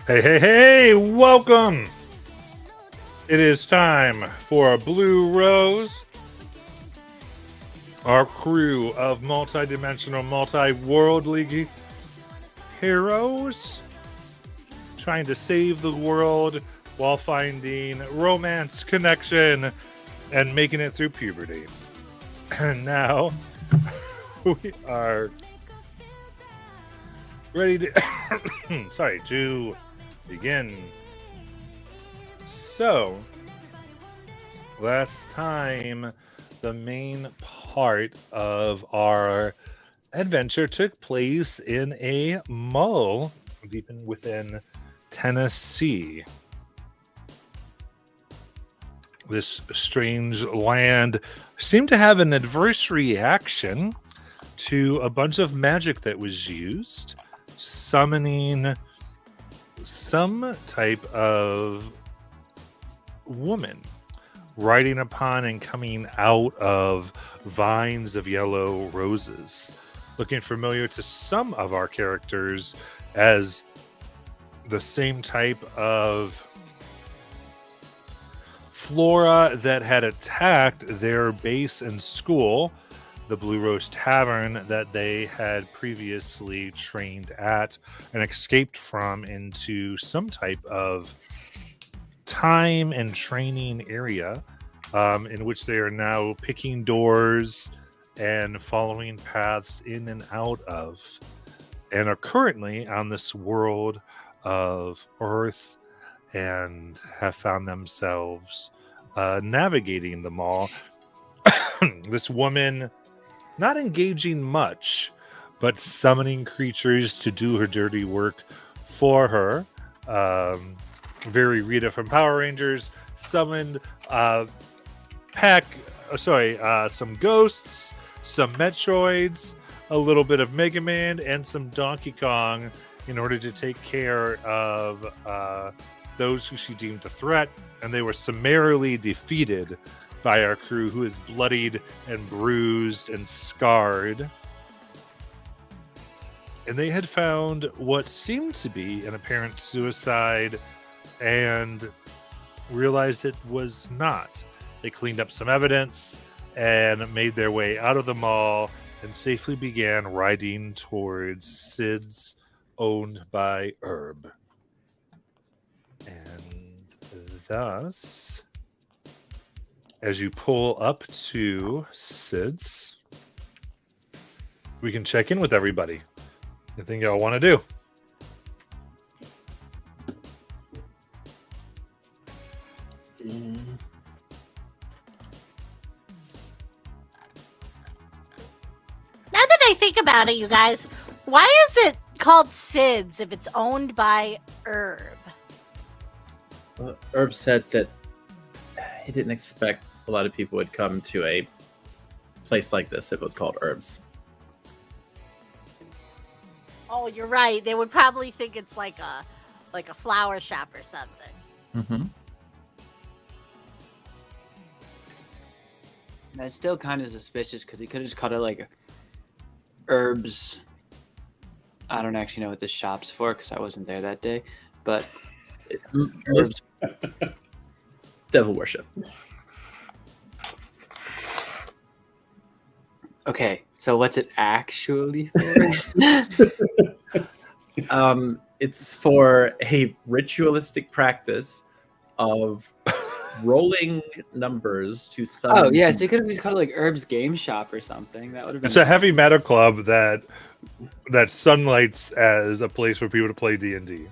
Hey, hey, hey, welcome! It is time for Blue Rose, our crew of multi-dimensional, multi-worldly heroes trying to save the world while finding romance, connection, and making it through puberty. And now we are ready to to begin. So, last time, the main part of our adventure took place in a mall deep within Tennessee. This strange land seemed to have an adverse reaction to a bunch of magic that was used, summoning some type of woman riding upon and coming out of vines of yellow roses, looking familiar to some of our characters as the same type of flora that had attacked their base and school, the Blue Rose Tavern, that they had previously trained at and escaped from into some type of time and training area in which they are now picking doors and following paths in and out of, and are currently on this world of Earth and have found themselves navigating the mall. This woman not engaging much, but summoning creatures to do her dirty work for her. Very Rita from Power Rangers summoned some ghosts, some Metroids, a little bit of Mega Man, and some Donkey Kong in order to take care of those who she deemed a threat, and they were summarily defeated by our crew, who is bloodied and bruised and scarred. And they had found what seemed to be an apparent suicide and realized it was not. They cleaned up some evidence and made their way out of the mall and safely began riding towards Sid's, owned by Herb. And thus, as you pull up to Sid's, we can check in with everybody. Anything y'all want to do? Now that I think about it, you guys, why is it called Sid's if it's owned by Herb? Herb said that he didn't expect a lot of people would come to a place like this if it was called Herb's. Oh, you're right. They would probably think it's like a flower shop or something. Mm-hmm. That's still kind of suspicious because he could have just called it like Herb's. I don't actually know what this shop's for because I wasn't there that day, but Herb's. Devil worship. Okay, So what's it actually for? It's for a ritualistic practice of rolling numbers to summon. Oh yeah, so you could have just called it like Herb's Game Shop or something. That would have been. It's a heavy metal club that sunlights as a place for people to play D&D.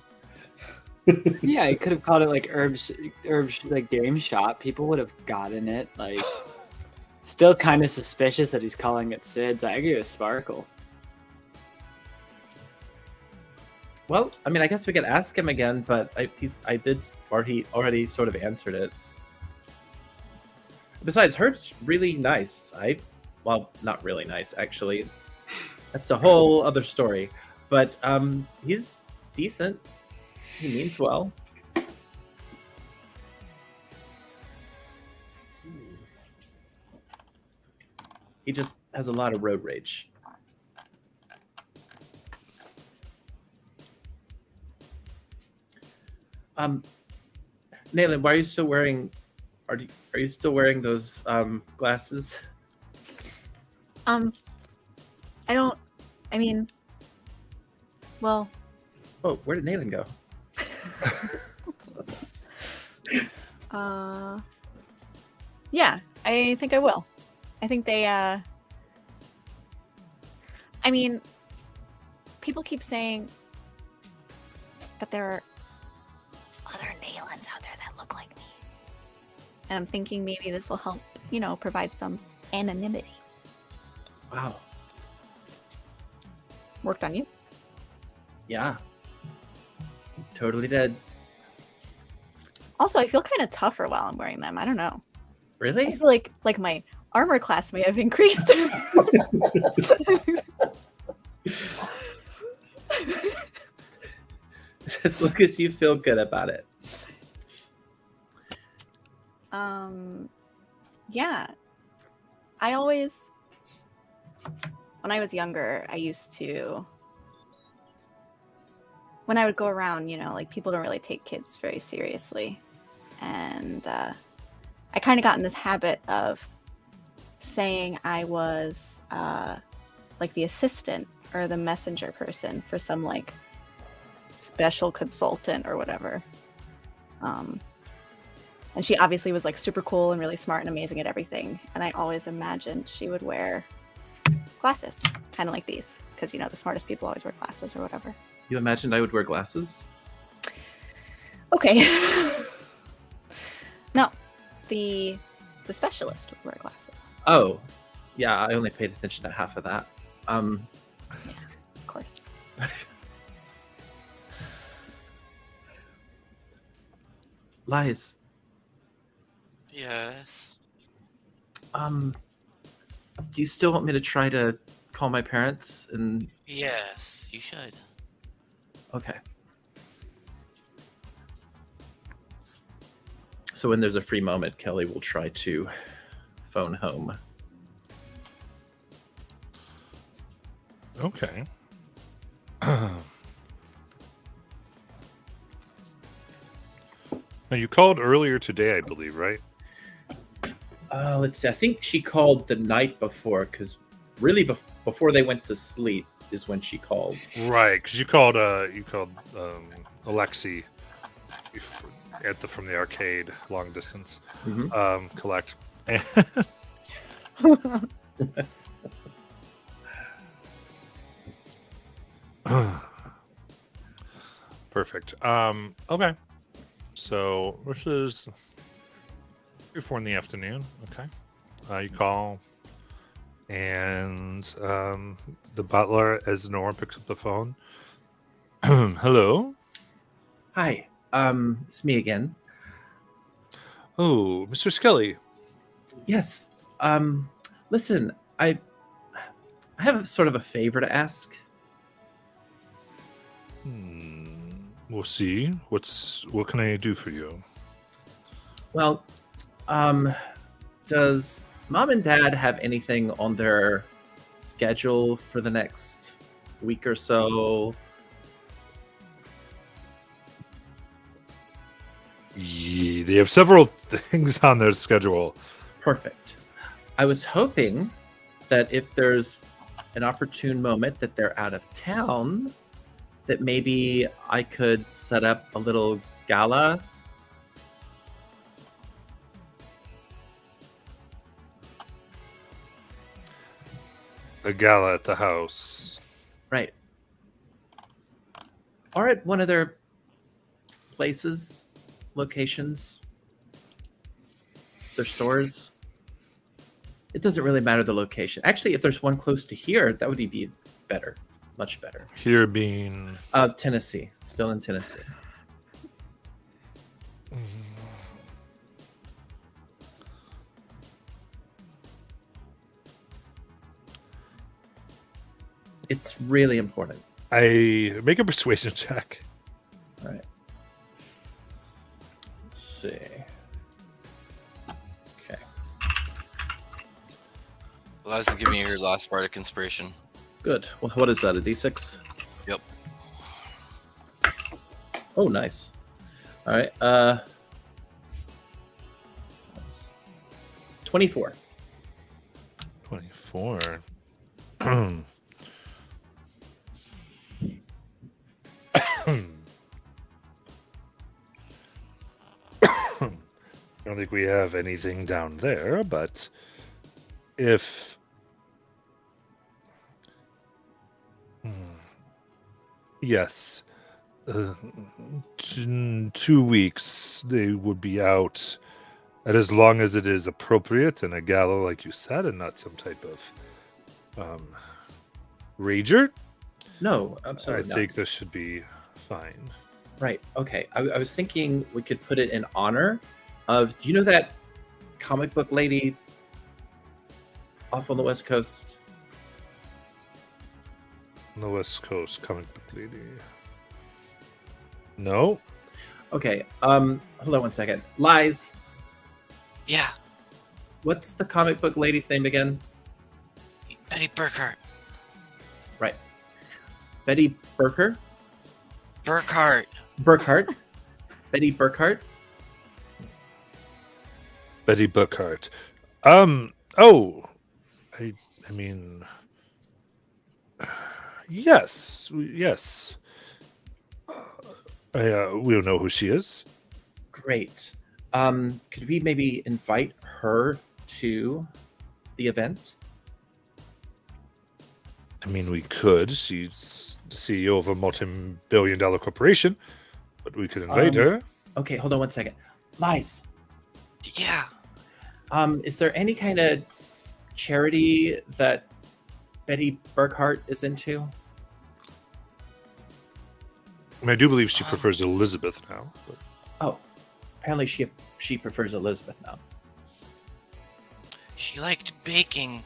Yeah, you could have called it like Herb's like Game Shop. People would have gotten it. Like, still kind of suspicious that he's calling it Sid's. I agree with Sparkle. Well, I mean, I guess we could ask him again, but I did already sort of answered it. Besides, Herb's really nice. Well, not really nice, actually. That's a whole other story. But he's decent. He means well. He just has a lot of road rage. Nayland, why are you still wearing? Are you still wearing those glasses? I don't. I mean, well. Oh, where did Nayland go? Yeah, I think I will. I think they. I mean, people keep saying that there are other Naylands out there that look like me, and I'm thinking maybe this will help, provide some anonymity. Wow. Worked on you? Yeah. Totally did. Also, I feel kind of tougher while I'm wearing them. I don't know. I Really? feel like my armor class may have increased. As long as you feel good about it. Yeah. I always, when I was younger, when I would go around, like people don't really take kids very seriously. And I kind of got in this habit of saying I was like the assistant or the messenger person for some like special consultant or whatever. And she obviously was like super cool and really smart and amazing at everything. And I always imagined she would wear glasses, kind of like these, because the smartest people always wear glasses or whatever. You imagined I would wear glasses? Okay. No, the specialist would wear glasses. Oh, yeah. I only paid attention to half of that. Yeah, of course. Lies. Yes. Do you still want me to try to call my parents? And Yes, you should. okay. So when there's a free moment, Kelly will try to phone home. Okay. Now, you called earlier today, I believe, right? Let's see. I think she called the night before, because really before they went to sleep is when she called. Right, because you called Alexi from the arcade, long distance, Mhm. collect. Perfect. Okay. So this is 3-4 in the afternoon. Okay. You call, and the butler, as Nora, picks up the phone. Hello. Hi. It's me again. Oh, Mr. Skelly. Yes. Listen, I have sort of a favor to ask. We'll see. What can I do for you? Well, does Mom and Dad have anything on their schedule for the next week or so? Yeah, they have several things on their schedule. Perfect. I was hoping that if there's an opportune moment that they're out of town, that maybe I could set up a little gala. A gala at the house. Right. Or at one of their places, locations, their stores. It doesn't really matter the location. Actually, if there's one close to here, that would be better. Much better. Here being Tennessee. Still in Tennessee. It's really important. I make a persuasion check. All right. Let's see. Okay. Eliza, give me your last bardic inspiration. Good. Well, what is that? A D6? Yep. Oh, nice. All right. 24. 24. I don't think we have anything down there, but if yes, 2 weeks they would be out, and as long as it is appropriate and a gala, like you said, and not some type of rager, No, I absolutely not. think this should be fine. Right. Okay. I was thinking we could put it in honor of. Do you know that comic book lady off on the West Coast? On the West Coast, comic book lady. No. Okay. Hold on one second. Lies. Yeah, What's the comic book lady's name again? Betty Burkhart. Right. Betty Burkhart. Burkhart. Betty Burkhart. Betty Burkhart. Oh, I mean, yes. We don't know who she is. Great. Could we maybe invite her to the event? I mean, we could. She's the CEO of a multi-billion-dollar corporation, but we could invite her. Okay, hold on one second. Lies. Yeah. Is there any kind of charity that Betty Burkhart is into? I mean, I do believe she prefers Elizabeth now. But Oh, apparently she prefers Elizabeth now. She liked baking.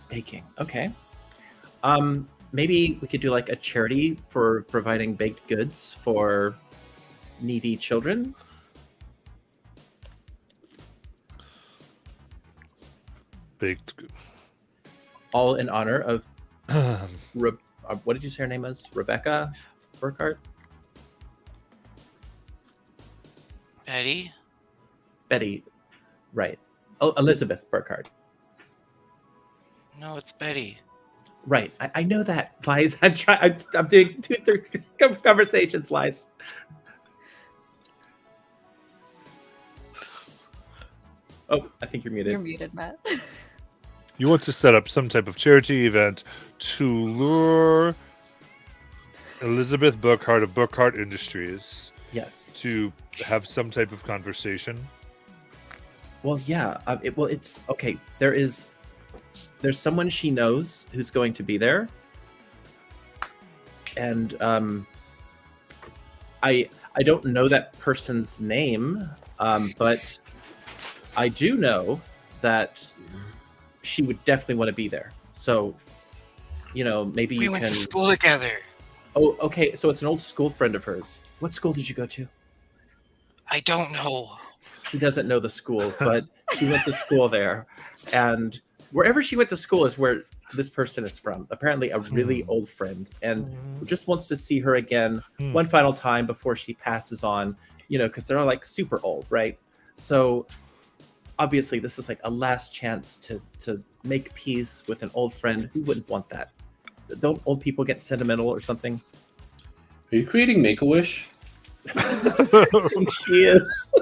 Baking. Okay. Maybe we could do like a charity for providing baked goods for needy children. baked. All in honor of what did you say her name was? Rebecca Burkhart? Betty. Right. Oh, Elizabeth Burkhart. No, it's Betty. Right. I know that, Lies. I'm doing 2 conversations, Lies. Oh, I think you're muted. You're muted, Matt. You want to set up some type of charity event to lure Elizabeth Burkhart of Burkhart Industries Yes. to have some type of conversation. Well, yeah. It's okay. There's someone she knows who's going to be there, and I don't know that person's name, but I do know that she would definitely want to be there. So, maybe We you went can. to school together. Oh, okay. So it's an old school friend of hers. What school did you go to? I don't know. She doesn't know the school, but she went to school there, and wherever she went to school is where this person is from. Apparently, a really old friend, and just wants to see her again one final time before she passes on. Because they're like super old, right? So obviously this is like a last chance to make peace with an old friend. Who wouldn't want that? Don't old people get sentimental or something? Are you creating Make-A-Wish? She is.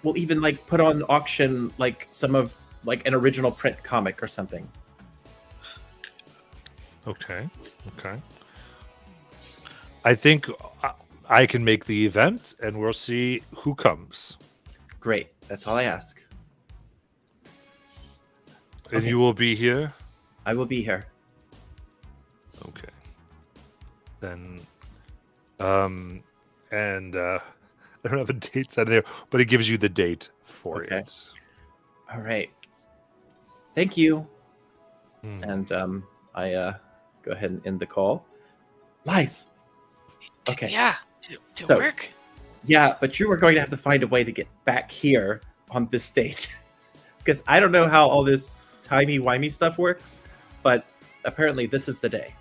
We'll even like put on auction like some of like an original print comic or something. Okay. I think I can make the event, and we'll see who comes. Great. That's all I ask. And Okay. you will be here. I will be here. Okay. Then, and I don't have a date set in there, but it gives you the date for Okay. it. All right. Thank you. Hmm. And I go ahead and end the call. Lies. Okay. Yeah, to So- work. Yeah, but you are going to have to find a way to get back here on this date. Because I don't know how all this timey-wimey stuff works, but apparently this is the day.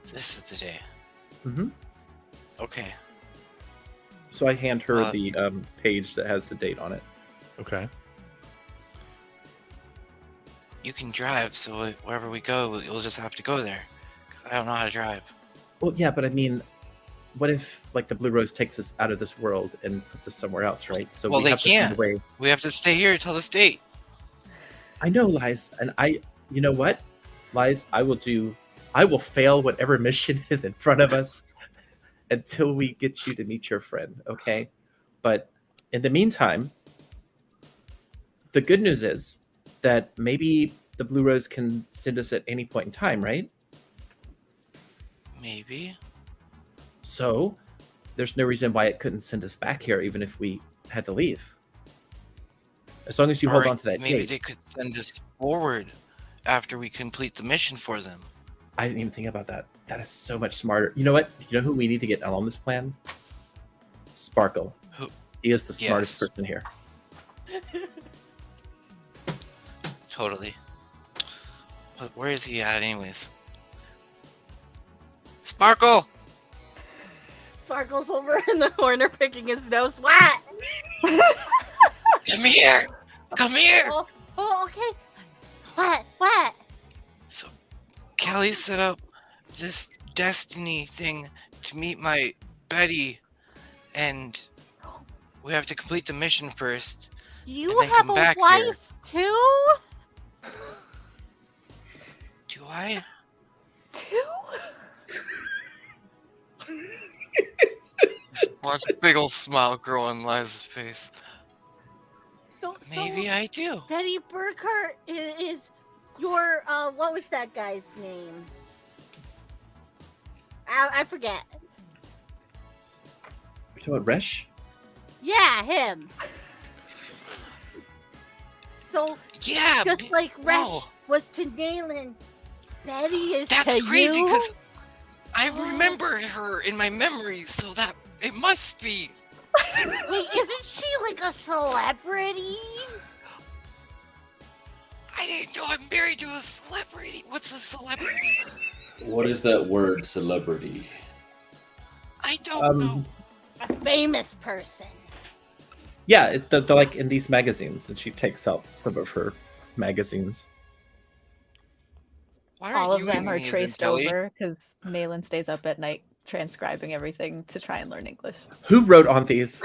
This is the day. Mm-hmm. Okay. So I hand her Uh, the page that has the date on it. Okay. You can drive, so wherever we go, you'll just have to go there. Because I don't know how to drive. Well, yeah, but I mean, what if like the Blue Rose takes us out of this world and puts us somewhere else, right? So Well, we they have to find can't. a way. We have to stay here till this date. I know, Lies, and you know what, Lies, I will fail whatever mission is in front of us until we get you to meet your friend, okay? But in the meantime, the good news is that maybe the Blue Rose can send us at any point in time, right? Maybe. So there's no reason why it couldn't send us back here, even if we had to leave. As long as you hold Or on to that maybe date. they could send us forward after we complete the mission for them. I didn't even think about that. That is so much smarter. You know what? You know who we need to get on this plan? Sparkle. Who? He is the smartest Yes. person here. Totally. But where is he at, anyways? Sparkle! Sparkle's over in the corner picking his nose. What? Come here! Come here! Oh, okay. What? So, Kelly set up this destiny thing to meet my Betty, and we have to complete the mission first. You And then have come a back wife here. too? Do I? Two? Watch a big old smile grow on Liza's face. So Maybe I do. Betty Burkhart is your what was that guy's name? I forget. You talking about Resh? Yeah, him. So Yeah! just like Resh whoa. was to Nayland, Betty is That's to crazy you. because I remember her in my memory, so that it must be. Wait, isn't she like a celebrity? I didn't know I'm married to a celebrity. What's a celebrity? What is that word, celebrity? I don't know. A famous person. Yeah, they're like in these magazines, and she takes out some of her magazines. Why All aren't of you them in are any of traced Kelly? over because Nayland stays up at night transcribing everything to try and learn English. Who wrote on these?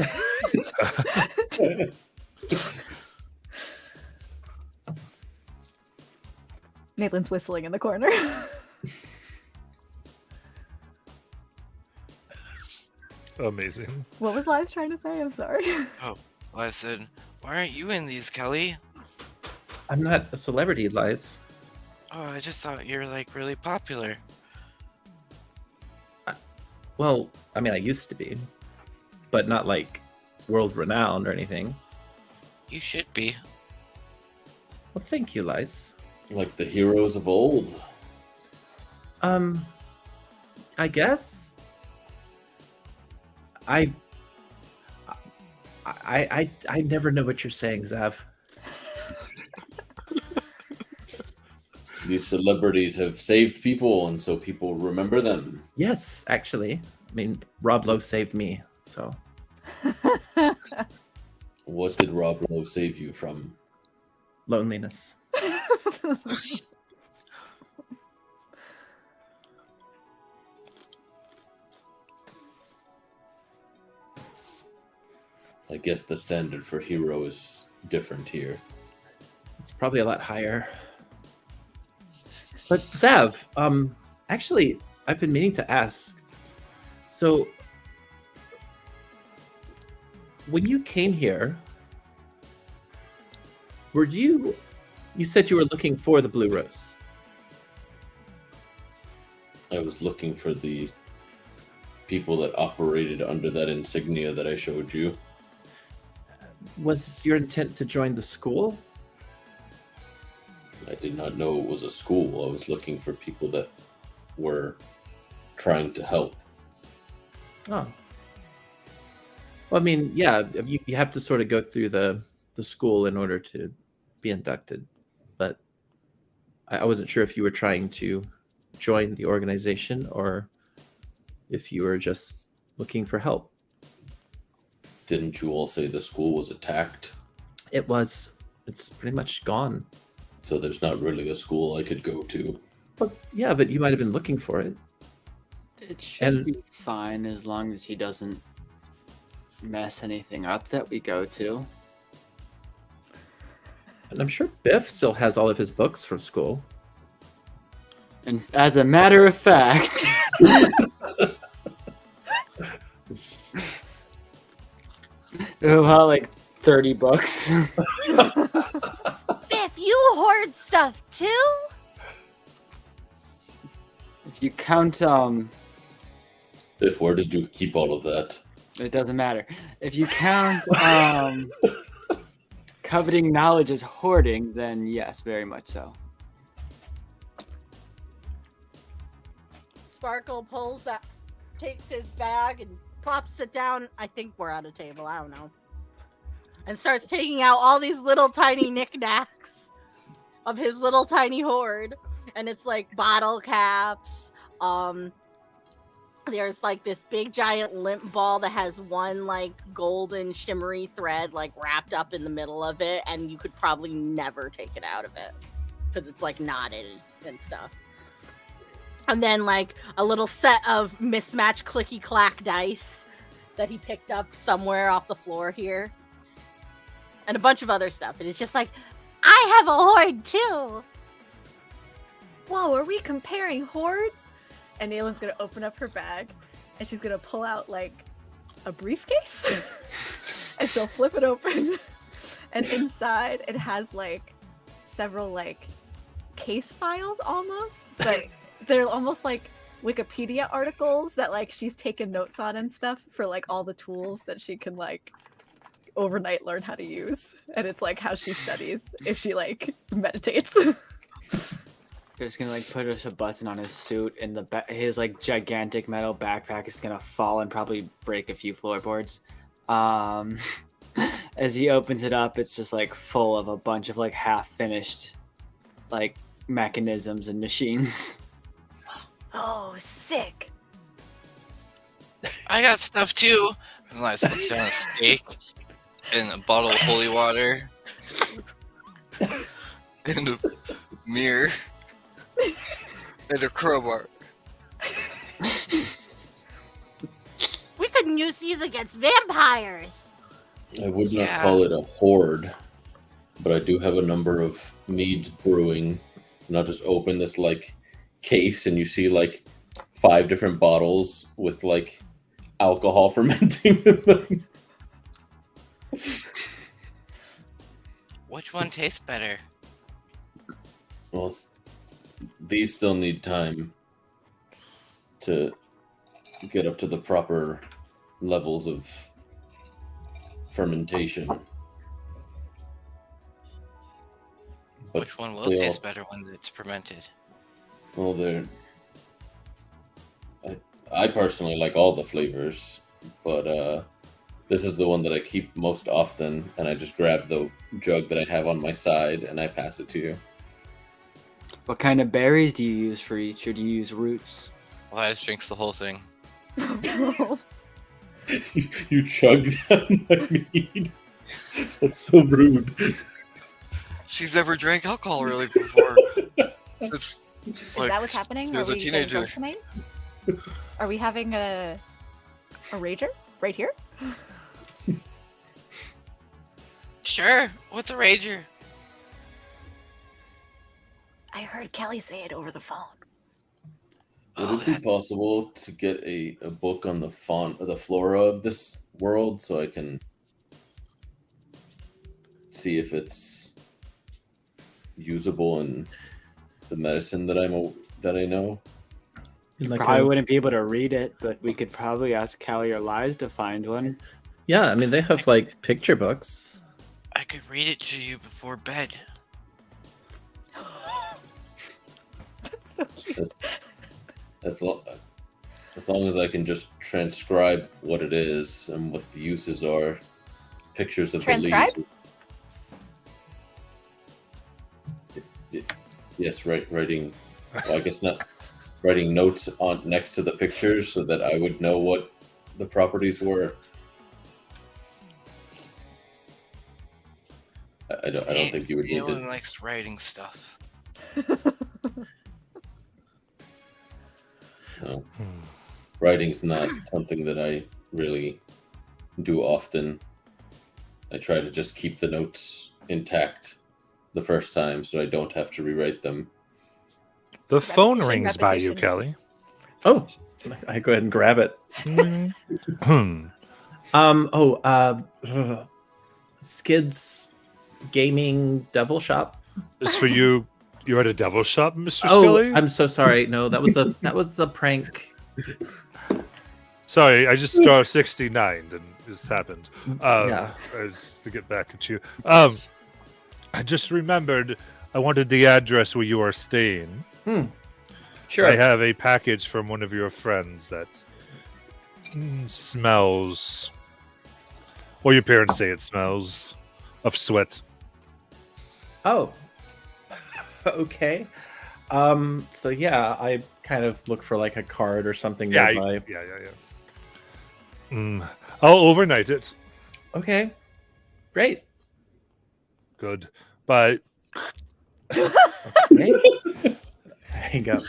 Nayland's whistling in the corner. Amazing. What was Liz trying to say? I'm sorry. Well, I said, why aren't you in these, Kelly? I'm not a celebrity, Lies. Oh, I just thought you're like really popular. Well, I mean, I used to be, but not like world renowned or anything. You should be. Well, thank you, Lies. Like the heroes of old. I guess. I never know what you're saying, Zav. These celebrities have saved people, and so people remember them. Yes, actually. I mean, Rob Lowe saved me, so. What did Rob Lowe save you from? Loneliness. I guess the standard for hero is different here. It's probably a lot higher. But Zav, actually, I've been meaning to ask. So, when you came here, were you said you were looking for the Blue Rose? I was looking for the people that operated under that insignia that I showed you. Was your intent to join the school? I did not know it was a school. I was looking for people that were trying to help. Oh. Well, I mean, yeah, you have to sort of go through the school in order to be inducted. But I wasn't sure if you were trying to join the organization or if you were just looking for help. Didn't you all say the school was attacked? It was. It's pretty much gone. So there's not really a school I could go to. But yeah, but you might have been looking for it. It should be fine as long as he doesn't mess anything up that we go to. And I'm sure Biff still has all of his books from school. And as a matter of fact, about like 30 books. Biff, you hoard stuff too? If you count, Biff, where did you keep all of that? it doesn't matter. If you count, coveting knowledge as hoarding, then yes, very much so. Sparkle pulls out, takes his bag and plops it down. I think we're at a table. I don't know. And starts taking out all these little tiny knickknacks of his little tiny hoard. And it's like bottle caps. There's like this big giant limp ball that has one like golden shimmery thread like wrapped up in the middle of it. And you could probably never take it out of it because it's like knotted and stuff. And then like a little set of mismatched clicky clack dice that he picked up somewhere off the floor here. And a bunch of other stuff. And it's just like, I have a hoard too. Whoa, are we comparing hordes? And Naylin's gonna open up her bag and she's gonna pull out like a briefcase and she'll flip it open. And inside it has like several like case files almost, but they're almost like Wikipedia articles that like she's taken notes on and stuff for like all the tools that she can like overnight learn how to use. And it's like how she studies if she like meditates. Just gonna like push a button on his suit, and his like gigantic metal backpack is gonna fall and probably break a few floorboards. As he opens it up, it's just like full of a bunch of like half-finished like mechanisms and machines. Oh, sick. I got stuff too. And I puts down a steak and a bottle of holy water and a mirror and a crowbar. We couldn't use these against vampires. I would not Yeah. call it a hoard, but I do have a number of meads brewing. And I'll just open this like case and you see like 5 different bottles with like alcohol fermenting in them. Which one tastes better? Well, these still need time to get up to the proper levels of fermentation. But Which one will they taste all- better when it's fermented? Well, I personally like all the flavors, but this is the one that I keep most often, and I just grab the jug that I have on my side and I pass it to you. What kind of berries do you use for each, or do you use roots? Elias drinks the whole thing. You chug down my mead. That's so rude. She's never drank alcohol really before. It's Is like, that what's happening? she was Are a we getting teenager. drunk tonight? Are we having a rager right here? Sure. What's a rager? I heard Kelly say it over the phone. Would it be possible to get a book on the the flora of this world so I can see if it's usable in the medicine that I know? You Like probably a- wouldn't be able to read it, but we could probably ask Callie or Lies to find one. Yeah, I mean they have like picture books. I could read it to you before bed. That's so cute. As long as I can just transcribe what it is and what the uses are, pictures of Transcribe? the leaves. Yes, writing. Well, I guess not. Writing notes on next to the pictures so that I would know what the properties were. I don't think you would need Neilin to. likes writing stuff. No. Writing's not something that I really do often. I try to just keep the notes intact the first time so I don't have to rewrite them. The phone Repetition, rings by you, repetition. Kelly. Oh, I go ahead and grab it. Hmm. Skids Gaming Devil Shop. It's for you. You're at a devil shop, Mr. Oh, Scully? I'm so sorry. No, that was a prank. Sorry, I just star 69 and this happened. Yeah. To get back at you. I just remembered I wanted the address where you are staying. Sure. I have a package from one of your friends that smells. Well, your parents say it smells of sweat. Oh. Okay. So yeah, I kind of look for like a card or something Yeah, nearby. yeah. I'll overnight it. Okay. Great. Good. But Great. Hang up.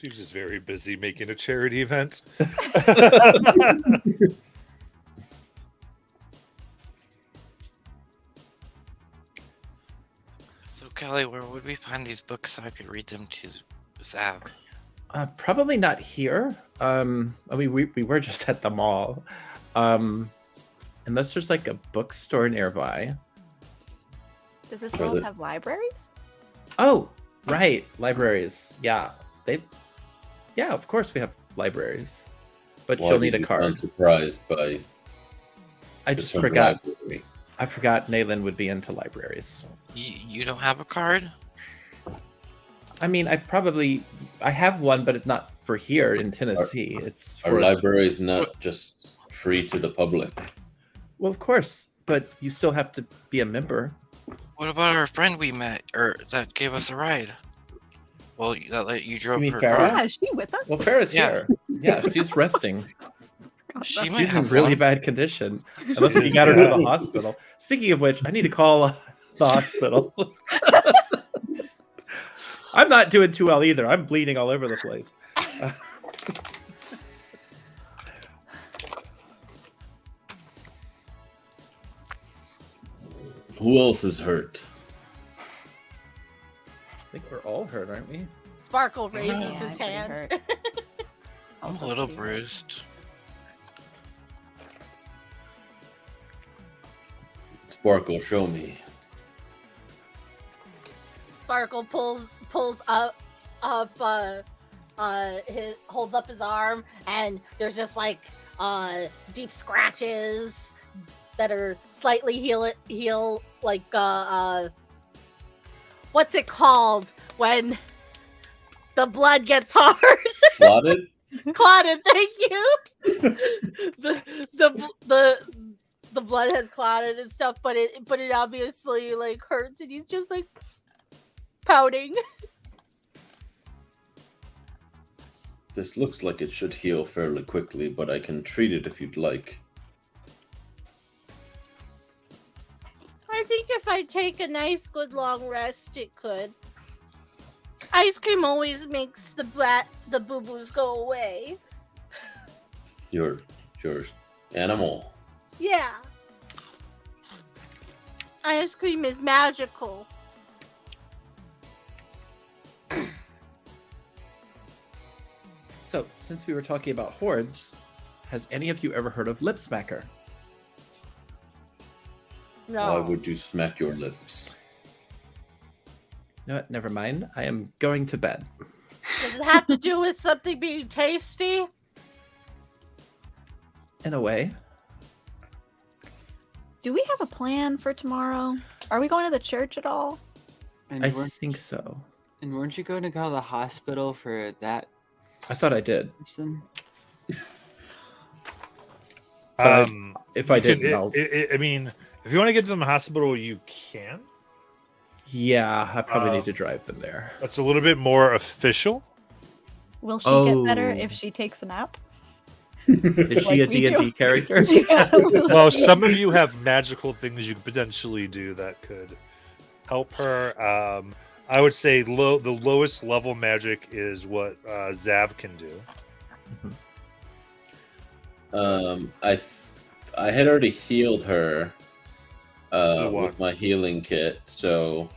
she's just very busy making a charity event. So, Kelly, where would we find these books so I could read them to Zav? Probably not here. I mean, we were just at the mall. Unless there's like a bookstore nearby. Does this Or world the- have libraries? Oh, right, libraries. Yeah, Yeah, of course we have libraries, but Why you'll did need a you card. sound surprised by I the just term forgot. library? I forgot Nayland would be into libraries. You don't have a card? I mean, I have one, but it's not for here in Tennessee. It's Our for library is not just free to the public. well, of course, but you still have to be a member. What about our friend we met, or that gave us a ride? Well, that you drove mean her Farrah? car. Yeah, is she with us? Well, Farrah's Yeah. here. Yeah, she's resting. She might She's in have really one. bad condition. Unless we got her to the hospital. Speaking of which, I need to call the hospital. I'm not doing too well either. I'm bleeding all over the place. Who else is hurt? I think we're all hurt, aren't we? Sparkle raises Yeah, his I'm pretty hand. hurt. I'm a Also little pretty hurt. bruised. Sparkle, show me. Sparkle pulls up holds up his arm, and there's just like deep scratches that are slightly heal like what's it called when the blood gets hard? Clotted? Clotted, thank you. the the blood has clotted and stuff, but it obviously like hurts, and he's just like pouting. This looks like it should heal fairly quickly, but I can treat it if you'd like. I think if I take a nice good long rest, it could. Ice cream always makes the boo-boos go away. Your animal. Yeah. Ice cream is magical. So, since we were talking about hordes, has any of you ever heard of Lip Smacker? No. Why would you smack your lips? You know what? Never mind. I am going to bed. Does it have to do with something being tasty? In a way. Do we have a plan for tomorrow? Are we going to the church at all? And I weren't, think so. and weren't you going to go to the hospital for that I thought I did. person? But if I you didn't, could- I'll... I mean, if you want to get to the hospital, you can. Yeah, I probably need to drive them there. That's a little bit more official. Will she get better Oh. if she takes a nap? Is she a Like we do. D&D character? Yeah. Well, some of you have magical things you could potentially do that could help her. I would say the lowest level magic is what Zav can do. I had already healed her The what? with my healing kit, so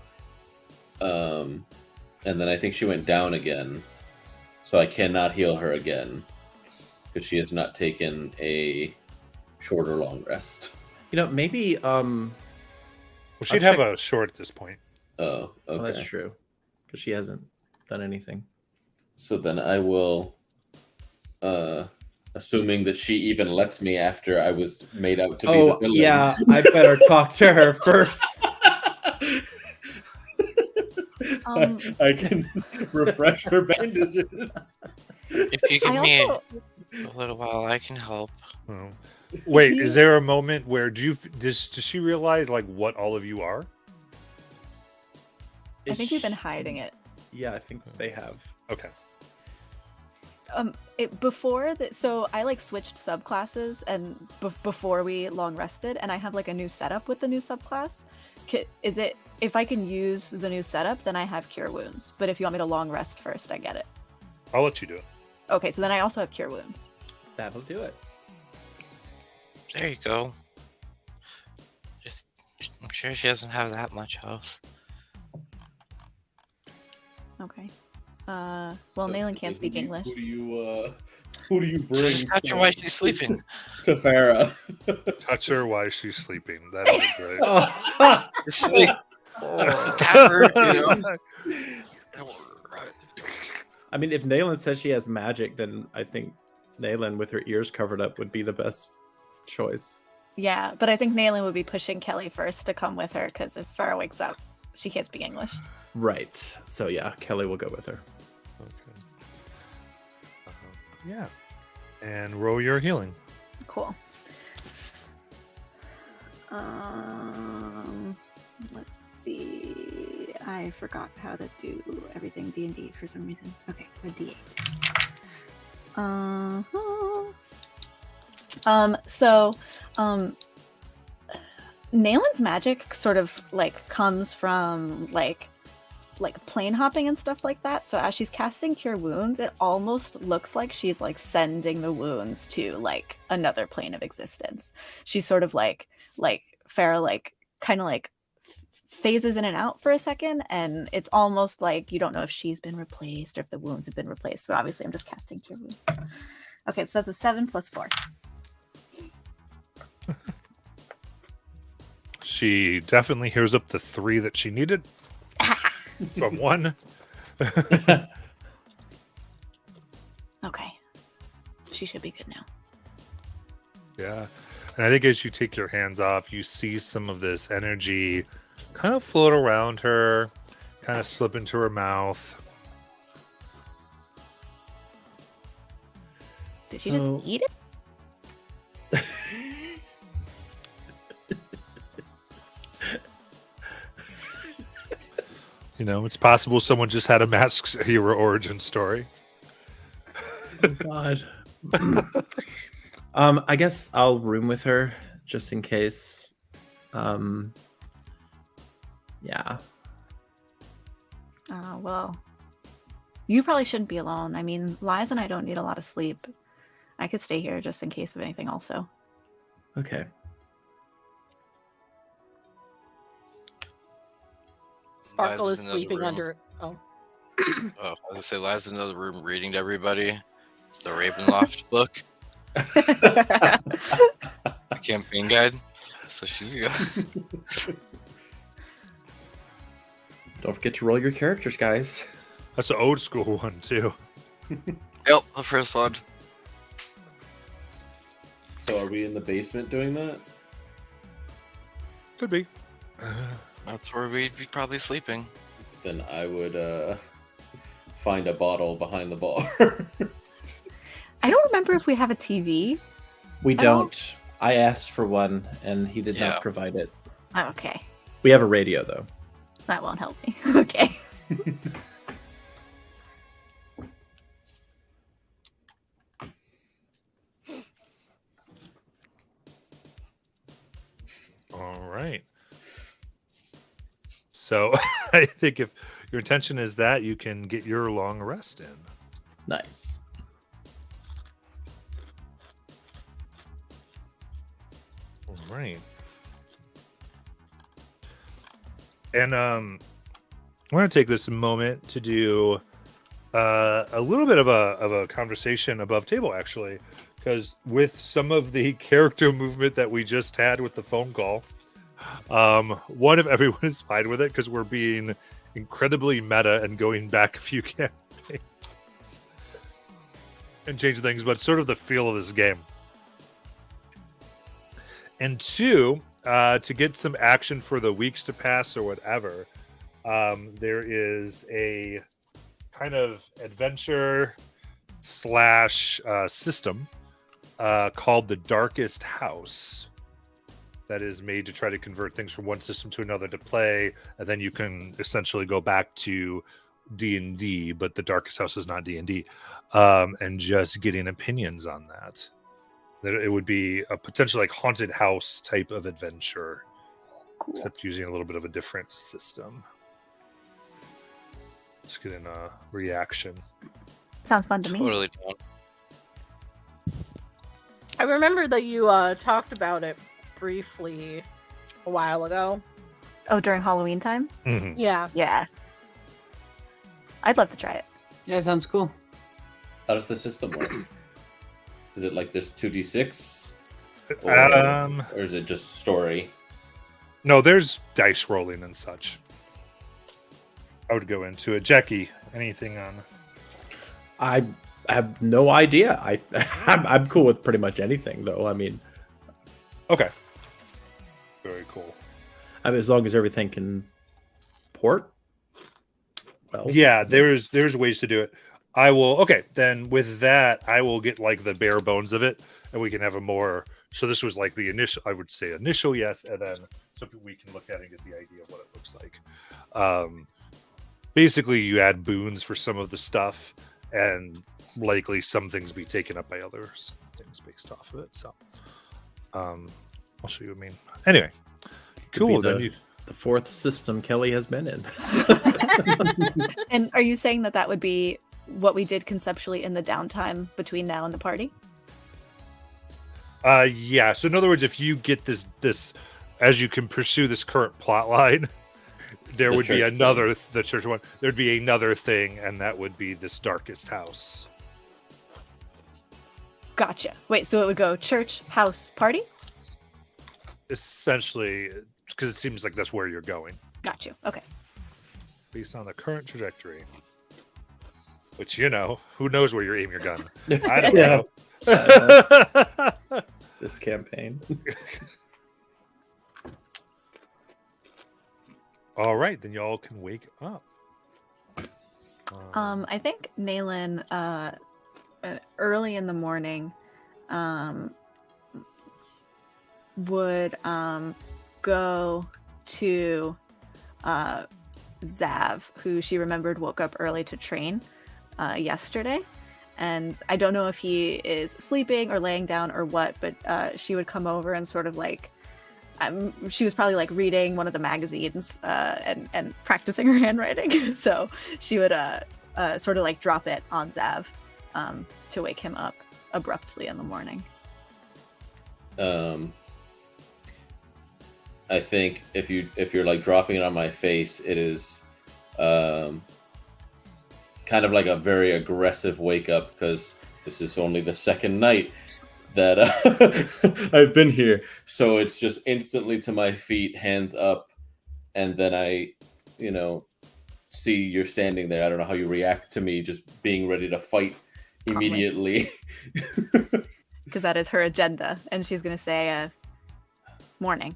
and then I think she went down again, so I cannot heal her again because she has not taken a short or long rest. You know, maybe... Well, she'd I'll have a short at this point. Oh, Oh, okay. that's true. Because she hasn't done anything. So then I will, assuming that she even lets me after I was made out to be the villain. yeah, I better talk to her first. I can refresh her bandages. If you give I me also, a little while, I can help. Oh. Wait, is there a moment where does she realize like what all of you are? I think we've been hiding it. Yeah, I think they have. Okay. Before that, so I like switched subclasses and before we long rested, and I have like a new setup with the new subclass. Is it if I can use the new setup, then I have cure wounds. But if you want me to long rest first, I get it. I'll let you do it. Okay, so then I also have cure wounds. That'll do it. There you go. I'm sure she doesn't have that much health. Okay. Well, Nayland can't speak English. Who do you bring Just touch her while she's sleeping. to Farah? Touch her while she's sleeping. That is great. Just like, tap her, you know? I mean, if Nayland says she has magic, then I think Nayland with her ears covered up would be the best choice. Yeah, but I think Nayland would be pushing Kelly first to come with her because if Farah wakes up, she can't speak English. Right. So yeah, Kelly will go with her. Okay. Yeah. And roll your healing. Cool. Let's see. I forgot how to do everything D&D for some reason. Okay, a D8. Nayland's magic sort of like comes from like plane hopping and stuff like that. So as she's casting cure wounds, it almost looks like she's like sending the wounds to like another plane of existence. She's sort of like Farah like kind of like phases in and out for a second, and it's almost like you don't know if she's been replaced or if the wounds have been replaced, but obviously I'm just casting cure wounds. Okay, so that's a 7 + 4. She definitely hears up the 3 that she needed from 1. Okay, she should be good now. Yeah. And I think as you take your hands off, you see some of this energy kind of float around her, kind of slip into her mouth. Did she just eat it? You know, it's possible someone just had a Masked Hero origin story. Oh, God. I guess I'll room with her just in case. Yeah. Well, you probably shouldn't be alone. I mean, Liza and I don't need a lot of sleep. I could stay here just in case of anything also. Okay. Sparkle Liza's is in another sleeping room. under. Oh, Oh, I was gonna say, Liza's in another room reading to everybody the Ravenloft book, the campaign guide. So she's good. Don't forget to roll your characters, guys. That's an old school one too. Yep, the first one. So are we in the basement doing that? Could be. That's where we'd be probably sleeping. Then I would find a bottle behind the bar. I don't remember if we have a TV. We I don't- don't. I asked for one, and he did Yeah. not provide it. Oh, okay. We have a radio, though. That won't help me. Okay. All right. So I think if your intention is that, you can get your long rest in. Nice. All right. And I want to take this moment to do a little bit of a conversation above table, actually, because with some of the character movement that we just had with the phone call, one, if everyone is fine with it, because we're being incredibly meta and going back a few campaigns and changing things, but sort of the feel of this game. And two, to get some action for the weeks to pass or whatever, there is a kind of adventure slash system called the Darkest House that is made to try to convert things from one system to another to play, and then you can essentially go back to D&D, but the Darkest House is not D&D, and just getting opinions on that. That it would be a potential like haunted house type of adventure, Cool. except using a little bit of a different system. Let's get in a reaction. Sounds fun to me. Totally down. I remember that you talked about it briefly a while ago. Oh, during Halloween time? Mhm. Yeah. Yeah. I'd love to try it. Yeah, sounds cool. How does the system work? Is it like this 2d6? Or is it just story? No, there's dice rolling and such. I would go into it. Jackie, anything on? I have no idea. I'm cool with pretty much anything, though. I mean, Okay. Very cool. as long as everything can port. Well, Yeah, there's ways to do it. I will. Okay, then with that, I will get like the bare bones of it, and we can have a more. So this was like the initial. I would say initial, yes, and then so we can look at it and get the idea of what it looks like. Basically, you add boons for some of the stuff, and likely some things be taken up by other things based off of it. So, I'll show you what I mean. Anyway, cool. be Then the- you. the fourth system Kelly has been in. And are you saying that that would be what we did conceptually in the downtime between now and the party? Yeah. So in other words, if you get this as you can pursue this current plot line, there The would be church another the church one. There'd be another thing, and that would be this Darkest House. Gotcha. Wait, so it would go church, house, party? Essentially, because it seems like that's where you're going Got you. Okay. based on the current trajectory. Which who knows where you aim your gun? I don't Yeah. know. This campaign. All right, then y'all can wake up. I think Naylan, early in the morning, would go to Zav, who she remembered woke up early to train yesterday. And I don't know if he is sleeping or laying down or what, but she would come over and sort of like, she was probably like reading one of the magazines and practicing her handwriting. So she would sort of like drop it on Zav to wake him up abruptly in the morning. I think if you're like dropping it on my face, it is kind of like a very aggressive wake up, because this is only the second night that I've been here. So it's just instantly to my feet, hands up, and then I, see you're standing there. I don't know how you react to me just being ready to fight immediately. Because that is her agenda. And she's going to say, morning.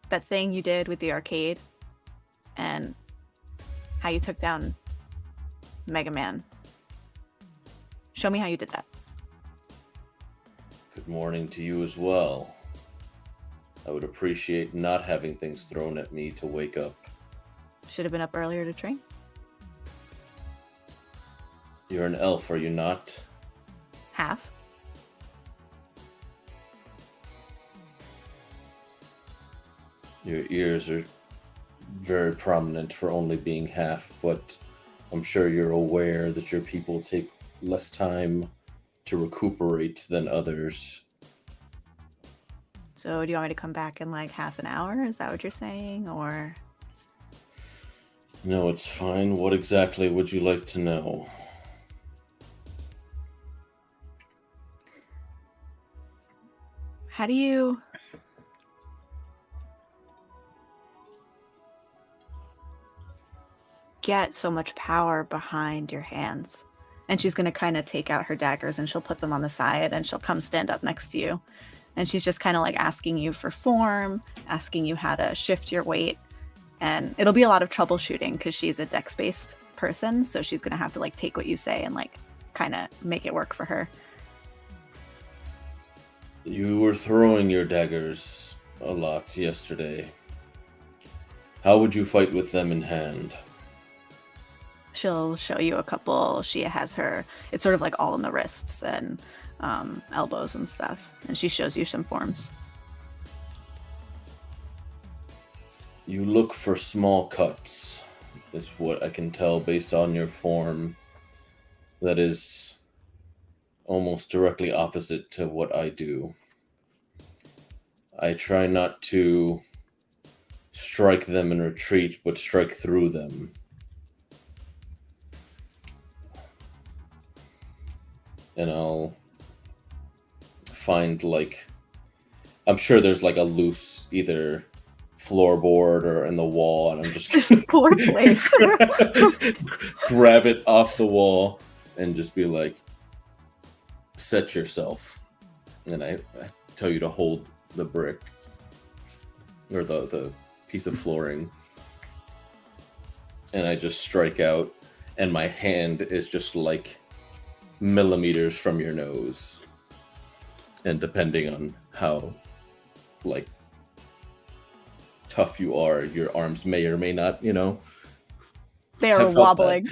That thing you did with the arcade and how you took down Mega Man. Show me how you did that. Good morning to you as well. I would appreciate not having things thrown at me to wake up. Should have been up earlier to train. You're an elf, are you not? Half. Your ears are very prominent for only being half, but I'm sure you're aware that your people take less time to recuperate than others. So do you want me to come back in like half an hour? Is that what you're saying? Or... No, it's fine. What exactly would you like to know? How do you... get so much power behind your hands? And she's going to kind of take out her daggers and she'll put them on the side and she'll come stand up next to you. And she's just kind of like asking you for form, asking you how to shift your weight. And it'll be a lot of troubleshooting because she's a dex-based person. So she's going to have to like take what you say and like kind of make it work for her. You were throwing your daggers a lot yesterday. How would you fight with them in hand? She'll show you a couple. She has her, it's sort of like all in the wrists and elbows and stuff. And she shows you some forms. You look for small cuts, is what I can tell based on your form. That is almost directly opposite to what I do. I try not to strike them and retreat, but strike through them. And I'll find like, I'm sure there's like a loose either floorboard or in the wall, and I'm just poor place. grab it off the wall and just be like, set yourself. And I tell you to hold the brick or the piece of flooring, and I just strike out, and my hand is just like millimeters from your nose, and depending on how like tough you are, your arms may or may not, they are wobbling.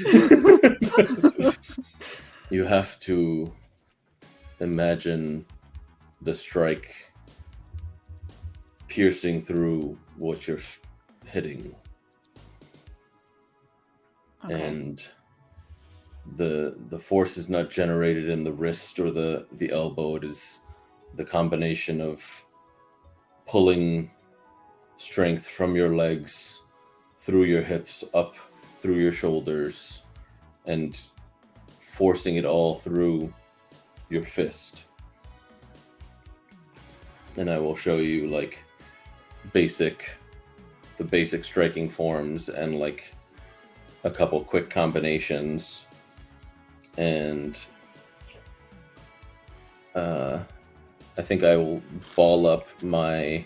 You have to imagine the strike piercing through what you're hitting. Okay. And the force is not generated in the wrist or the elbow. It is the combination of pulling strength from your legs through your hips up through your shoulders and forcing it all through your fist. And I will show you like the basic striking forms and like a couple quick combinations. And I think I will ball up my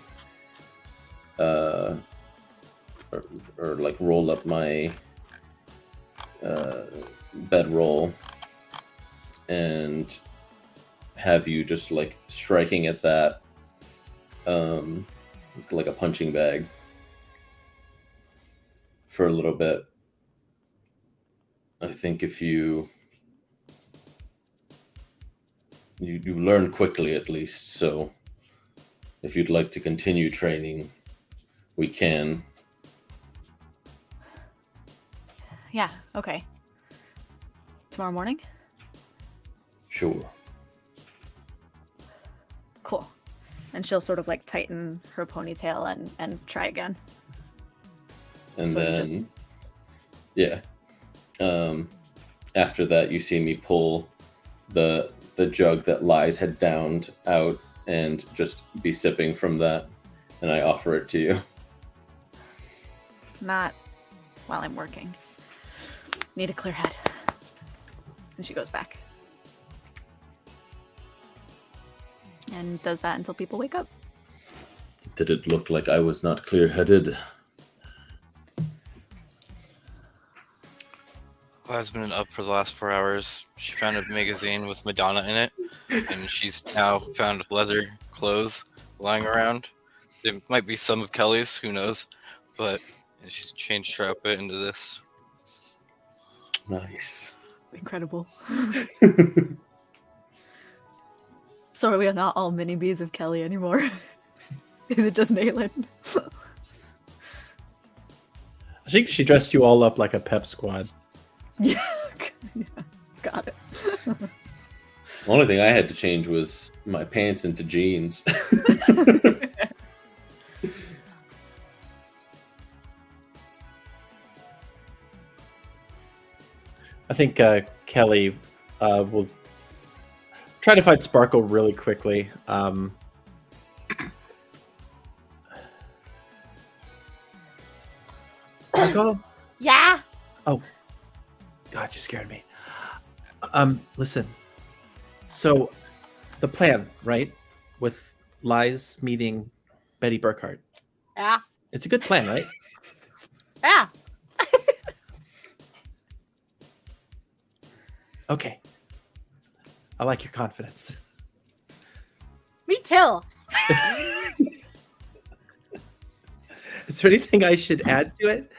or like roll up my bedroll and have you just like striking at that like a punching bag for a little bit. I think if you learn quickly at least, so if you'd like to continue training, we can. Yeah, okay. Tomorrow morning? Sure. Cool. And she'll sort of like tighten her ponytail and try again. And So you then, just- yeah. After that, you see me pull the jug that Lies had downed out and just be sipping from that, and I offer it to you. Not while I'm working. Need a clear head. And she goes back. And does that until people wake up. Did it look like I was not clear-headed? Li's been up for the last 4 hours. She found a magazine with Madonna in it, and she's now found leather clothes lying around. It might be some of Kelly's, who knows? But she's changed her outfit into this. Nice. Incredible. So we are not all mini bees of Kelly anymore. Is it just Naylin? I think she dressed you all up like a pep squad. Yeah. Yeah. Got it. The only thing I had to change was my pants into jeans. I think Kelly will try to find Sparkle really quickly. Sparkle? Yeah. God, you scared me. Listen. So, the plan, right? With Lies meeting Betty Burkhart. Yeah. It's a good plan, right? Yeah. Okay. I like your confidence. Me too. Is there anything I should add to it?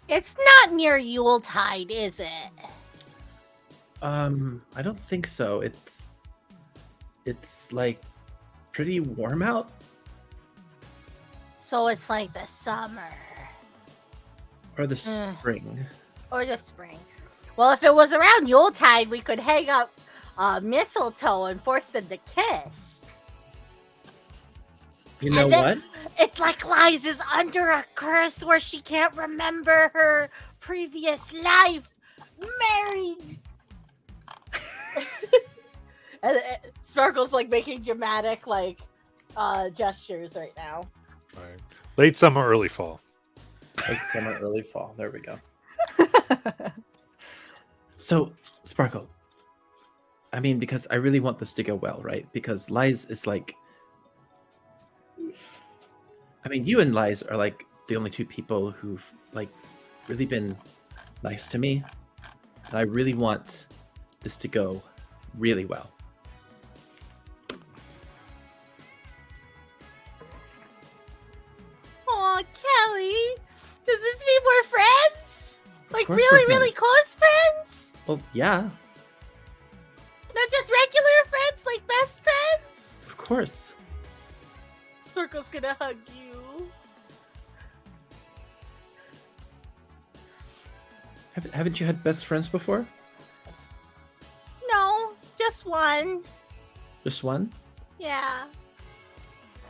It's not near Yuletide, is it? I don't think so. It's like pretty warm out. So it's like the summer Or the spring. or the spring. Well, if it was around Yuletide, we could hang up mistletoe and force them to kiss. You know And then- what? It's like Liz is under a curse where she can't remember her previous life. Married. And Sparkle's like making dramatic gestures right now. Right. Late summer, early fall. Late summer, early fall. There we go. So, Sparkle, I mean, because I really want this to go well, right? Because Liz is like, I mean, you and Liz are like the only two people who've like really been nice to me. And I really want this to go really well. Aw, Kelly. Does this mean we're friends? Like course really, we're really friends. close friends? Well, yeah, Not just regular friends, like best friends? of course. Sparkle's gonna hug you. Haven't you had best friends before? No, just one. Just one? Yeah.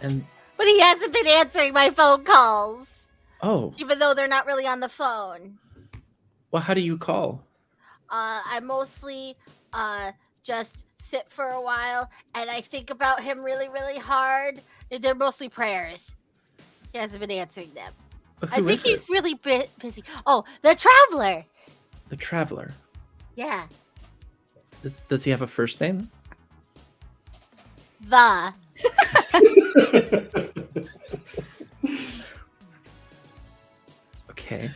And But he hasn't been answering my phone calls, oh, even though they're not really on the phone. well, how do you call? I mostly just sit for a while and I think about him really, really hard. They're mostly prayers. He hasn't been answering them. Who I think is it? he's really busy. Oh, the traveler. The traveler. Yeah. Does he have a first name? The. Okay.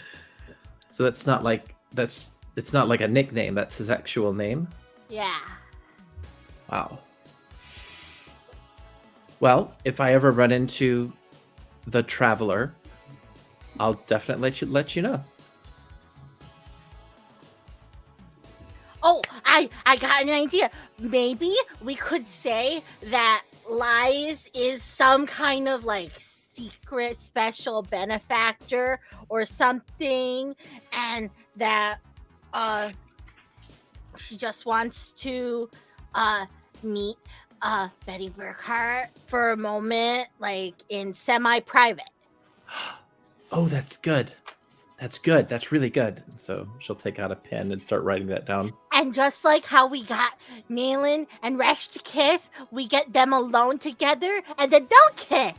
So it's not like a nickname, that's his actual name. Yeah. Wow. Well, if I ever run into the Traveler, I'll definitely let you know. Oh, I got an idea. Maybe we could say that Lies is some kind of like secret special benefactor or something, and that she just wants to meet Betty Burkhart for a moment, like in semi-private. Oh, that's good. That's good. That's really good. So she'll take out a pen and start writing that down. And just like how we got Nayland and Resh to kiss, we get them alone together and then they'll kiss.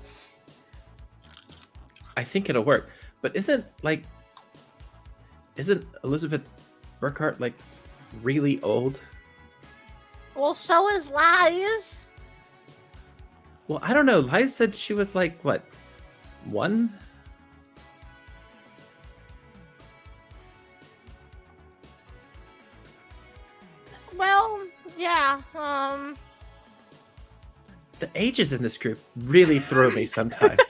I think it'll work. But isn't Elizabeth Burkhart like really old? Well, so is Lies. Well, I don't know. Liz said she was like, what, 1? Well, yeah. The ages in this group really throw me sometimes.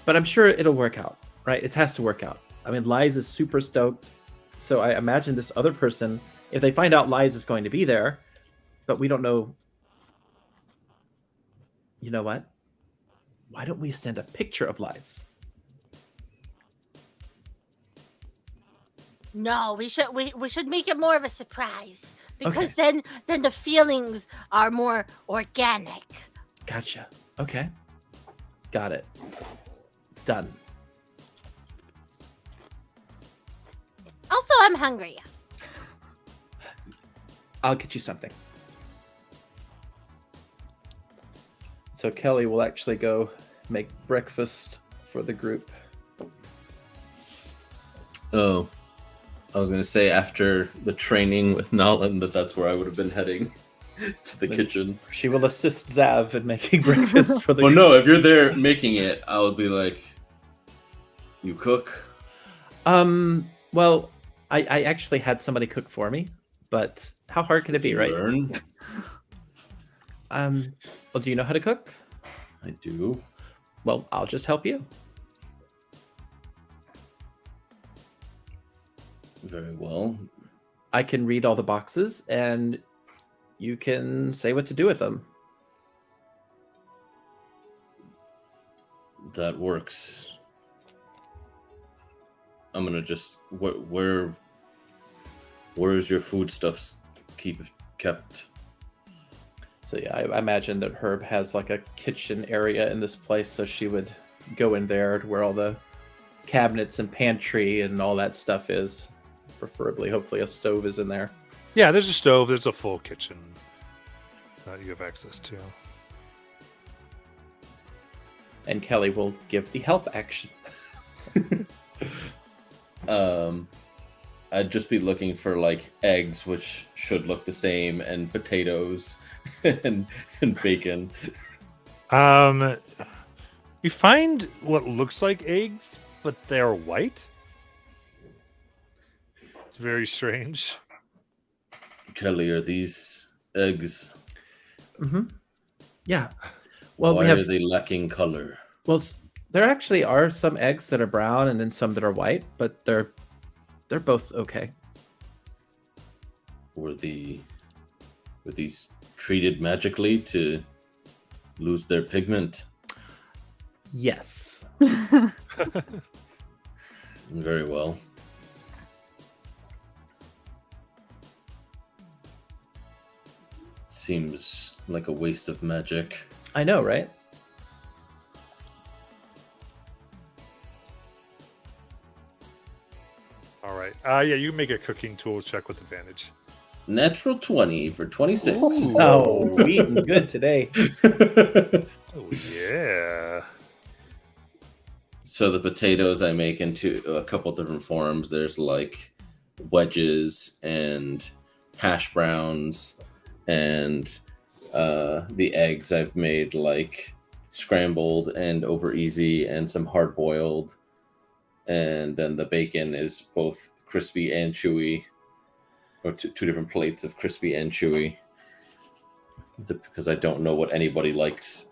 But I'm sure it'll work out, right? It has to work out. I mean, Liz is super stoked. So I imagine this other person, if they find out Liz is going to be there, but we don't know. You know what? Why don't we send a picture of Liz? No, we should make it more of a surprise because then the feelings are more organic. Gotcha. Okay. Got it. Done. Also, I'm hungry. I'll get you something. So Kelly will actually go make breakfast for the group. Oh, I was gonna say after the training with Nolan that's where I would have been heading to the kitchen. She will assist Zav in making breakfast for the Well, group. no, if you're there making it, I would be like, you cook? Well, I actually had somebody cook for me, but how hard can it be, You right? learn? Well, do you know how to cook? I do. Well, I'll just help you. Very well. I can read all the boxes, and you can say what to do with them. That works. I'm gonna just where's your foodstuffs kept? So yeah, I imagine that Herb has like a kitchen area in this place, so she would go in there to where all the cabinets and pantry and all that stuff is. Preferably, hopefully a stove is in there. Yeah, there's a stove. There's a full kitchen that you have access to. And Kelly will give the help action. I'd just be looking for like eggs, which should look the same, and potatoes, and bacon. You find what looks like eggs, but they're white. It's very strange. Kelly, are these eggs? Mm-hmm. Yeah. Well, Why are they lacking color? Well, there actually are some eggs that are brown and then some that are white, but they're both okay. Were these treated magically to lose their pigment? Yes. Very well. Seems like a waste of magic. I know, right? All right. Yeah, you can make a cooking tool check with advantage. Natural 20 for 26. Oh, we're eating good today. Oh yeah. So the potatoes I make into a couple different forms. There's like wedges and hash browns, and the eggs I've made like scrambled and over easy, and some hard boiled, and then the bacon is both crispy and chewy, or two different plates of crispy and chewy. because I don't know what anybody likes.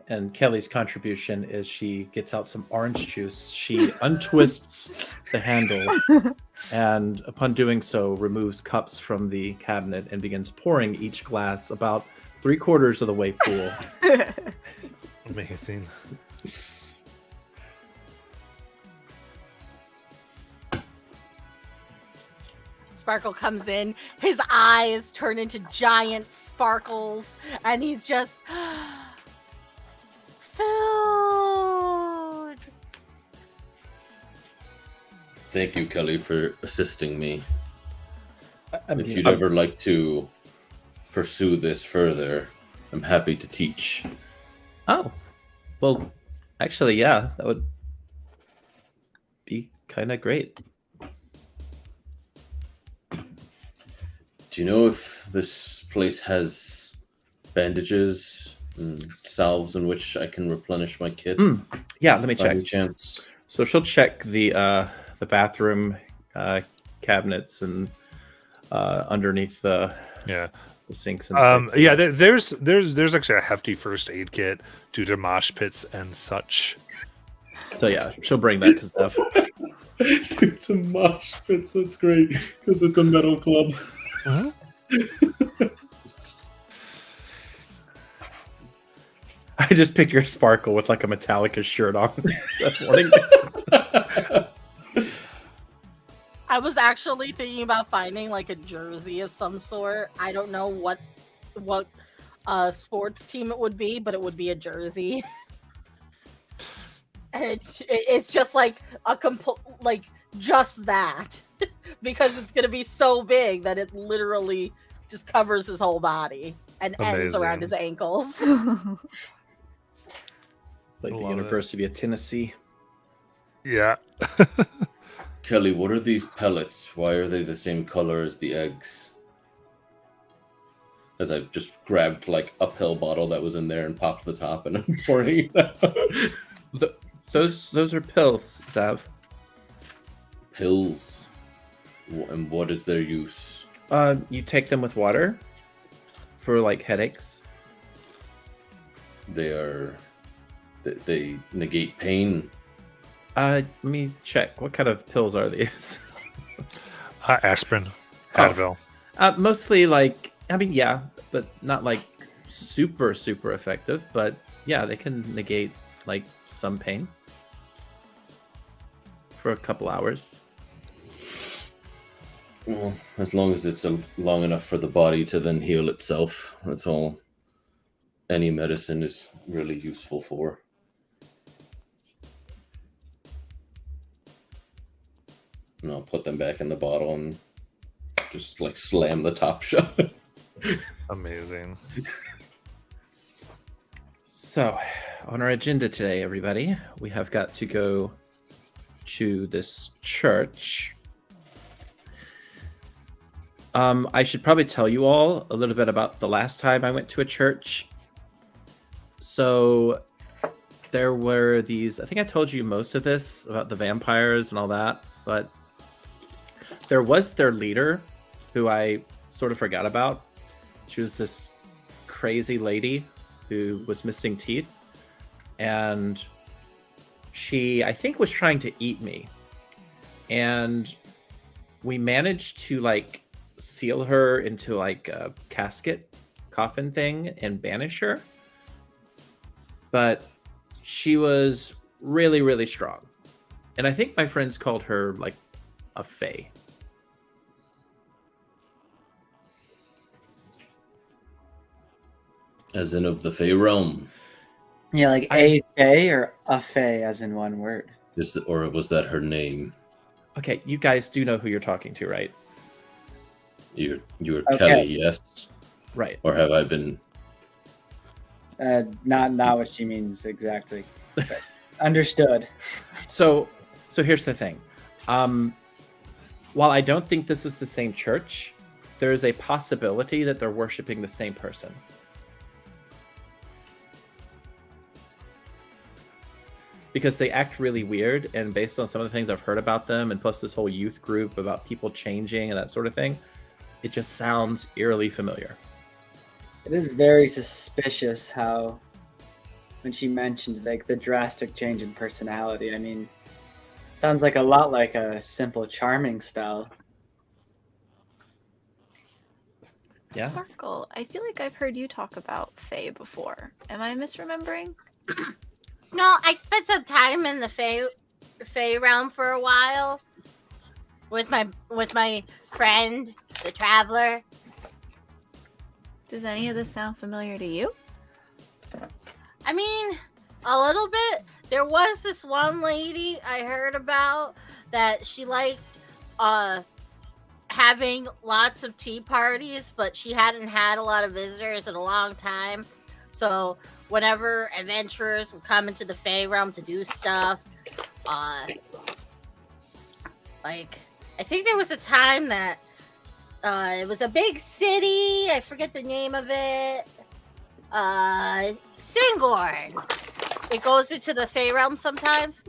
And Kelly's contribution is she gets out some orange juice. She untwists the handle, and upon doing so, removes cups from the cabinet and begins pouring each glass about 3/4 of the way full. Amazing. Sparkle comes in, his eyes turn into giant sparkles, and he's just food. Thank you, Kelly, for assisting me. I mean, If you'd ever like to pursue this further, I'm happy to teach. Oh, well, actually, yeah, that would be kind of great. Do you know if this place has bandages and salves in which I can replenish my kit? Yeah, let me By check. any chance? So she'll check the bathroom cabinets and underneath the Yeah. sinks. And Yeah. There's actually a hefty first aid kit due to mosh pits and such. So yeah, she'll bring that to Zev. It's a mosh pits. That's great because it's a metal club. I just picture Sparkle with like a Metallica shirt on that morning. I was actually thinking about finding like a jersey of some sort. I don't know what sports team it would be, but it would be a jersey. And it's just like just that, because it's gonna be so big that it literally just covers his whole body and ends around his Amazing. ankles. Like the Love it. University of Tennessee. Yeah. Kelly, what are these pellets? Why are they the same color as the eggs? As I've just grabbed like a pill bottle that was in there and popped the top and I'm pouring it out. Those are pills, Zev. Pills. And what is their use? You take them with water for like headaches. They negate pain. Let me check. What kind of pills are these? Aspirin, Oh. Advil. Mostly like, I mean, yeah, but not like super effective. But yeah, they can negate like some pain for a couple hours. Well, as long as it's long enough for the body to then heal itself. That's all any medicine is really useful for. And I'll put them back in the bottle and just like slam the top shut. Amazing. So, on our agenda today, everybody, we have got to go to this church. I should probably tell you all a little bit about the last time I went to a church. So, there were these, I think I told you most of this about the vampires and all that, but there was their leader who I sort of forgot about. She was this crazy lady who was missing teeth, and she, I think, was trying to eat me. And we managed to like seal her into like a casket coffin thing and banish her. But she was really strong. And I think my friends called her like a fae. As in of the Fey realm. Yeah, like a fae or a fae, as in one word. Or was that her name? Okay, you guys do know who you're talking to, right? You're Okay. Kelly, yes? Right. Or have I been... Not what she means exactly. But understood. So here's the thing. While I don't think this is the same church, there is a possibility that they're worshiping the same person. Because they act really weird, and based on some of the things I've heard about them, and plus this whole youth group about people changing and that sort of thing, it just sounds eerily familiar. It is very suspicious how, when she mentioned like the drastic change in personality, I mean, sounds like a lot like a simple charming spell. Yeah. Sparkle, I feel like I've heard you talk about Fae before. Am I misremembering? No, I spent some time in the Fae realm for a while with my friend, the Traveler. Does any of this sound familiar to you? I mean, a little bit. There was this one lady I heard about that she liked having lots of tea parties, but she hadn't had a lot of visitors in a long time. So whenever adventurers would come into the Fae realm to do stuff, like I think there was a time that it was a big city. I forget the name of it. Singorn. It goes into the Fae realm sometimes.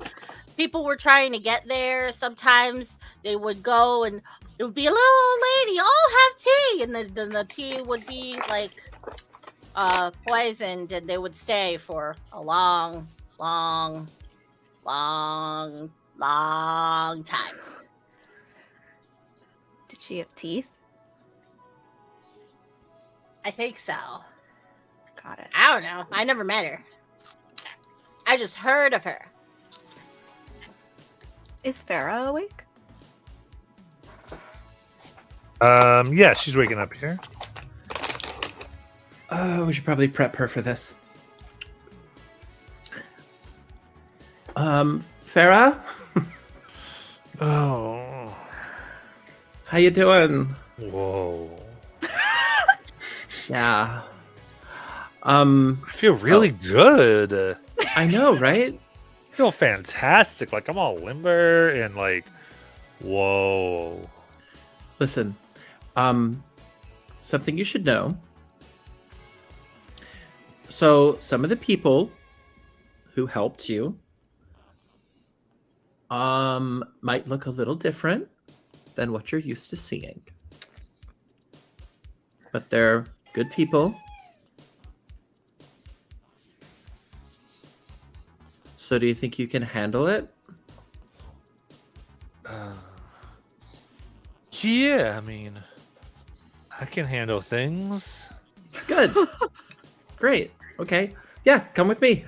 People were trying to get there. Sometimes they would go and it would be a little old lady, oh, have tea. And then the tea would be like poisoned and they would stay for a long time. Did she have teeth? I think so. Got it. I don't know. I never met her. I just heard of her. Is Farah awake? Yeah, she's waking up here. We should probably prep her for this. Farah, Oh. how you doing? Whoa. Yeah. I feel really good. I know, right? I feel fantastic. Like I'm all limber and like, whoa. Listen, something you should know. So some of the people who helped you might look a little different than what you're used to seeing. But they're good people. So do you think you can handle it? Yeah, I mean, I can handle things. Good. Great. Okay. Yeah, come with me.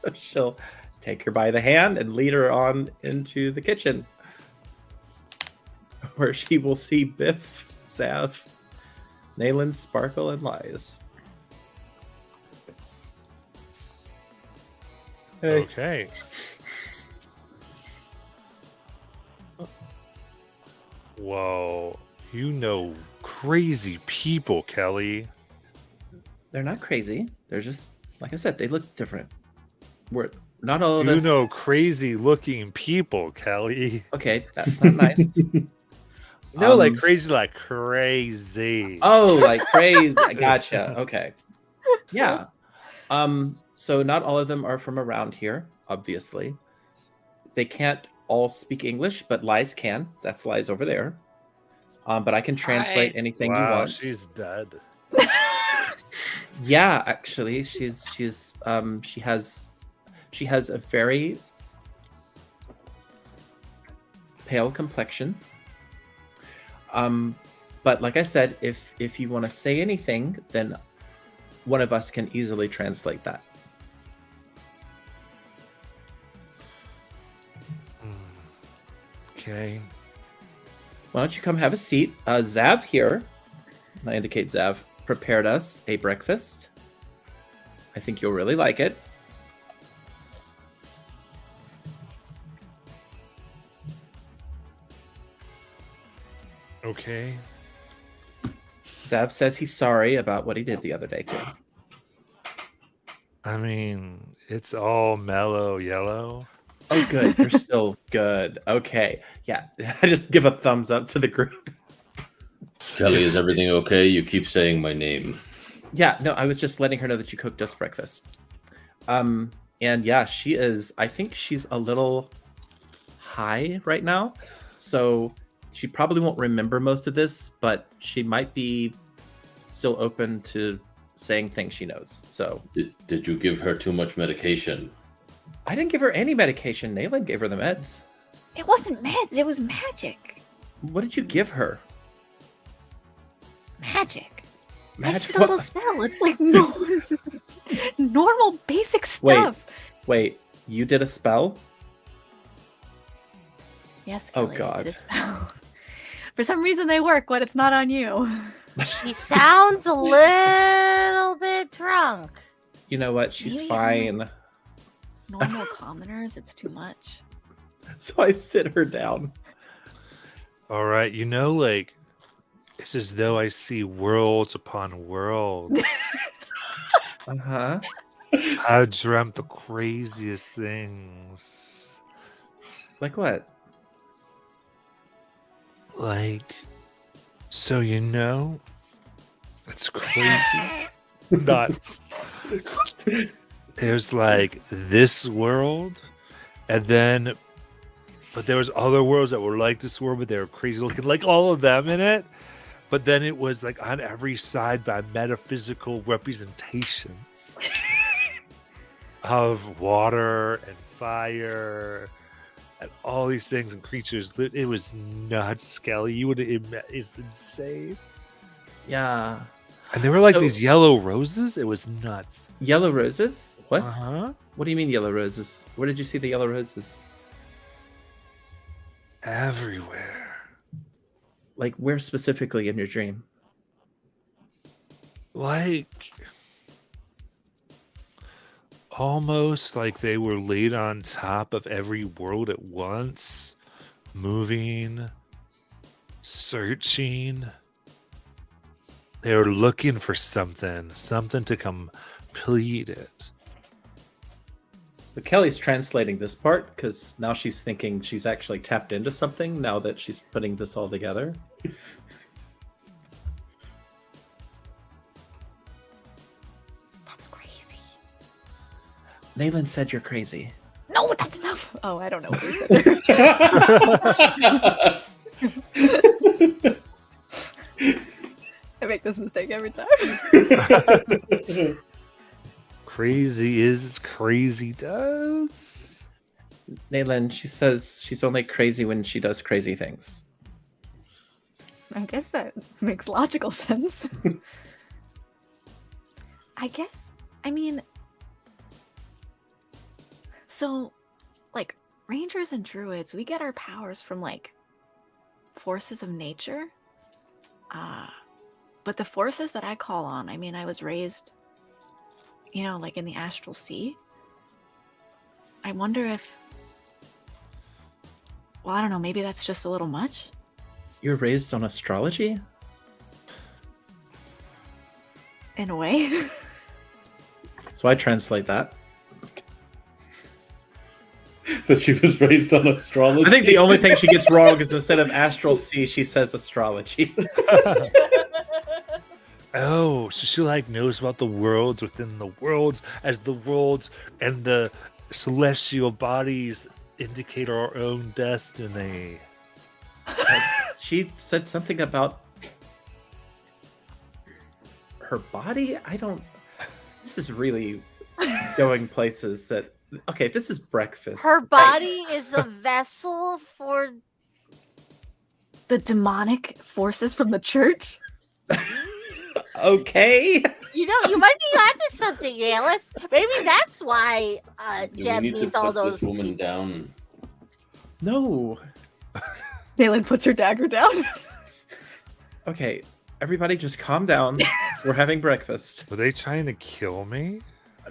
So she'll take her by the hand and lead her on into the kitchen, where she will see Biff, Zav, Nayland, Sparkle, and Lies. Hey. Okay. Whoa. You know crazy people, Kelly. They're not crazy. They're just, like I said, they look different. We're not all of You us. know crazy looking people, Kelly. Okay, that's not nice. No, like Um, crazy, like crazy. Oh, like crazy. I gotcha. Okay. Yeah. So not all of them are from around here, obviously. They can't all speak English, but Lies can. That's Lies over there. But I can translate anything you Wow, want. she's dead. Yeah, actually, she has a very pale complexion. But like I said, if you want to say anything, then one of us can easily translate that. Okay. Why don't you come have a seat? Zav here, I indicate Zav, prepared us a breakfast. I think you'll really like it. Okay. Zav says he's sorry about what he did the other day too. I mean, it's all mellow yellow. Oh, good. You're still good. Okay. Yeah. I just give a thumbs up to the group. Kelly, is everything okay? You keep saying my name. Yeah. No, I was just letting her know that you cooked us breakfast. And yeah, she is. I think she's a little high right now, so she probably won't remember most of this, but she might be still open to saying things she knows. So Did you give her too much medication? I didn't give her any medication. Nayland gave her the meds. It wasn't meds, it was magic. What did you give her? Magic. I Magic? just did a little spell. It's like normal basic Wait. stuff. Wait, you did a spell? Yes, Oh, Kelly, I God. did a spell. For some reason they work when it's not on you. She sounds a little bit drunk. You know what? She's Maybe fine. Normal commoners, it's too much. So I sit her down. All right, like it's as though I see worlds upon worlds. Uh-huh. I dreamt the craziest things. Like what? Like, so it's crazy. Nuts. There's like this world, and then, but there was other worlds that were like this world, but they were crazy looking, like all of them in it. But then it was like on every side by metaphysical representations of water and fire and all these things and creatures. It was nuts, Skelly. You would. It's insane. Yeah. And they were like So- these yellow roses. It was nuts. Yellow roses? What? Uh-huh. What do you mean yellow roses? Where did you see the yellow roses? Everywhere. Like where specifically in your dream? Like almost like they were laid on top of every world at once, moving, searching. They were looking for something to complete it. So Kelly's translating this part because now she's thinking she's actually tapped into something now that she's putting this all together. That's crazy. Nayland said you're crazy. No, that's not. Oh, I don't know what you said. I make this mistake every time. Crazy is crazy does. Nayland, she says she's only crazy when she does crazy things. I guess that makes logical sense. I mean, so, like, rangers and druids, we get our powers from, like, forces of nature. But the forces that I call on, I mean, I was raised, like in the astral sea. I wonder if, well, I don't know, maybe that's just a little much. You're raised on astrology? In a way. So I translate that. That she was raised on astrology. I think the only thing she gets wrong is instead of astral sea, she says astrology. Oh, so she like knows about the worlds within the worlds, as the worlds and the celestial bodies indicate our own destiny. She said something about her body. This is really going places that. Okay, this is breakfast. Her body is a vessel for. The demonic forces from the church? Okay. You might be onto something, Alan. Maybe that's why Do Jeb we need to needs all put those. this woman down? No. Nayland puts her dagger down. Okay, everybody just calm down. We're having breakfast. Were they trying to kill me?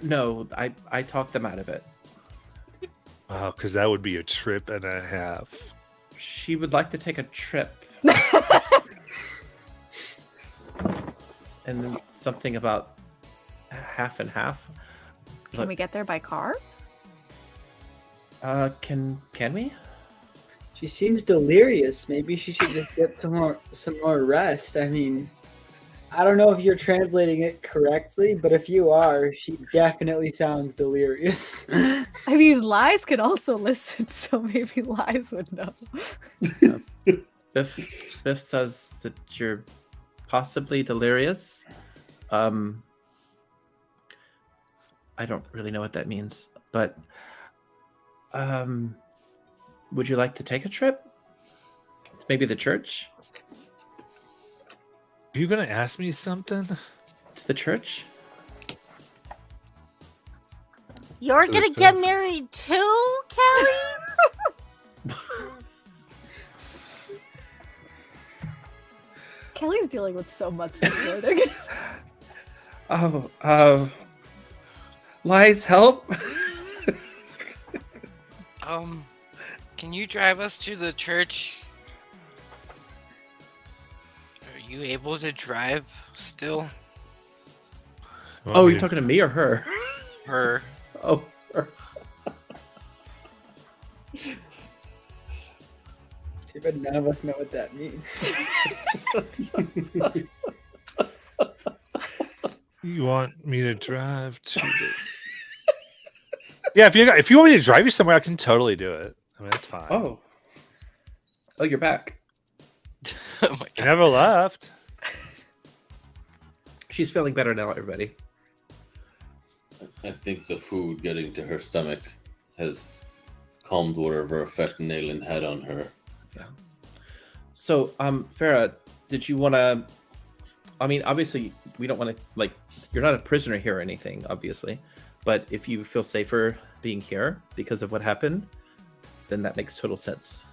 No, I talked them out of it. Oh, because that would be a trip and a half. She would like to take a trip. And then something about half and half. Can we get there by car? Can we? She seems delirious. Maybe she should just get some more rest. I mean, I don't know if you're translating it correctly, but if you are, she definitely sounds delirious. I mean, Lies can also listen, so maybe Lies would know. Biff says that you're possibly delirious. I don't really know what that means, but would you like to take a trip? Maybe the church? Are you gonna ask me something? To the church? You're To the gonna get church. married too, Kelly? Kelly's dealing with so much this morning. Oh, Lies, help! Can you drive us to the church? Are you able to drive still? You want Oh, me you're to- talking to me or her? Her. Oh, her. Too bad none of us know what that means. You want me to drive to the... Yeah, if you want me to drive you somewhere, I can totally do it. I mean, that's fine. Oh, you're back. Oh my I god. never left. She's feeling better now, everybody. I think the food getting to her stomach has calmed whatever effect Nayland had on her. So, Farah, did you want to? I mean, obviously, we don't want to like. You're not a prisoner here or anything, obviously. But if you feel safer being here because of what happened, then that makes total sense.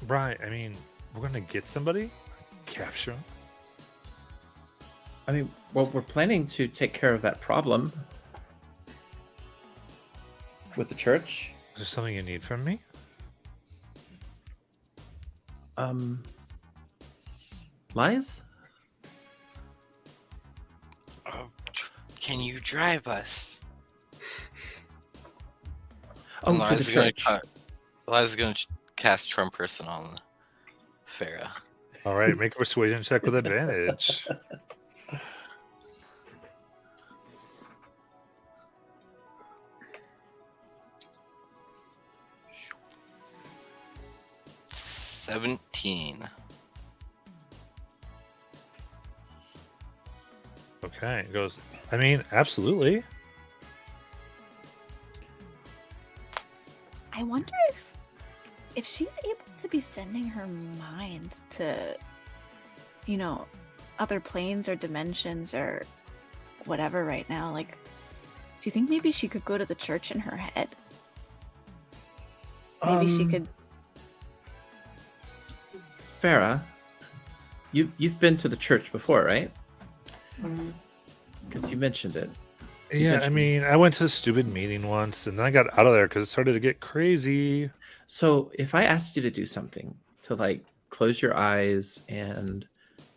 Right. I mean, we're gonna get somebody, capture him. I mean, well, we're planning to take care of that problem with the church. Is there something you need from me? Lies? Can you drive us? Oh, to the Eliza's gonna church. Eliza's gonna cast Trump person on Farah. All right, make a persuasion check with advantage. $17. Okay, it goes. I mean, absolutely. I wonder if she's able to be sending her mind to, you know, other planes or dimensions or whatever right now. Like, do you think maybe she could go to the church in her head? Maybe she could. Farah, you've been to the church before, right? Because you mentioned it. Yeah, I mentioned- mean, I went to a stupid meeting once, and then I got out of there because it started to get crazy. So if I asked you to do something to like close your eyes and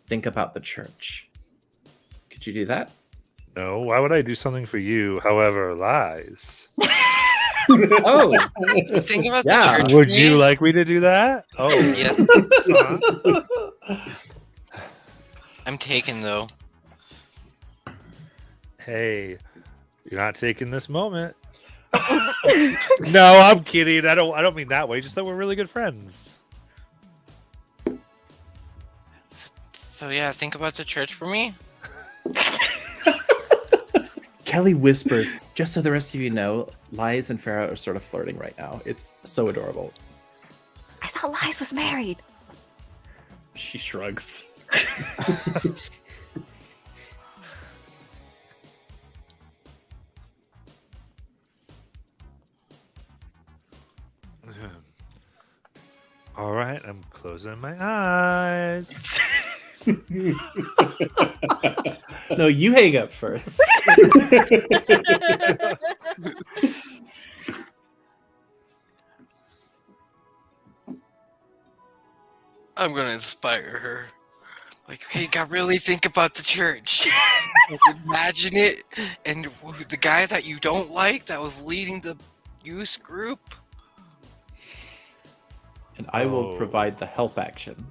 think about the church, could you do that? No, why would I do something for you? However, lies. Oh, Think about Yeah. the church. Would for you me? like me to do that? Oh, Yes. uh-huh. I'm taken though. Hey, you're not taking this moment. No, I'm kidding. I don't mean that way. Just that we're really good friends. So yeah, think about the church for me. Kelly whispers, just so the rest of you know, Lies and Farah are sort of flirting right now. It's so adorable. I thought Lies was married. She shrugs. All right, I'm closing my eyes. No, you hang up first. I'm gonna inspire her. Like, okay, you gotta really think about the church. Like, imagine it, and the guy that you don't like that was leading the youth group. And I will Oh. provide the help action.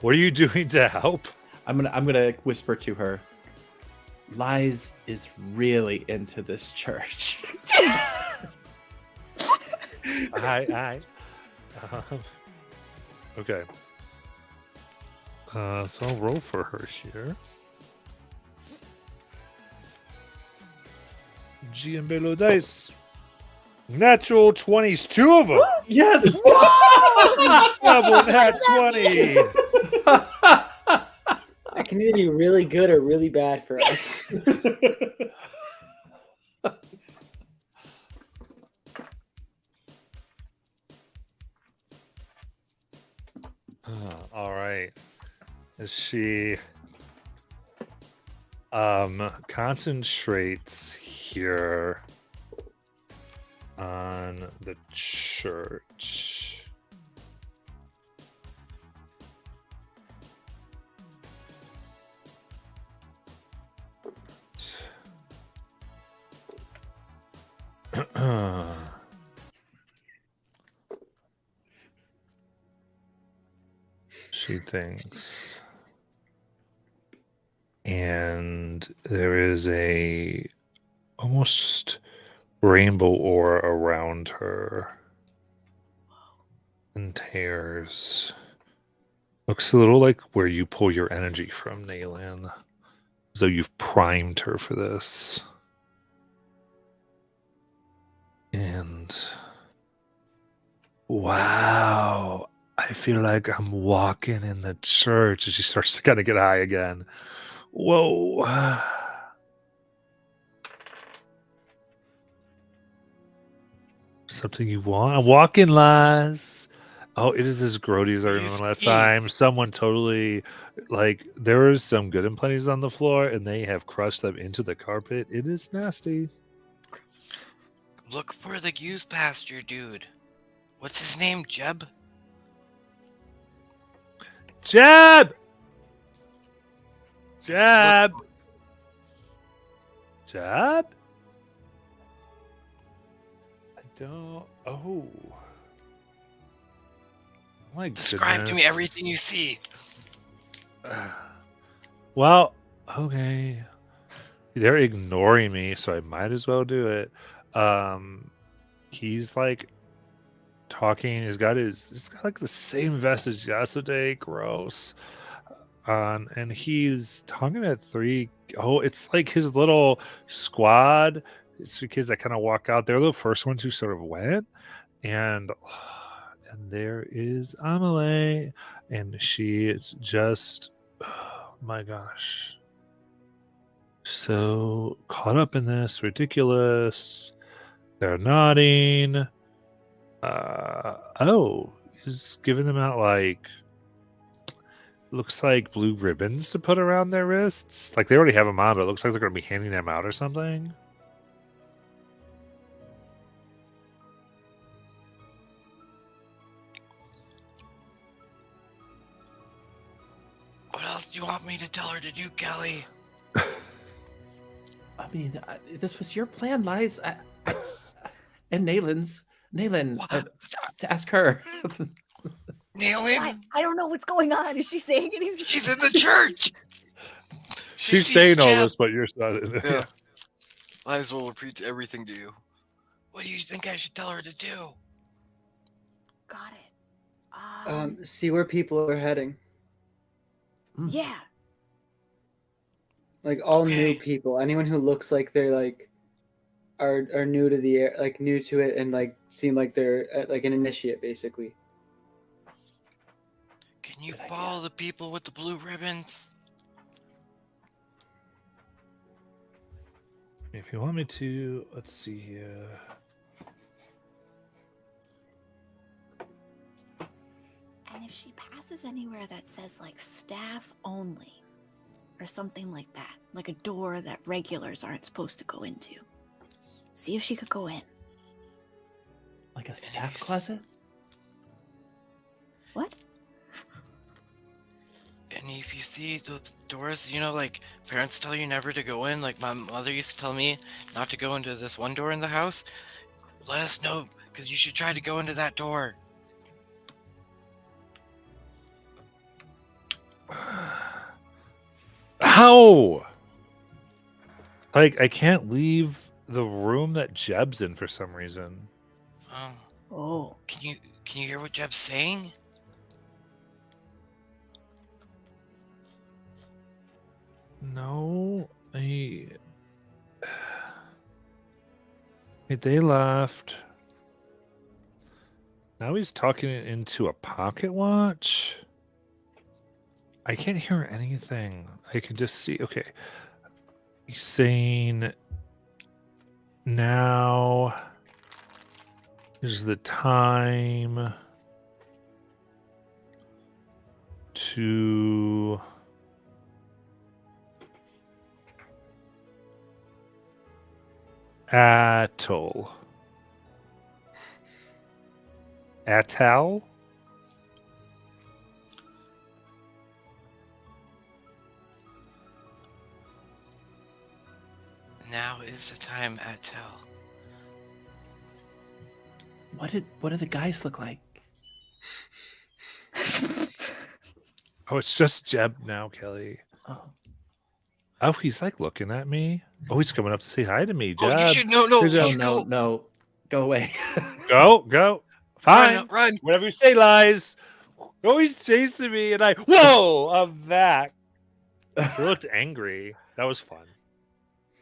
What are you doing to help? I'm gonna whisper to her. Lies is really into this church. I. Okay. So I'll roll for her here. Giambello dice. Natural 20s, 2 of them. Yes. Double nat 20. That can either be really good or really bad for us. All right. As she concentrates here on the church. She thinks. And there is a almost rainbow aura around her. And tears. Looks a little like where you pull your energy from, Naylin. As though you've primed her for this. And wow. I feel like I'm walking in the church as she starts to kind of get high again. Whoa. Something you want? I'm walking, Laz. Oh, it is as grody as I remember last time. Someone totally, like, there was some good and plenties on the floor, and they have crushed them into the carpet. It is nasty. Look for the youth pastor dude. What's his name, Jeb? Jeb! Jeb! Jeb? I don't. Oh. My Describe to me goodness. everything you see. Well, okay. They're ignoring me, so I might as well do it. He's like talking. He's got like the same vest as yesterday. Gross. And he's talking at 3. Oh, it's like his little squad. It's the kids that kind of walk out. They're the first ones who sort of went, and there is Amelie, and she is just, oh my gosh, so caught up in this, ridiculous. They're nodding. Oh, he's giving them out like, looks like blue ribbons to put around their wrists. Like they already have them on, but it looks like they're going to be handing them out or something. What else do you want me to tell her to do, Kelly? I mean, this was your plan, Lies. And Naylin's. Naylin, to ask her. Naylin? I don't know what's going on. Is she saying anything? She's in the church! She's sees saying all Jeb. this, but you're not in it. Yeah. Lies will repeat everything to you. What do you think I should tell her to do? Got it. See where people are heading. Yeah. Like all new Okay. people. Anyone who looks like they're like are new to the like new to it and like seem like they're like an initiate basically. Can you Good idea. follow the people with the blue ribbons? If you want me to, let's see here. And if she passes anywhere that says like staff only or something like that, like a door that regulars aren't supposed to go into, see if she could go in. Like a staff closet? What? And if you see those doors, you know, like parents tell you never to go in, like my mother used to tell me not to go into this one door in the house, let us know, because you should try to go into that door. How? Like, I can't leave the room that Jeb's in for some reason. Oh. Can you hear what Jeb's saying? No, they left. Now he's talking into a pocket watch. I can't hear anything. I can just see. Okay. He's saying now is the time to Atoll. Atoll? Now is the time, Attel. What do the guys look like? Oh, it's just Jeb now, Kelly. Oh, Oh, he's like looking at me. Oh, he's coming up to say hi to me. Oh, Jeb. you should no, you Good oh should no, go. no, go away. Go. Fine. Run. Whatever you say, Lies. Oh, he's chasing me, and whoa, I'm back. He looked angry. That was fun.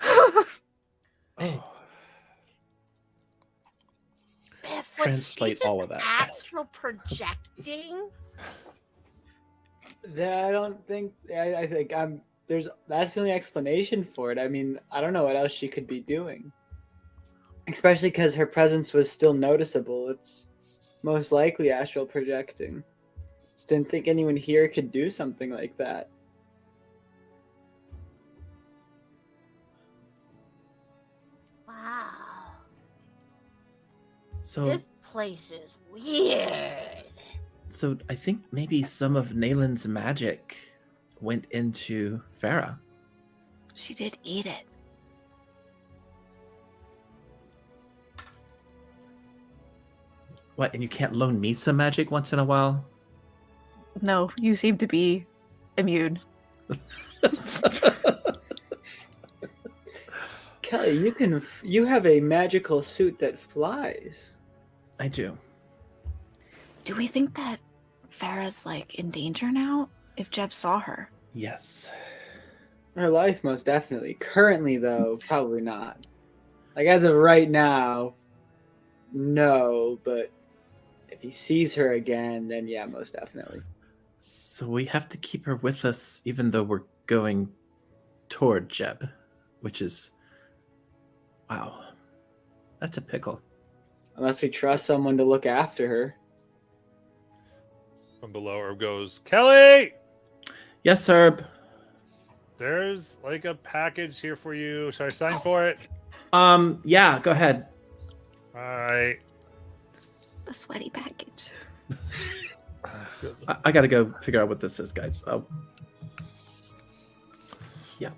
Oh, Biff, was translate she all of that. astral projecting? I don't think. I think that's the only explanation for it. I mean, I don't know what else she could be doing. Especially because her presence was still noticeable. It's most likely astral projecting. Just didn't think anyone here could do something like that. Wow. So, This place is weird. so I think maybe some of Nalen's magic went into Farah. She did eat it. What? And you can't loan me some magic once in a while? No, you seem to be immune. Kelly, you have a magical suit that flies. I do. Do we think that Farah's like in danger now? If Jeb saw her. Yes. Her life, most definitely. Currently, though, probably not. Like, as of right now, no, but if he sees her again, then yeah, most definitely. So we have to keep her with us even though we're going toward Jeb, which is... Wow. That's a pickle. Unless we trust someone to look after her. From below, Herb goes, Kelly! Yes, Herb. There's like a package here for you. Should I sign for it? Yeah, go ahead. All right. The sweaty package. I gotta go figure out what this is, guys. Oh. Yeah.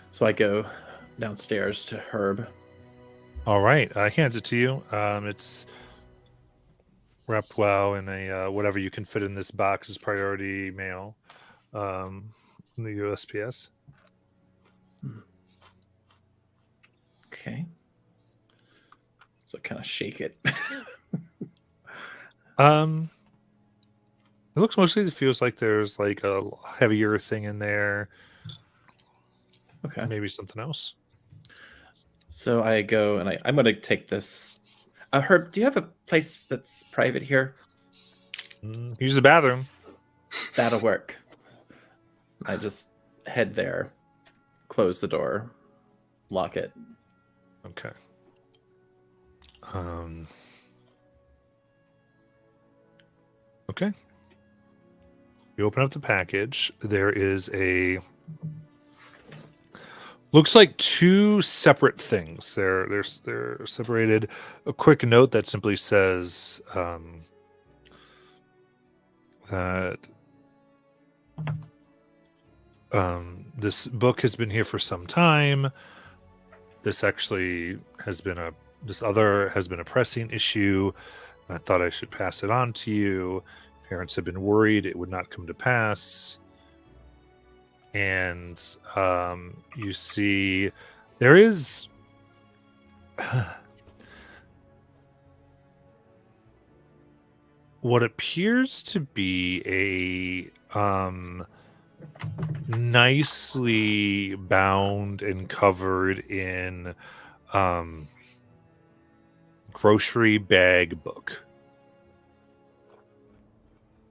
So I go downstairs to Herb. All right. I hands it to you. It's wrapped well in a whatever you can fit in this box is priority mail. In the USPS. Okay. So I kind of shake it. It looks mostly. It feels like there's like a heavier thing in there. Okay. Maybe something else. So I go and I'm going to take this. Herb, do you have a place that's private here? Use the bathroom. That'll work. I just head there, close the door, lock it. Okay. Okay. You open up the package. There is looks like two separate things. They're separated. A quick note that simply says that this book has been here for some time. This actually has been a pressing issue. I thought I should pass it on to you. Parents have been worried it would not come to pass. And you see there is what appears to be a nicely bound and covered in grocery bag book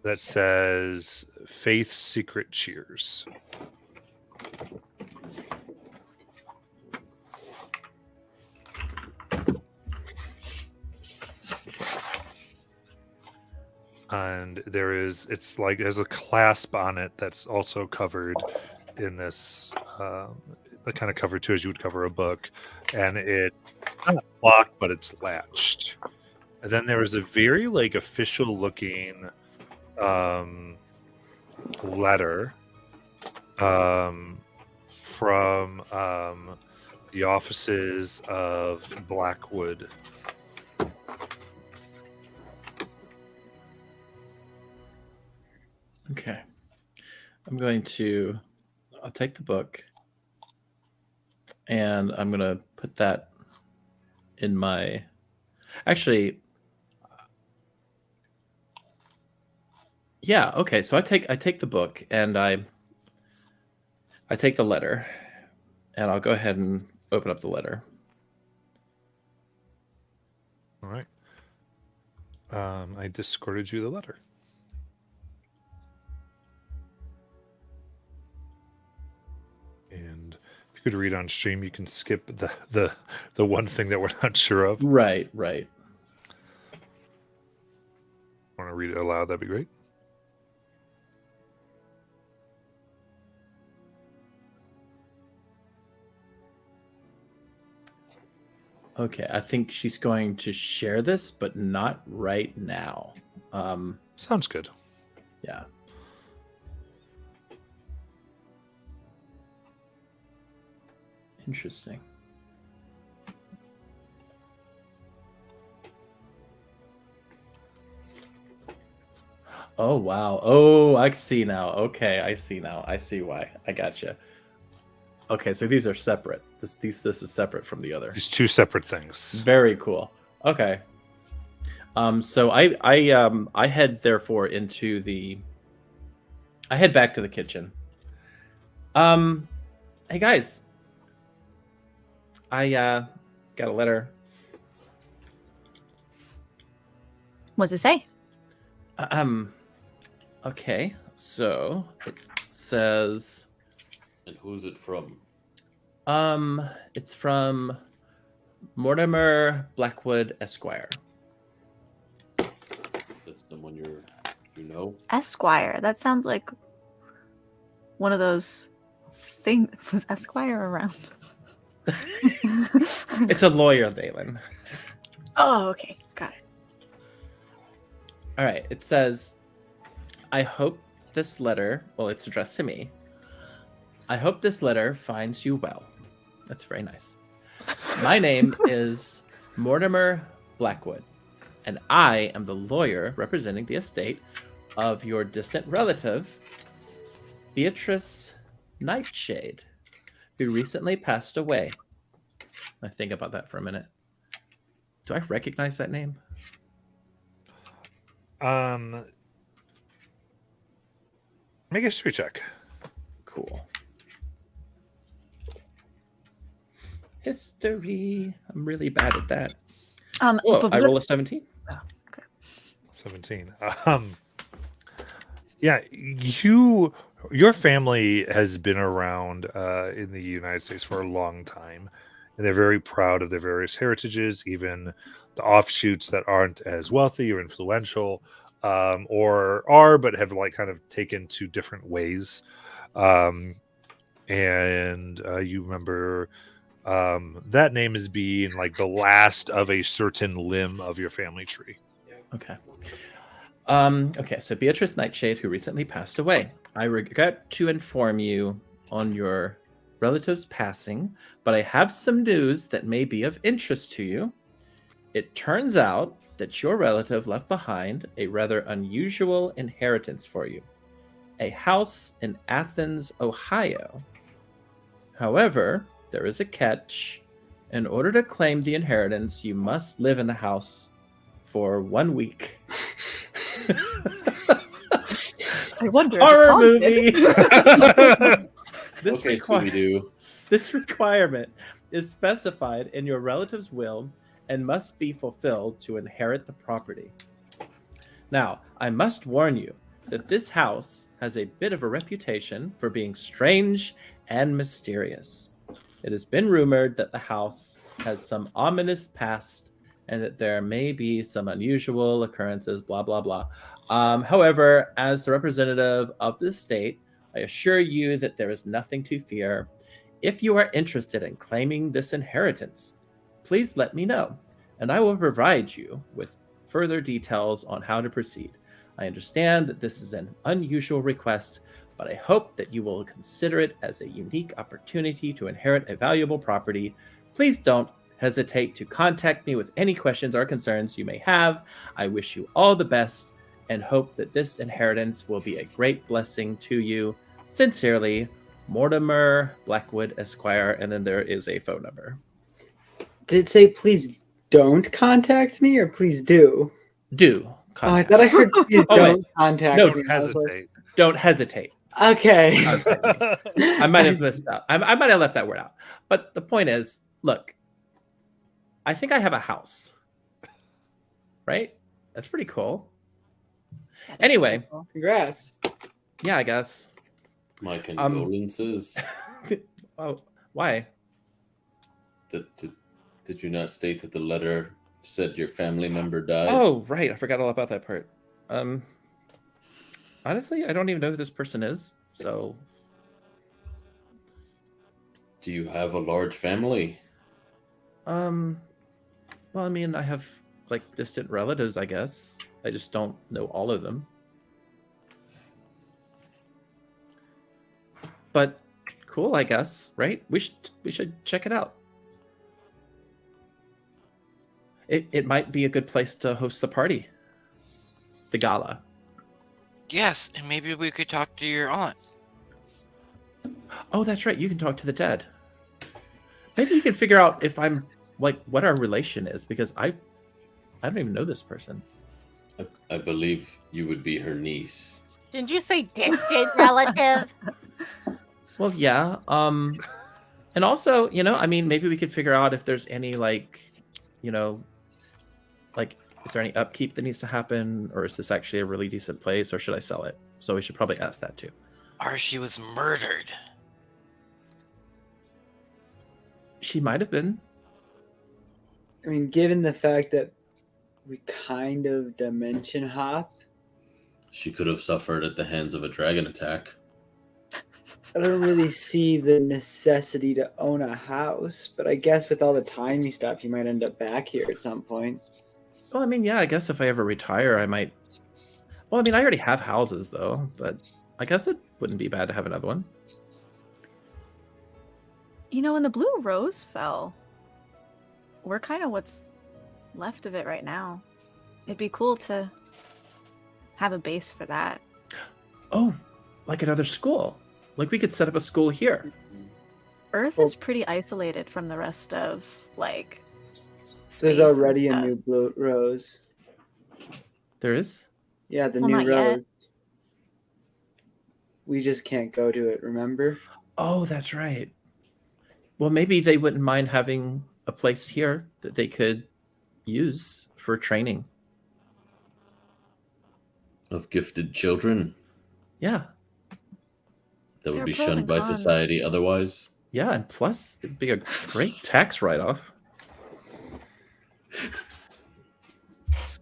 that says Faith's Secret Cheers. And it's like there's a clasp on it that's also covered in this the kind of cover too as you would cover a book, and it's not locked but it's latched. And then there is a very like official looking letter from the offices of Blackwood. Okay. I'll take the book and I'm going to put that in my, actually, yeah, okay. So I take the book and I take the letter and I'll go ahead and open up the letter. All right. I discorded you the letter. And if you could read on stream, you can skip the one thing that we're not sure of. Right. Want to read it aloud? That'd be great. Okay, I think she's going to share this, but not right now. Sounds good. Yeah. Interesting. Oh, wow. Oh, I see now. Okay, I see now. I see why. I gotcha. Okay, so these are separate. This is separate from the other. These two separate things. Very cool. Okay. So I head therefore into the. I head back to the kitchen. Hey guys. I got a letter. What's it say? Okay. So it says. And who's it from? It's from Mortimer Blackwood Esquire. Is that someone you know? Esquire. That sounds like one of those things. Was Esquire around? It's a lawyer, Dalen. Oh, okay. Got it. All right. It says, I hope this letter, well, it's addressed to me. I hope this letter finds you well. That's very nice. My name is Mortimer Blackwood, and I am the lawyer representing the estate of your distant relative, Beatrice Nightshade, who recently passed away. I think about that for a minute. Do I recognize that name? Make a history check. Cool. History. I'm really bad at that. Oh, I roll a 17. 17. Yeah, your family has been around in the United States for a long time, and they're very proud of their various heritages, even the offshoots that aren't as wealthy or influential, or are but have like kind of taken to different ways. And you remember that name as being like the last of a certain limb of your family tree. Okay. Okay, so Beatrice Nightshade, who recently passed away. I regret to inform you on your relative's passing, but I have some news that may be of interest to you. It turns out that your relative left behind a rather unusual inheritance for you. A house in Athens, Ohio. However, there is a catch. In order to claim the inheritance, you must live in the house for 1 week. I wonder. Horror movie. This Okay, Scooby-Doo. This requirement is specified in your relative's will and must be fulfilled to inherit the property. Now, I must warn you that this house has a bit of a reputation for being strange and mysterious. It has been rumored that the house has some ominous past and that there may be some unusual occurrences, blah, blah, blah. However, as the representative of the state, I assure you that there is nothing to fear. If you are interested in claiming this inheritance, please let me know, and I will provide you with further details on how to proceed. I understand that this is an unusual request, but I hope that you will consider it as a unique opportunity to inherit a valuable property. Please don't hesitate to contact me with any questions or concerns you may have. I wish you all the best and hope that this inheritance will be a great blessing to you. Sincerely, Mortimer Blackwood Esquire, and then there is a phone number. Did it say please don't contact me or please do? Do Oh, I contact. thought I heard please Oh, don't wait. contact No, me. I was like, Hesitate. Don't hesitate. okay. I might have missed out. I might have left that word out. But the point is, look, I think I have a house. Right? That's pretty cool. Anyway, Congrats. yeah, I guess. My condolences. Oh, why? Did you not state that the letter said your family member died? Oh, right. I forgot all about that part. Honestly, I don't even know who this person is. So, Do you have a large family? well, I mean, I have like distant relatives, I guess. I just don't know all of them. But cool, I guess, right? We should check it out. It might be a good place to host the party. The gala. Yes, and maybe we could talk to your aunt. Oh, that's right. You can talk to the dead. Maybe you can figure out if I'm like what our relation is, because I don't even know this person. I believe you would be her niece. Didn't you say distant relative? Well, yeah. And also, I mean, maybe we could figure out if there's any like, like, is there any upkeep that needs to happen, or is this actually a really decent place, or should I sell it? So we should probably ask that too. Or she was murdered. She might have been. I mean, given the fact that we kind of dimension hop, She could have suffered at the hands of a dragon attack. I don't really see the necessity to own a house, but I guess with all the tiny stuff, you might end up back here at some point. Well, I mean, yeah, I guess if I ever retire, I might. Well, I mean, I already have houses though, but I guess it wouldn't be bad to have another one. When the blue rose fell, we're kind of what's left of it right now. It'd be cool to have a base for that. Oh, like another school. Like we could set up a school here. Earth is pretty isolated from the rest of, like, space There's already and a stuff. new blue rose. There is? Yeah, the Well, new not yet. rose. We just can't go to it, remember? Oh, that's right. Well, maybe they wouldn't mind having a place here that they could use for training. Of gifted children Yeah. that There would are be pros shunned and by cons. society otherwise. Yeah, and plus it'd be a great tax write-off.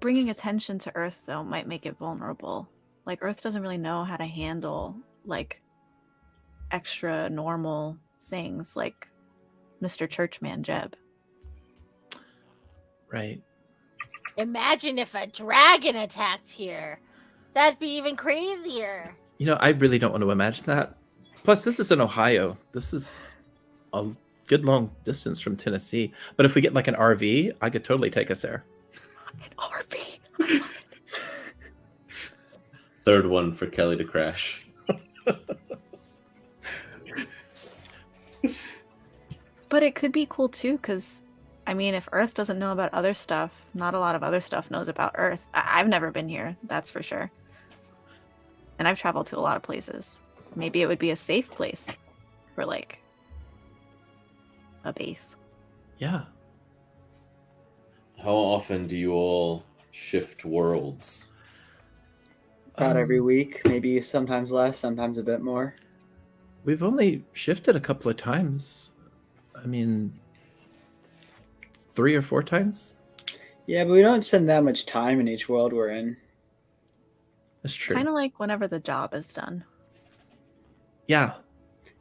Bringing attention to Earth, though, might make it vulnerable. Like, Earth doesn't really know how to handle, like, extra normal things like Mr. Churchman Jeb. Right. Imagine if a dragon attacked here. That'd be even crazier. I really don't want to imagine that. Plus, this is in Ohio. This is a good long distance from Tennessee. But if we get like an RV, I could totally take us there. An RV. Third one for Kelly to crash. But it could be cool too, because I mean, if Earth doesn't know about other stuff, not a lot of other stuff knows about Earth. I've never been here, that's for sure. And I've traveled to a lot of places. Maybe it would be a safe place for, like, a base. Yeah. How often do you all shift worlds? About every Um, week, maybe sometimes less, sometimes a bit more. We've only shifted a couple of times. I mean, 3 or 4 times? Yeah, but we don't spend that much time in each world we're in. That's true. Kind of like whenever the job is done. Yeah.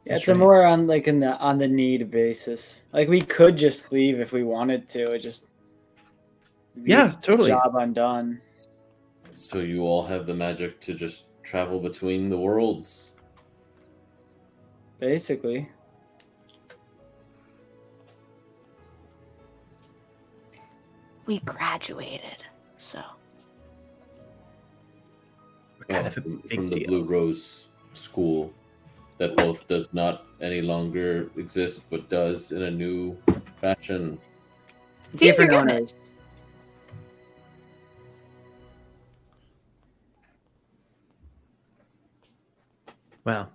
Yeah, That's it's a right. more on like on the need basis. Like we could just leave if we wanted to. It just Yeah, leaves the totally. job undone. So you all have the magic to just travel between the worlds. Basically. We graduated, so. We're kind of a from big the deal. Blue Rose School that both does not any longer exist but does in a new fashion. See, you're Different getting it. owners. Well,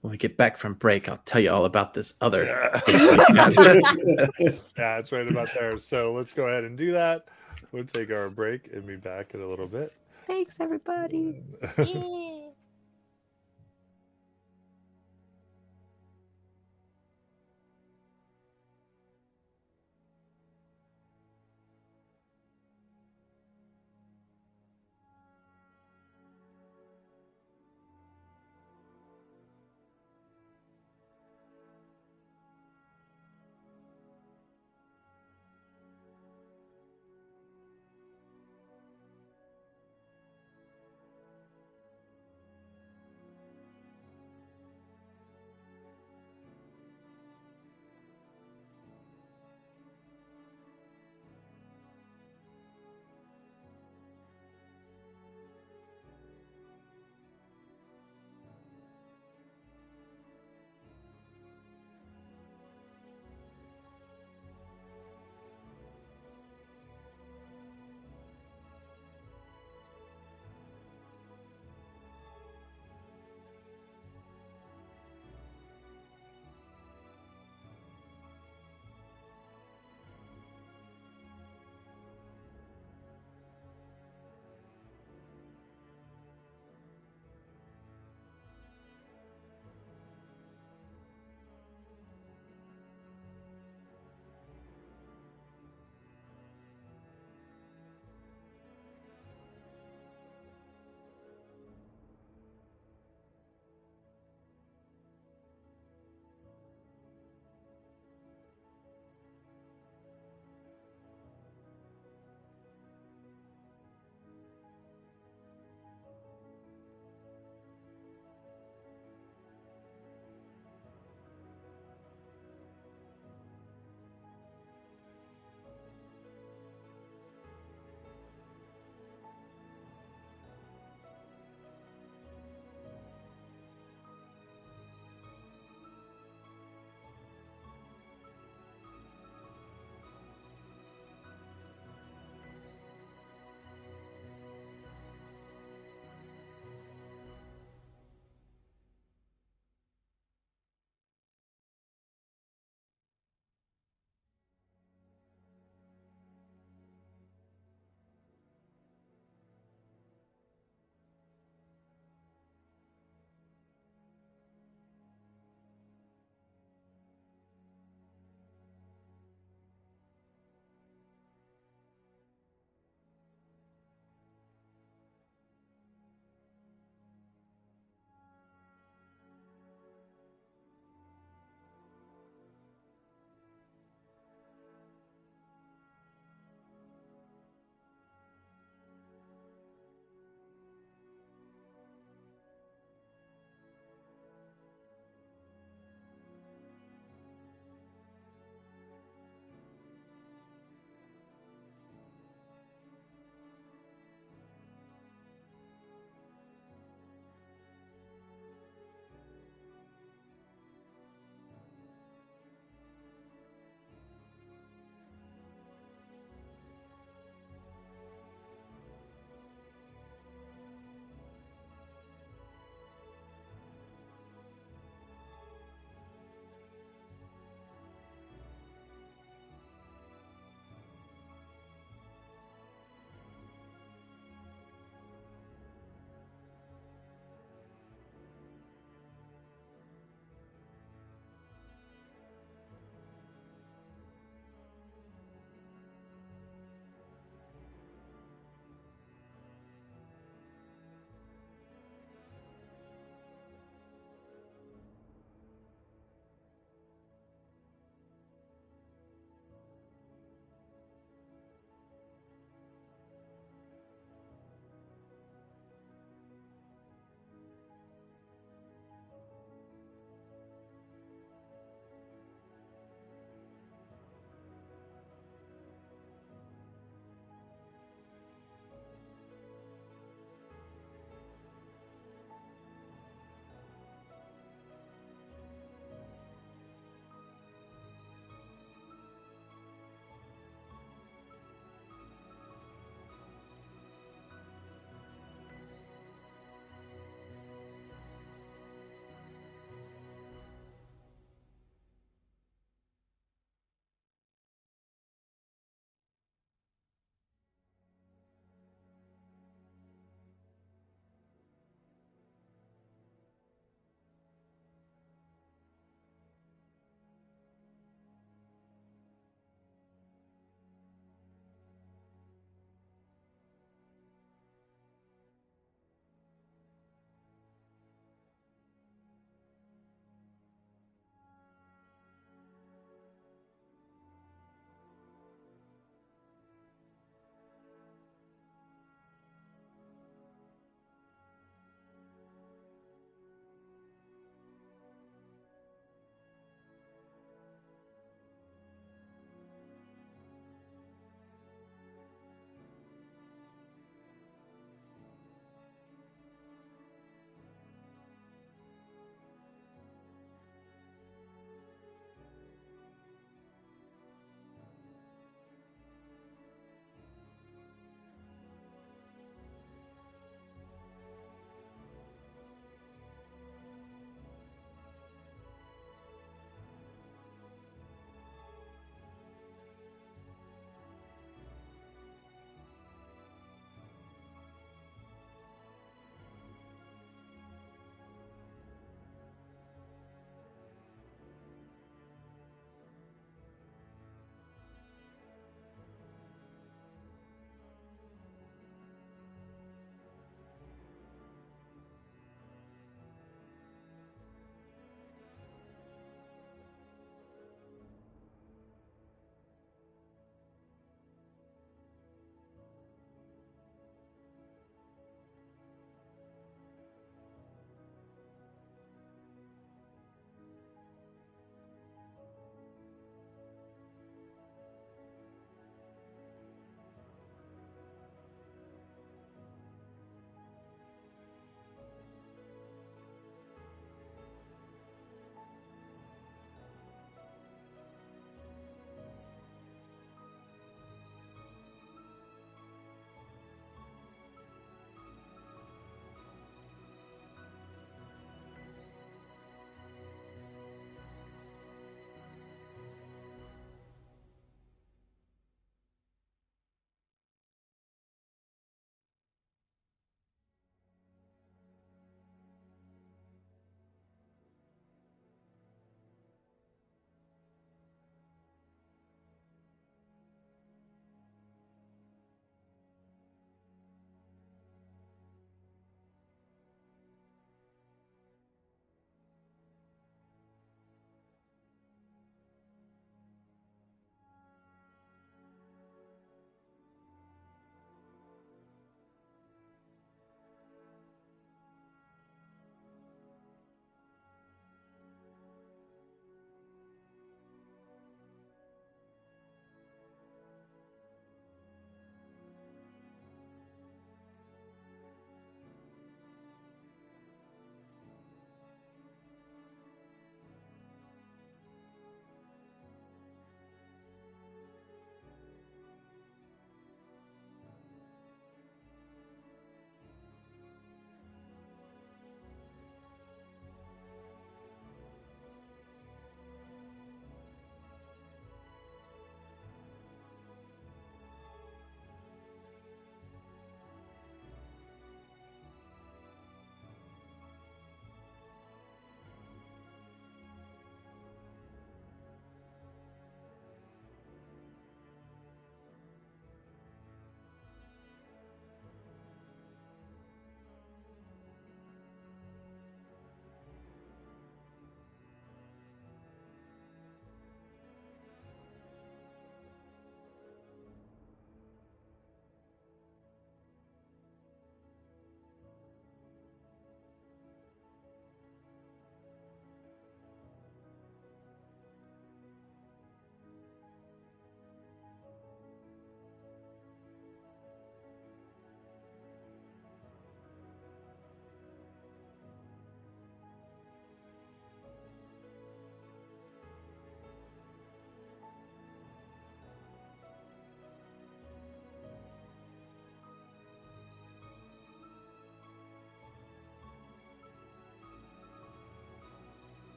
when we get back from break, I'll tell you all about this other. Yeah. Yeah, it's right about there. So let's go ahead and do that. We'll take our break and be back in a little bit. Thanks, everybody. Yeah.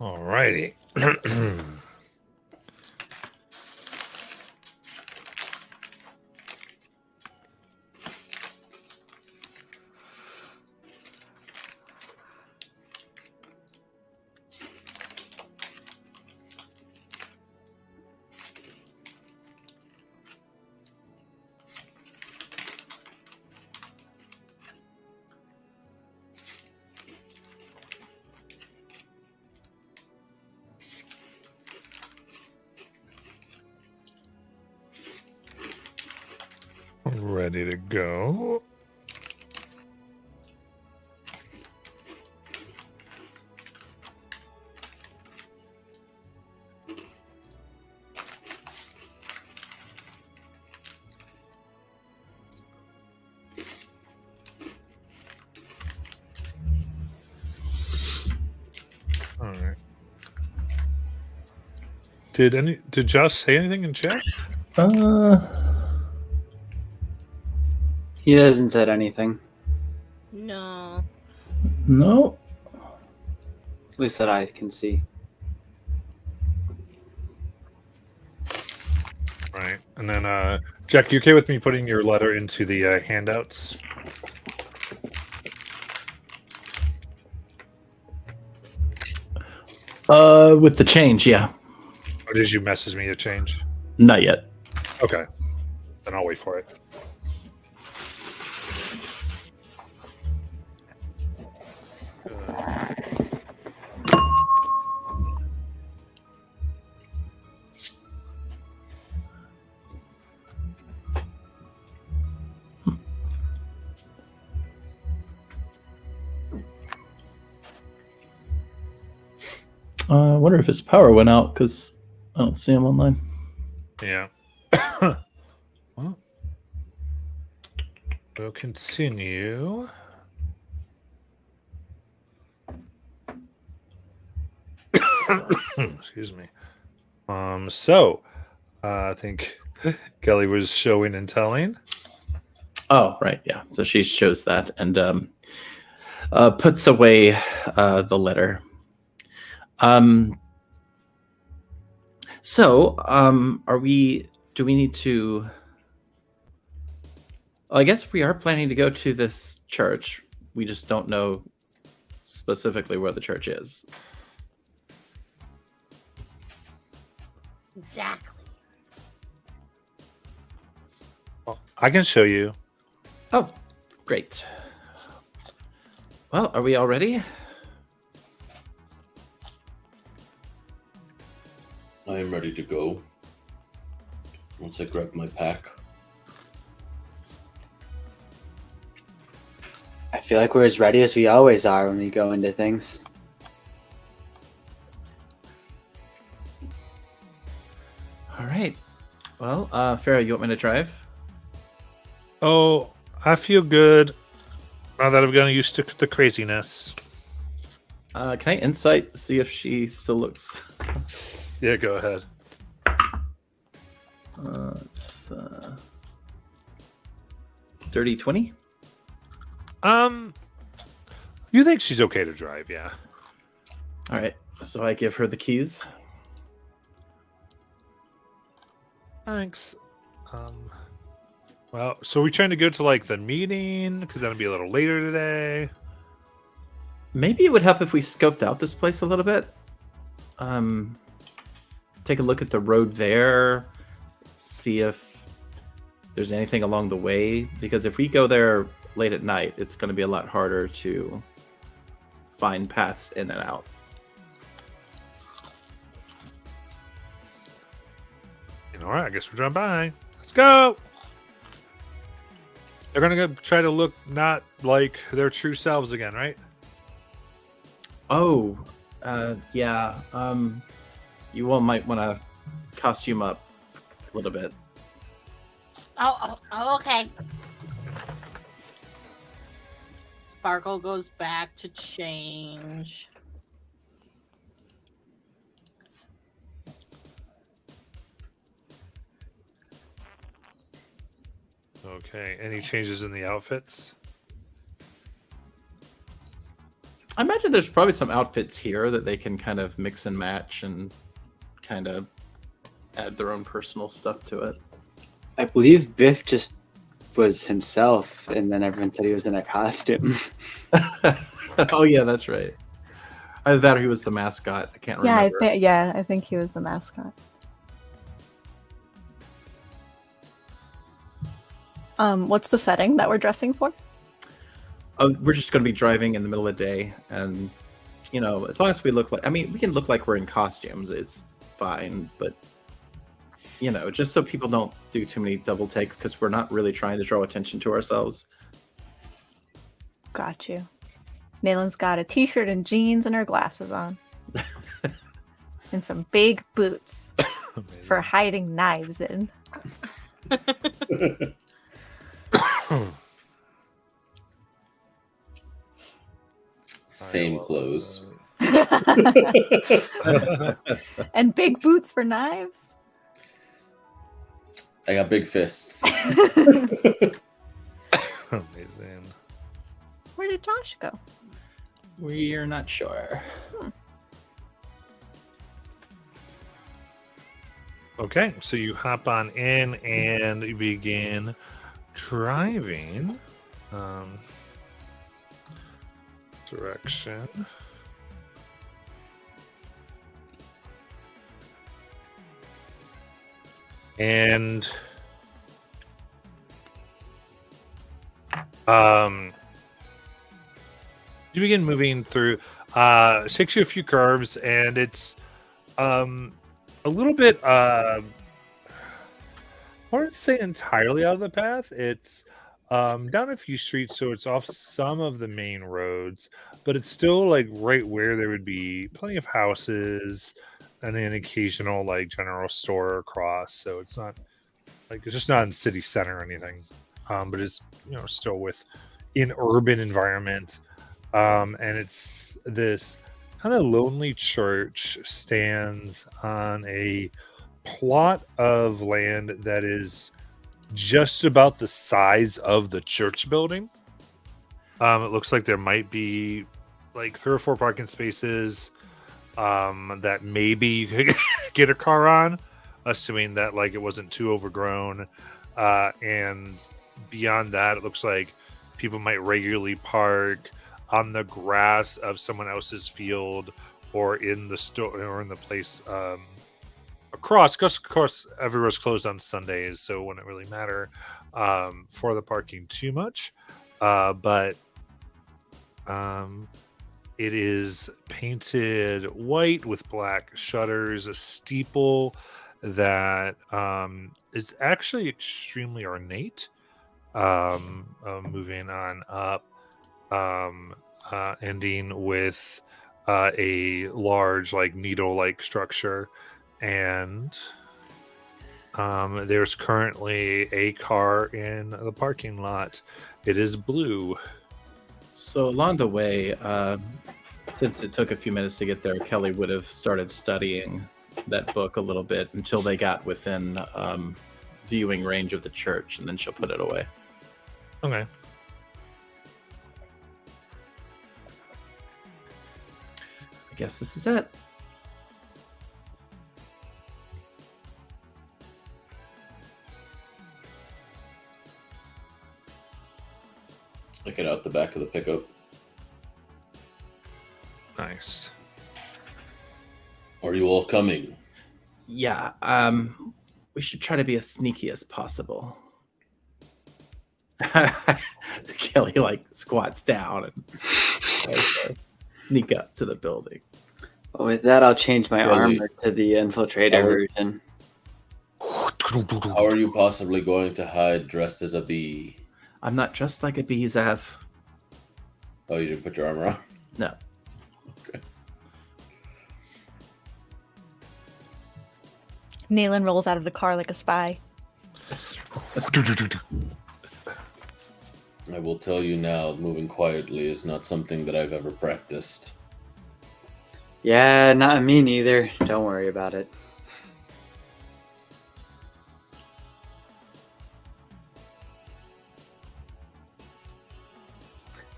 Alrighty. Ready to go. All right. Did Josh say anything in chat? He hasn't said anything. No. No. At least that I can see. Right. And then Jack, you okay with me putting your letter into the handouts? With the change, yeah. Or did you message me to change? Not yet. Okay. Then I'll wait for it. I wonder if his power went out because I don't see him online. Yeah. Well, we'll continue. Excuse me. So I think Kelly was showing and telling. Oh, right, yeah. So she shows that and puts away the letter. Do we need to? Well, I guess we are planning to go to this church. We just don't know specifically where the church is. Exactly. Well, I can show you. Oh, great. Well, are we all ready? I am ready to go. Once I grab my pack. I feel like we're as ready as we always are when we go into things. All right. Well, Farrah, you want me to drive? Oh, I feel good now that I've gotten used to the craziness. Can I insight see if she still looks? Yeah, go ahead. It's dirty 20. You think she's okay to drive? Yeah. All right. So I give her the keys. Thanks. Well, so we're trying to go to like the meeting because that'll be a little later today. Maybe it would help if we scoped out this place a little bit. Take a look at the road there, see if there's anything along the way. Because if we go there late at night, it's going to be a lot harder to find paths in and out. All right, I guess we're driving by. Let's go. They're gonna go try to look not like their true selves again, right? Oh, yeah. You all might want to costume up a little bit. Oh, okay. Sparkle goes back to change. Okay. Any changes in the outfits? I imagine there's probably some outfits here that they can kind of mix and match and kind of add their own personal stuff to it. I believe Biff just was himself, and then everyone said he was in a costume. Oh yeah, that's right. Either that or he was the mascot. I can't remember. I think he was the mascot. What's the setting that we're dressing for? We're just going to be driving in the middle of the day, and as long as we look like, we can look like we're in costumes. It's fine, but just so people don't do too many double takes, because we're not really trying to draw attention to ourselves. Got you. Nalen's got a t-shirt and jeans and her glasses on. And some big boots for hiding knives in. Same clothes. And big boots for knives. I got big fists. Amazing. Where did Josh go? We're not sure. Okay, so you hop on in and you begin driving. Direction. And you begin moving through. It takes you a few curves, and it's a little bit I wouldn't say entirely out of the path. It's down a few streets, so it's off some of the main roads, but it's still like right where there would be plenty of houses and an occasional like general store across. So it's not like it's just not in city center or anything, but it's still in urban environment. And it's this kind of lonely church stands on a plot of land that is just about the size of the church building. It looks like there might be like 3 or 4 parking spaces that maybe you could get a car on, assuming that like it wasn't too overgrown. And beyond that, it looks like people might regularly park on the grass of someone else's field or in the store or in the place across, because of course everywhere's closed on Sundays, so it wouldn't really matter for the parking too much. But it is painted white with black shutters, a steeple that is actually extremely ornate. Moving on up, ending with a large like needle-like structure, and there's currently a car in the parking lot. It is blue. So along the way, since it took a few minutes to get there, Kelly would have started studying that book a little bit until they got within viewing range of the church, and then she'll put it away. Okay. I guess this is it. I get out the back of the pickup. Nice. Are you all coming? Yeah, we should try to be as sneaky as possible. Kelly like squats down and sneak up to the building. Well, with that, I'll change my Really? armor to the infiltrator version. How are you possibly going to hide dressed as a bee? I'm not dressed like a bee, Zav. Oh, you didn't put your armor on? No. Okay. Nalen rolls out of the car like a spy. I will tell you now, moving quietly is not something that I've ever practiced. Yeah, not me neither. Don't worry about it.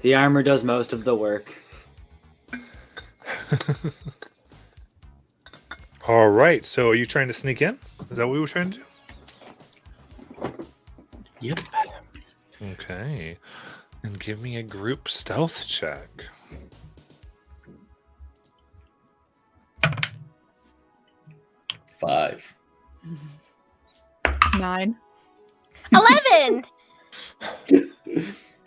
The armor does most of the work. All right. So are you trying to sneak in? Is that what we were trying to do? Yep. Okay. And give me a group stealth check. Five. 9. 11.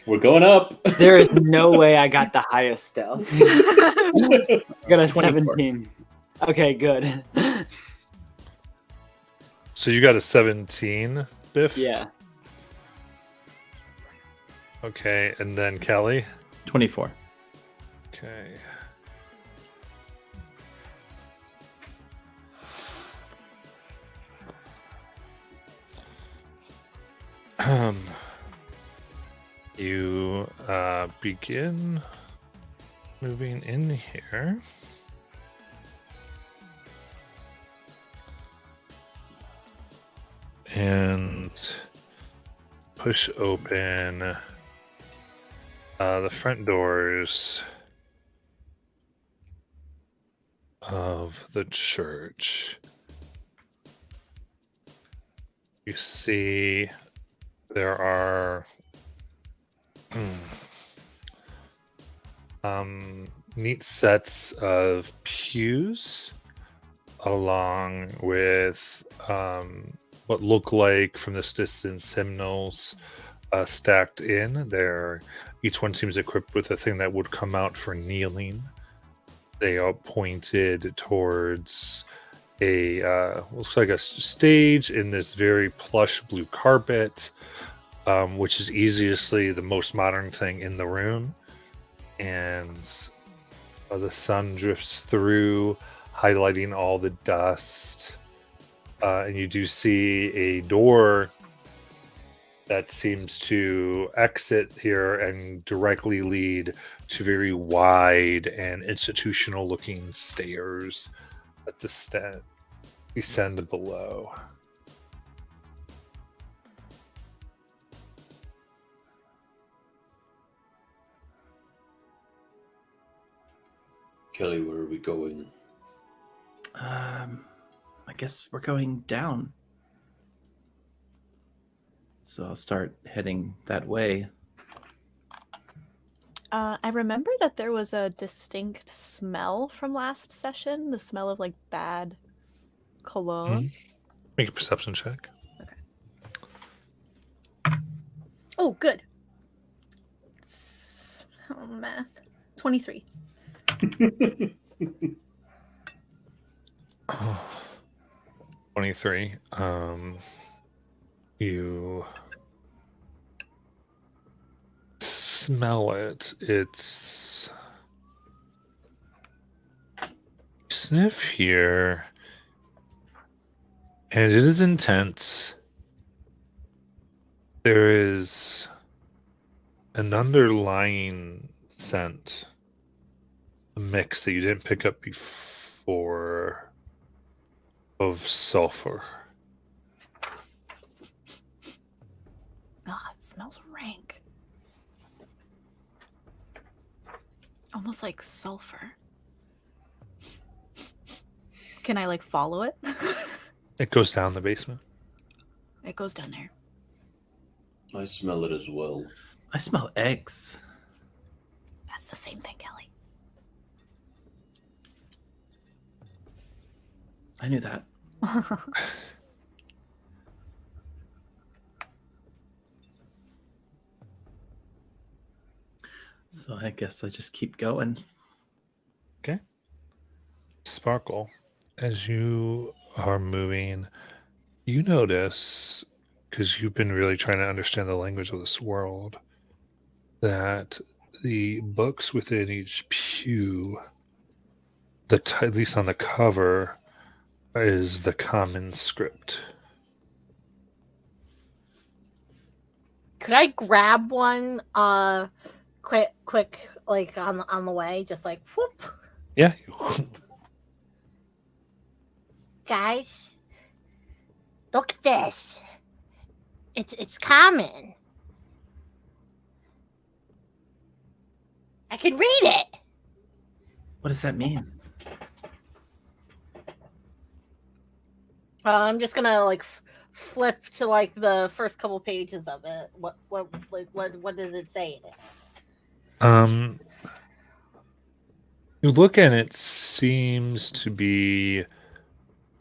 We're going up. There is no way I got the highest stealth. I got a 24. 17. Okay, good. So you got a 17, Biff? Yeah. Okay. And then Kelly? 24. Okay. You begin moving in here. And push open the front doors of the church. You see there are neat sets of pews along with what look like from this distance hymnals stacked in there. Each one seems equipped with a thing that would come out for kneeling. They are pointed towards a looks like a stage in this very plush blue carpet, which is easily the most modern thing in the room. And the sun drifts through, highlighting all the dust. And you do see a door that seems to exit here and directly lead to very wide and institutional looking stairs that descend below. Kelly, where are we going? I guess we're going down. So I'll start heading that way. I remember that there was a distinct smell from last session, the smell of like bad cologne. Make a perception check. Oh, good. Oh, math. 23. Oh, 23. You smell it. It's sniff here, and it is intense. There is an underlying scent, a mix that you didn't pick up before of sulfur. Oh, it smells rank. Almost like sulfur. Can I like follow it? It goes down the basement. It goes down there. I smell it as well. I smell eggs. That's the same thing, Kelly. I knew that. So I guess I just keep going. Okay. Sparkle, as you are moving, you notice, because you've been really trying to understand the language of this world, that the books within each pew, at least on the cover, is the common script. Could I grab one quick like on the way, just like whoop? Yeah. Guys, look at this. It's common. I can read it. What does that mean? I'm just gonna like flip to like the first couple pages of it. What does it say in it? You look and it seems to be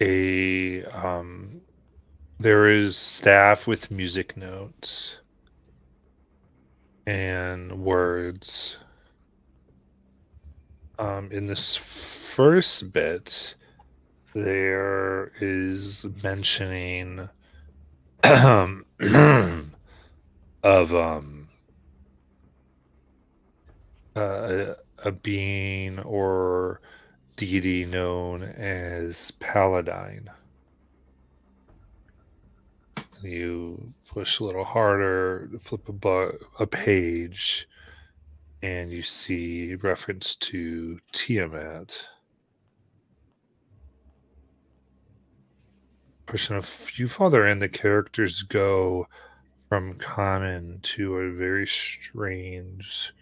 a there is staff with music notes and words. In this first bit, there is mentioning of a being or deity known as Paladine. You push a little harder, flip a page, and you see reference to Tiamat. Pushing a few farther in, the characters go from common to a very strange,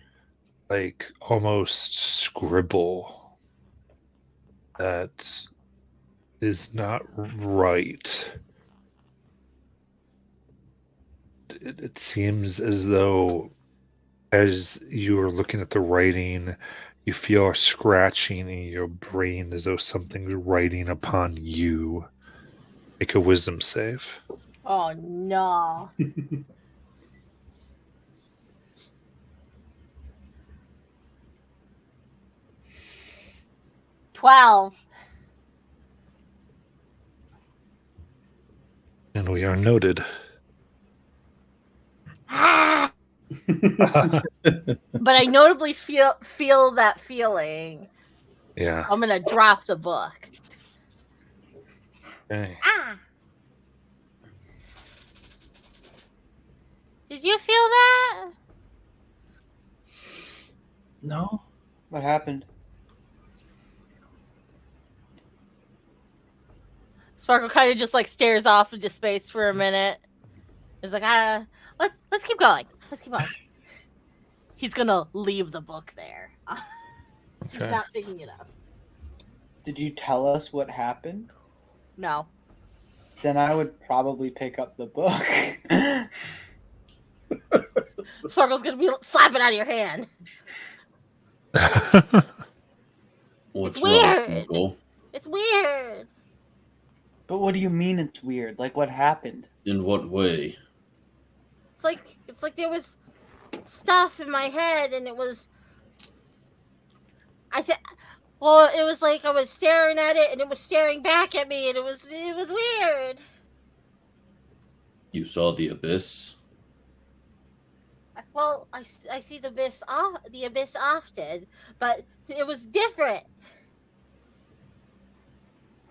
like almost scribble that is not right. It seems as though, as you are looking at the writing, you feel a scratching in your brain as though something's writing upon you. Make a wisdom save. Oh no. 12. And we are noted. But I notably feel that feeling. Yeah. I'm gonna drop the book. Okay. Ah. Did you feel that? No. What happened? Sparkle kind of just like stares off into space for a minute. He's like, let's keep going. Let's keep going. He's gonna leave the book there. He's Okay. not picking it up. Did you tell us what happened? No. Then I would probably pick up the book. Sparkle's gonna be slapping out of your hand. What's It's wrong, weird. Uncle? It's weird. But what do you mean it's weird? Like, what happened? In what way? It's like there was stuff in my head, and it was. Well, it was like I was staring at it, and it was staring back at me, and it was weird. You saw the abyss? Well, I see the abyss often, but it was different.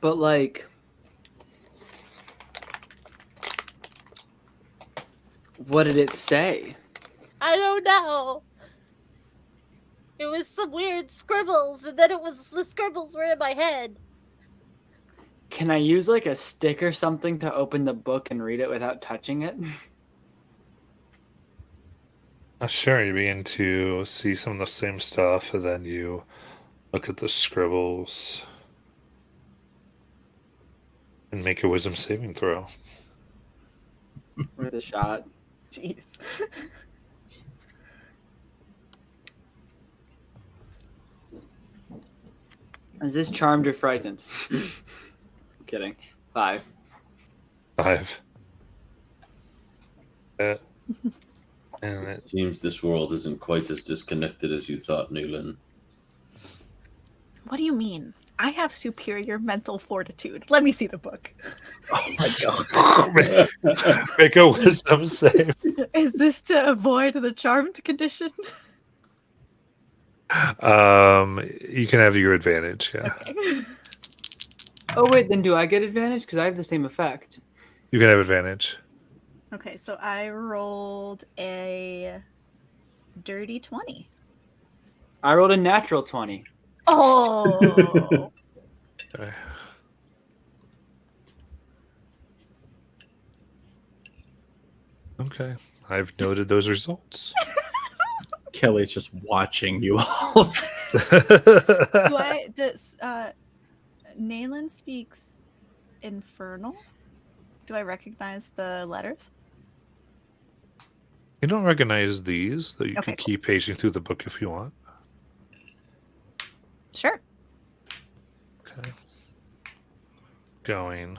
But like, what did it say? I don't know. It was some weird scribbles, and then the scribbles were in my head. Can I use like a stick or something to open the book and read it without touching it? Sure, you begin to see some of the same stuff, and then you look at the scribbles and make a wisdom saving throw. With a shot. Jeez. Is this charmed or frightened? Kidding. 5. 5. And It seems this world isn't quite as disconnected as you thought, Newland. What do you mean? I have superior mental fortitude. Let me see the book. Oh my god. make a wisdom save. Is this to avoid the charmed condition? You can have your advantage, yeah. Okay. Oh wait, then do I get advantage? Because I have the same effect. You can have advantage. Okay, so I rolled a dirty 20. I rolled a natural 20. Oh. Okay. Okay. I've noted those results. Kelly's just watching you all. Does Nayland speaks infernal. Do I recognize the letters? You don't recognize these, though you Okay, can keep paging through the book if you want. Sure. Okay. Going.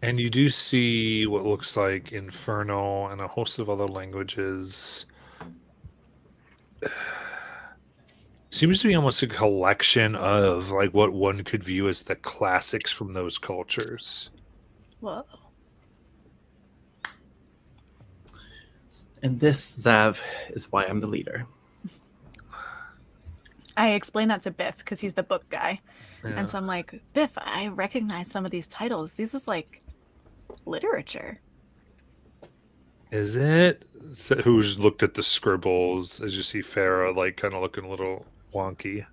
And you do see what looks like infernal and a host of other languages. Seems to be almost a collection of like what one could view as the classics from those cultures. Whoa. And this, Zav, is why I'm the leader. I explained that to Biff because he's the book guy. Yeah. And so I'm like, Biff, I recognize some of these titles. This is like literature. Is it? So, who's looked at the scribbles as you see Farah like kind of looking a little wonky?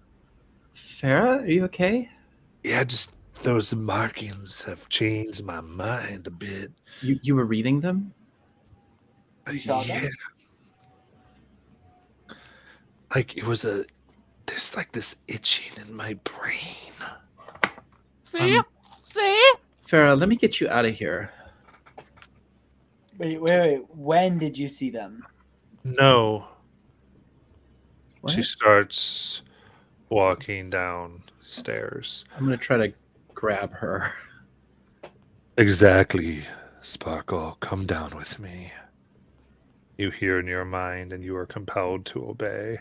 Farah, are you okay? Yeah, just those markings have changed my mind a bit. You were reading them? You saw that? Like it was there's like this itching in my brain. See? See? Farah, let me get you out of here. Wait. When did you see them? No. What? She starts walking downstairs. I'm gonna try to grab her. Exactly, Sparkle. Come down with me. You hear in your mind, and you are compelled to obey.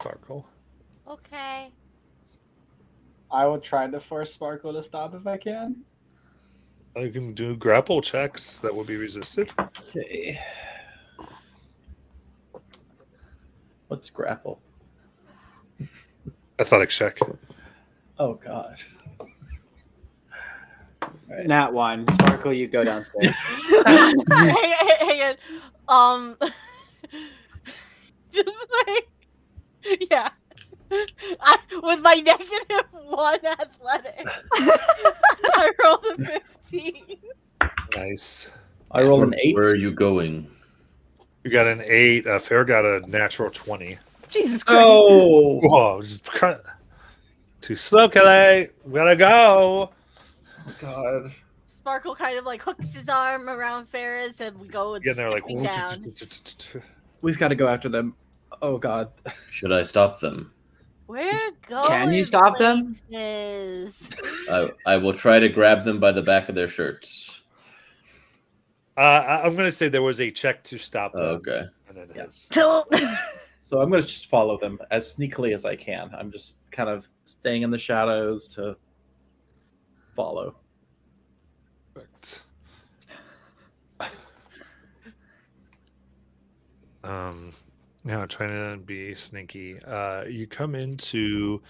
Sparkle. Okay. I will try to force Sparkle to stop if I can. You can do grapple checks that will be resisted. Okay. What's grapple? Athletic check. Oh god. Nat 1. Sparkle, you go downstairs. hang on. Just like, yeah. With my -1 athletic, I rolled a 15. Nice. I roll an 8. Where are you going? You got an 8. Fair got a natural 20. Jesus Christ. Oh! Whoa, just cut. Too slow, Kelly. We gotta go. God. Sparkle kind of like hooks his arm around Ferris, and we go and Getting there like. skipping down. We've got to go after them. Oh god. Should I stop them? We're going. Can you stop them? places. I will try to grab them by the back of their shirts. I'm gonna say there was a check to stop them. Okay. And it Yeah. is. So I'm going to just follow them as sneakily as I can. I'm just kind of staying in the shadows to follow. Perfect. Trying to be sneaky. You come into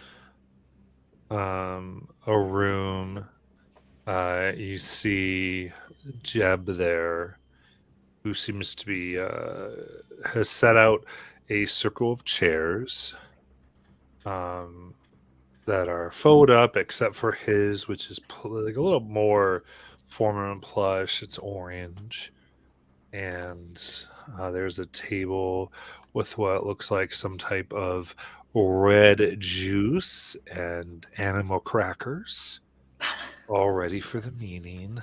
a room. You see Jeb there, who seems to be has set out a circle of chairs that are folded up, except for his, which is like a little more formal and plush. It's orange, and there's a table with what looks like some type of red juice and animal crackers, all ready for the meeting.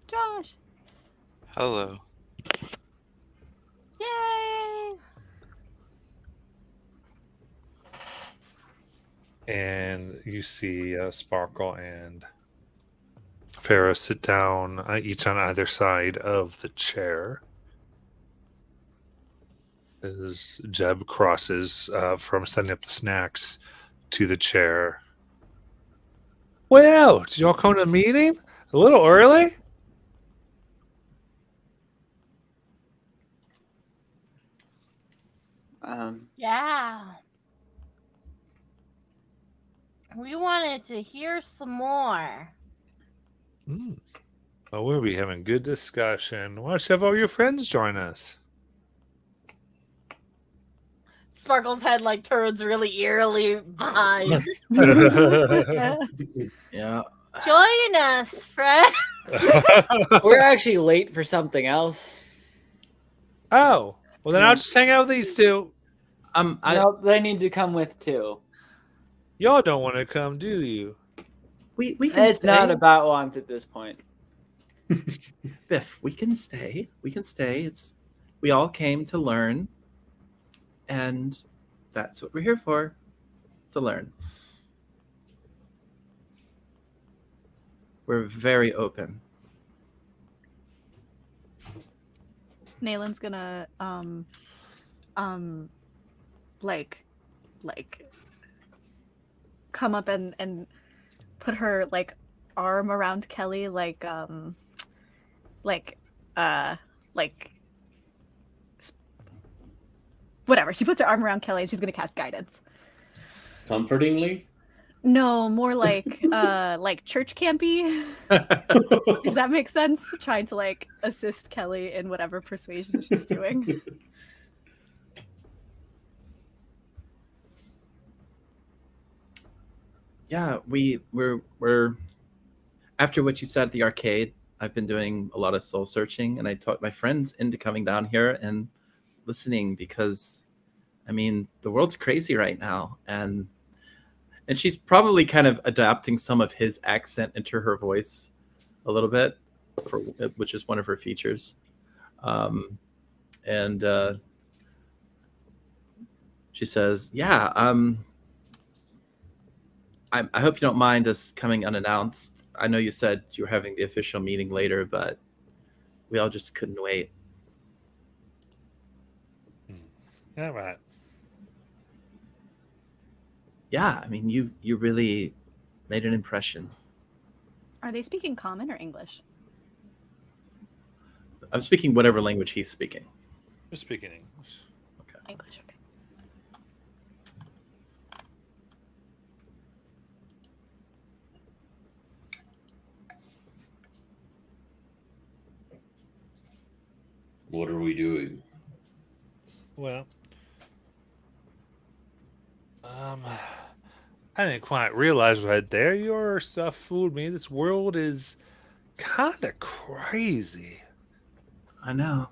Josh. Hello. Yay! And you see Sparkle and Farah sit down, each on either side of the chair. As Jeb crosses from setting up the snacks to the chair. Well, did y'all come to the meeting a little early? Yeah. We wanted to hear some more. Well, we'll be having good discussion. Why don't you have all your friends join us? Sparkle's head like turns really eerily behind. Yeah. Join us, friend. We're actually late for something else. Oh, well then Yeah. I'll just hang out with these two. Nope, they need to come with too. Y'all don't want to come, do you? We can It's stay. not about want at this point. Biff, we can stay. We can stay. We all came to learn, and that's what we're here for, to learn. We're very open. Nalen's gonna like come up and put her like arm around Kelly like whatever. She puts her arm around Kelly and she's gonna cast guidance. Comfortingly? No, more like church campy. Does that make sense? Trying to like assist Kelly in whatever persuasion she's doing. Yeah, we're after what you said at the arcade, I've been doing a lot of soul searching, and I talked my friends into coming down here and listening because, I mean, the world's crazy right now, and she's probably kind of adapting some of his accent into her voice a little bit, which is one of her features, and she says, "Yeah, I hope you don't mind us coming unannounced. I know you said you were having the official meeting later, but we all just couldn't wait." All right. Yeah, I mean, you really made an impression. Are they speaking Common or English? I'm speaking whatever language he's speaking. We're speaking English. English. Okay. What are we doing? Well, I didn't quite realize right there. Your stuff fooled me. This world is kind of crazy. I know.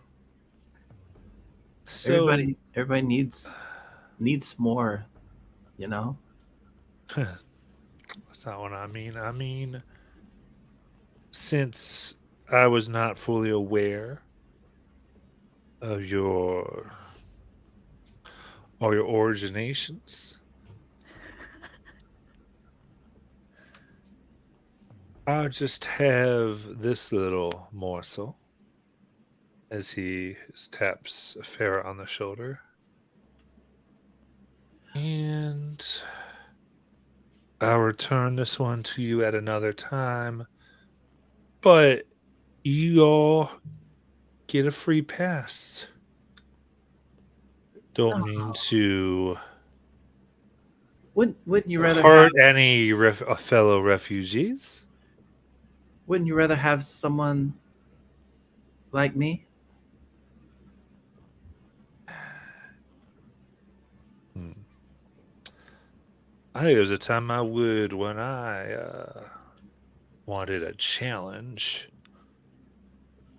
So Everybody needs more, you know? that's not what I mean. I mean, since I was not fully aware of your originations, I just have this little morsel as he taps Farah on the shoulder. And I'll return this one to you at another time. But you all get a free pass. Don't mean to Wouldn't you rather hurt any fellow refugees. Wouldn't you rather have someone like me? I think there was a time I would when I wanted a challenge.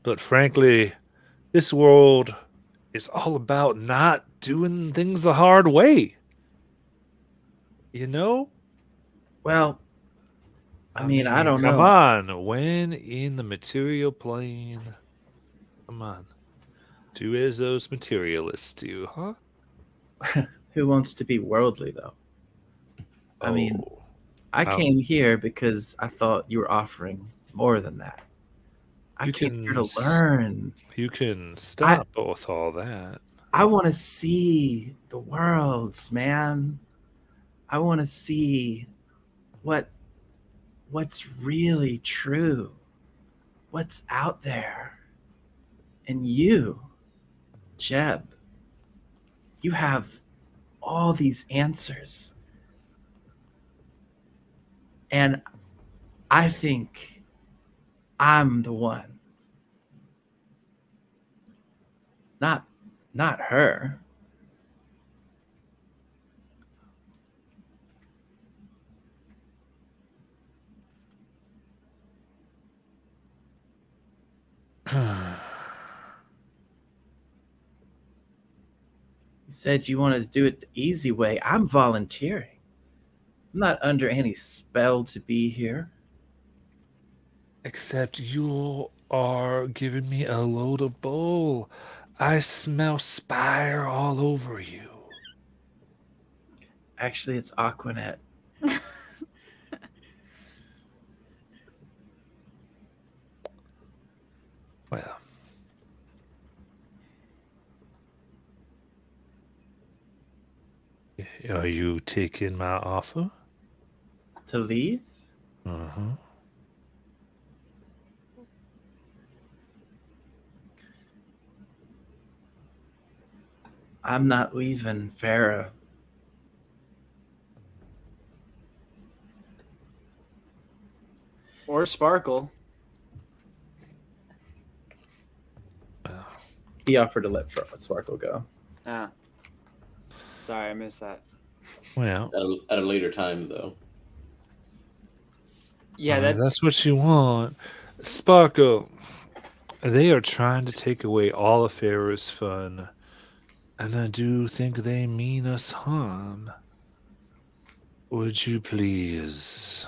But frankly, this world is all about not doing things the hard way. You know? Well, I mean, I don't know. Come on. When in the material plane, come on. Do as those materialists do, huh? Who wants to be worldly, though? I mean, Oh, I came here because I thought you were offering more than that. I You came here can to learn. you can stop with all that. I want to see the worlds, man. I want to see what's really true, what's out there. And you, Jeb, you have all these answers. And I think I'm the one. Not her. said you wanted to do it the easy way. I'm volunteering. I'm not under any spell to be here. Except you are giving me a load of bull. I smell spire all over you. Actually, it's Aquanet. Well, are you taking my offer? To leave? Uh-huh. I'm not leaving Farah. Or Sparkle. He offered to let Sparkle go. Ah. Sorry, I missed that. Well, At a later time, though. Yeah, that that's what you want. Sparkle, they are trying to take away all of Farah's fun. And I do think they mean us harm. Would you please?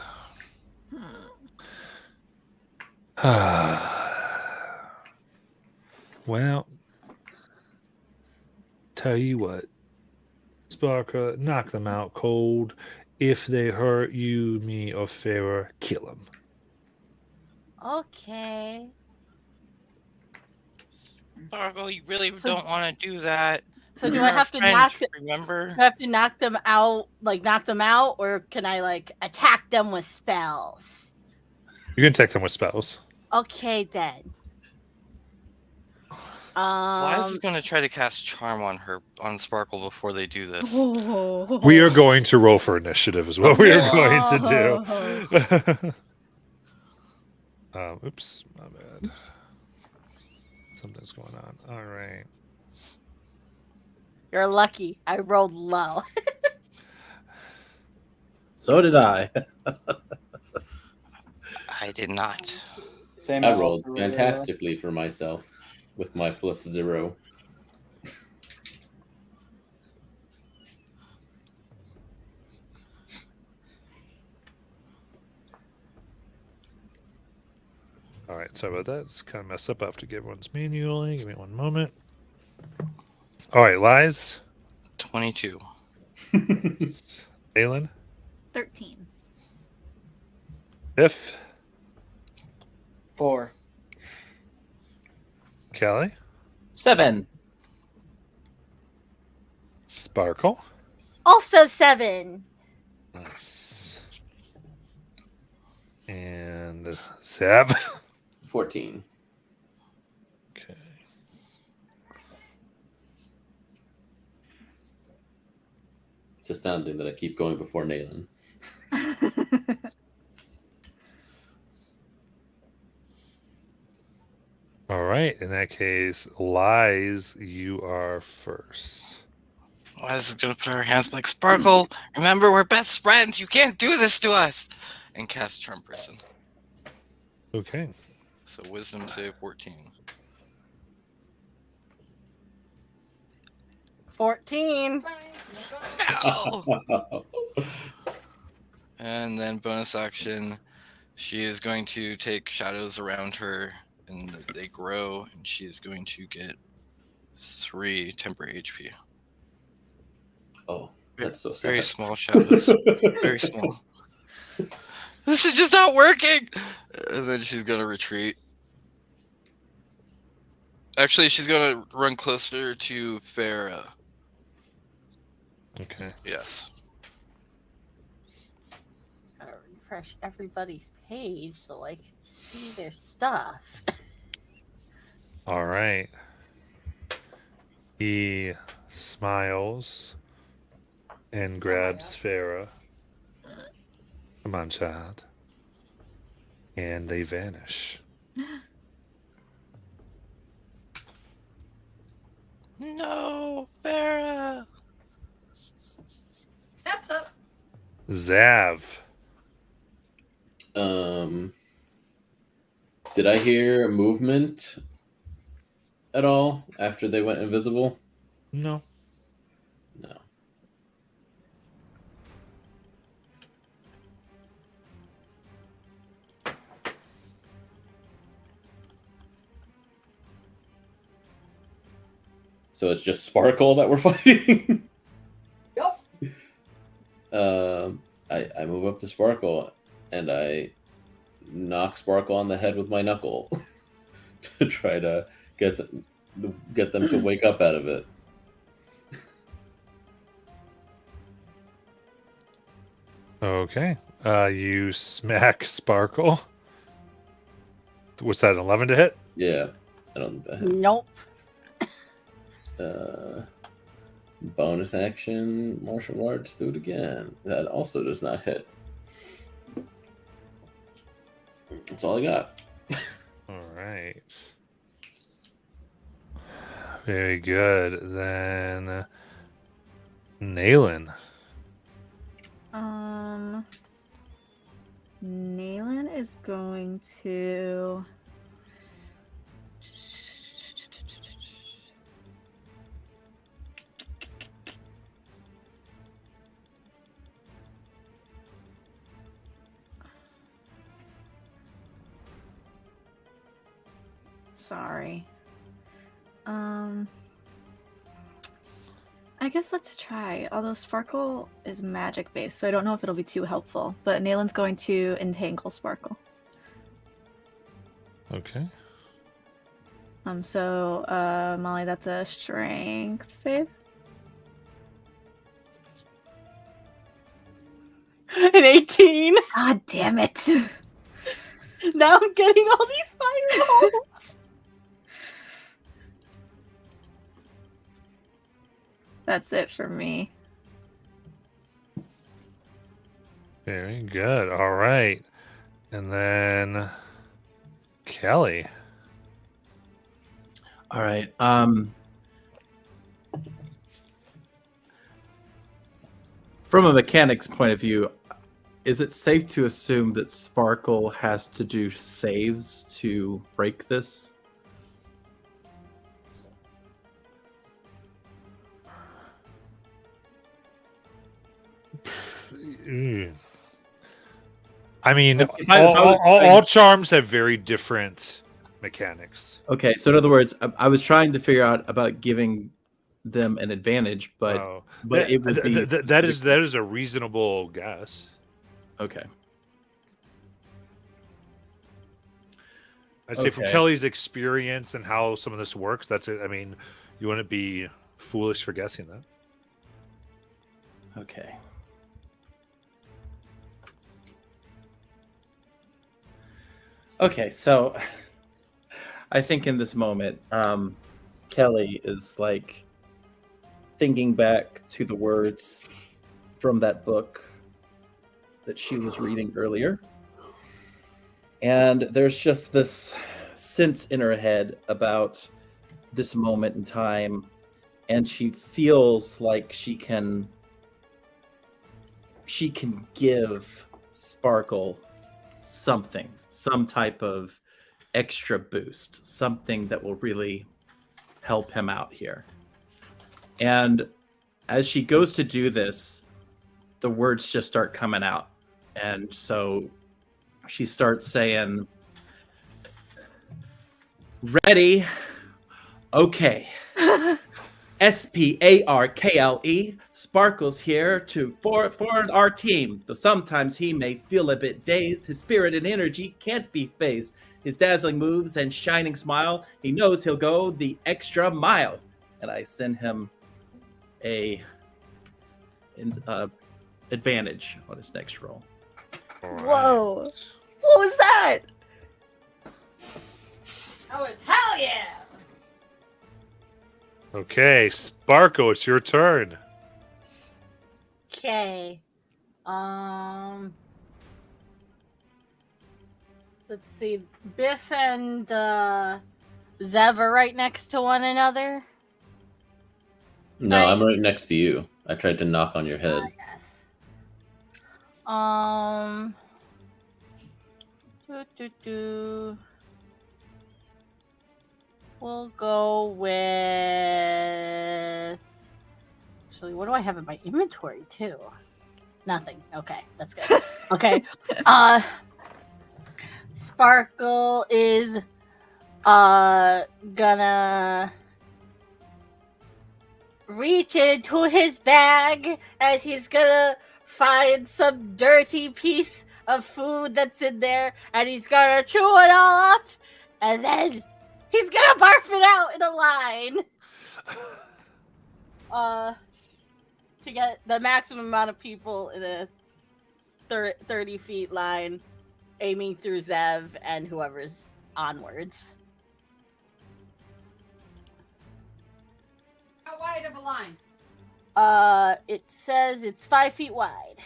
Well, tell you what, Sparkle, knock them out cold. If they hurt you, me, or Farah, kill them. Okay. Sparkle, you really don't want to do that. So do You're I our have to friend, knock? Remember? Do I have to knock them out? Like knock them out, or can I like attack them with spells? You can take them with spells. Okay then. Elias is going to try to cast Charm on Sparkle before they do this. We are going to roll for initiative, is what we are going to do. Oops, my bad. Something's going on. All right. You're lucky. I rolled low. So did I. I did not. same. I rolled fantastically for myself with my +0. All right, sorry about that. It's kind of messed up. I have to get everyone's manually. Give me one moment. All right, Lies. 22. Aelin. 13. If. 4. Kelly. 7. Sparkle. Also 7. Nice. And Zab. 14. Okay. It's astounding that I keep going before Nayland. All right. In that case, Lies, you are first. Elias is going to put her hands like, Sparkle, remember, we're best friends. You can't do this to us. And cast Charm Person. Okay. So Wisdom save 14. 14. No! And then bonus action, she is going to take shadows around her, and they grow, and she is going to get 3 temporary HP. Oh, that's so sad. Very small shadows. Very small. This is just not working! And then she's going to retreat. Actually, she's going to run closer to Farah. Okay. Yes. Gotta refresh everybody's page so I can see their stuff. All right. He smiles and grabs Farah. Come on, child. And they vanish. No, Farah! Zav. Did I hear movement at all after they went invisible? No. So it's just Sparkle that we're fighting. Yep. I move up to Sparkle and I knock Sparkle on the head with my knuckle to try to get them to wake up out of it. Okay. You smack Sparkle. What's that? 11 to hit? Yeah, I don't think that hits. Nope. Bonus action, martial arts, do it again. That also does not hit. That's all I got. All right. Very good. Then Nayland. Nayland is going to. Sorry. I guess let's try. Although Sparkle is magic based, so I don't know if it'll be too helpful. But Nayland's going to entangle Sparkle. Okay. So Molly, that's a strength save. An 18. God damn it! Now I'm getting all these fireballs. That's it for me. Very good. All right. And then Kelly. All right. From a mechanics point of view, is it safe to assume that Sparkle has to do saves to break this? I mean, If I was all charms have very different mechanics. Okay, so in other words, I was trying to figure out about giving them an advantage, but that, it would be that is a reasonable guess. Okay. I'd say from Okay. Kelly's experience and how some of this works, that's it. I mean, you wouldn't be foolish for guessing that. Okay. Okay, so I think in this moment, Kelly is like thinking back to the words from that book that she was reading earlier. And there's just this sense in her head about this moment in time. And she feels like she can give Sparkle something, some type of extra boost, something that will really help him out here. And as she goes to do this, the words just start coming out. And so she starts saying, ready, okay. Sparkle, Sparkle's here for our team. Though sometimes he may feel a bit dazed, his spirit and energy can't be phased. His dazzling moves and shining smile, he knows he'll go the extra mile. And I send him a advantage on his next roll. All right. Whoa! What was that? That was hell yeah! Okay, Sparkle, it's your turn. Okay. Let's see. Biff and Zev are right next to one another. No, Right. I'm right next to you. I tried to knock on your head. Yes. We'll go with. Actually, what do I have in my inventory too? Nothing. Okay, that's good. Okay. Sparkle is gonna reach into his bag and he's gonna find some dirty piece of food that's in there and he's gonna chew it all up and then he's gonna barf it out in a line. To get the maximum amount of people in a 30 feet line, aiming through Zev and whoever's onwards. How wide of a line? It says it's 5 feet wide.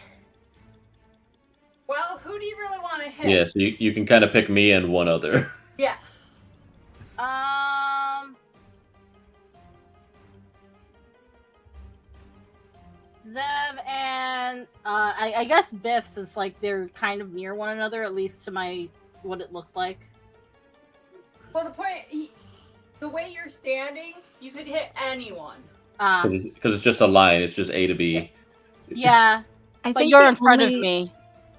Well, who do you really want to hit? Yeah, so you can kind of pick me and one other. Yeah. Zev and I guess Biff, since like they're kind of near one another, at least to my what it looks like. Well, the way you're standing, you could hit anyone. Because it's just a line. It's just A to B. Yeah, I but think you're the in front only- of me.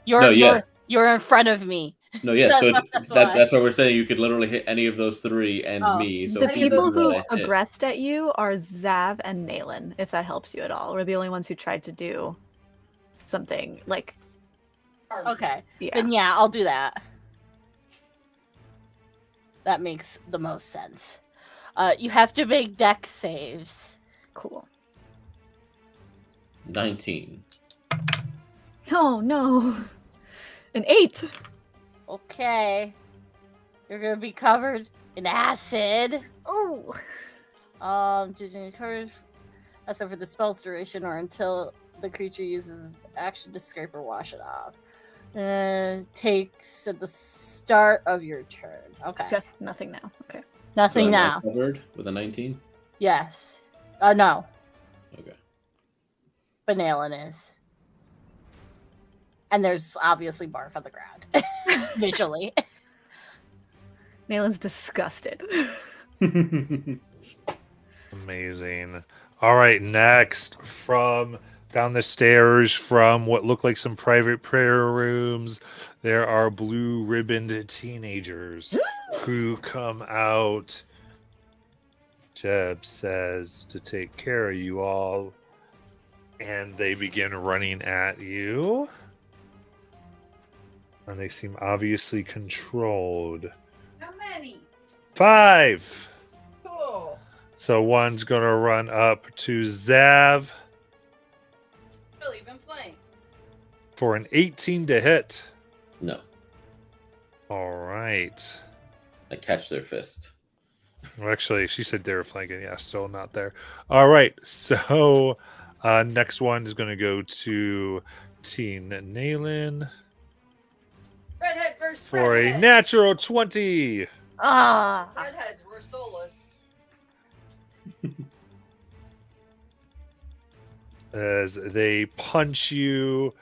Yes. You're in front of me. No, yes. So That's why. that's why we're saying you could literally hit any of those three and Oh. me. So The we people would roll who've a hit. aggressed at you are Zav and Nalen, if that helps you at all. We're the only ones who tried to do something like, Okay, yeah. then yeah, I'll do that. That makes the most sense. You have to make dex saves. Cool. 19. Oh no. An 8. Okay. You're gonna be covered in acid. Ooh. Just encourage except for the spell's duration or until the creature uses action to scrape or wash it off. Takes at the start of your turn. Okay. Just nothing now. Okay. Nothing So am I now. covered with a 19. Yes. No. Okay. But Nalen is. And there's obviously barf on the ground. Visually. Nalen's disgusted. Amazing. All right, next from down the stairs from what look like some private prayer rooms, there are blue ribboned teenagers who come out. Jeb says to take care of you all, and they begin running at you. And they seem obviously controlled. How many? 5. Cool. So one's gonna run up to Zav Really been playing. for an 18 to hit. No, All right. I catch their fist. Well, actually, she said they were flanking. Yeah, still not there. All right. So next one is gonna go to Teen Nalen Redhead versus for a redhead. natural 20. Ah. Redheads were soulless. As they punch you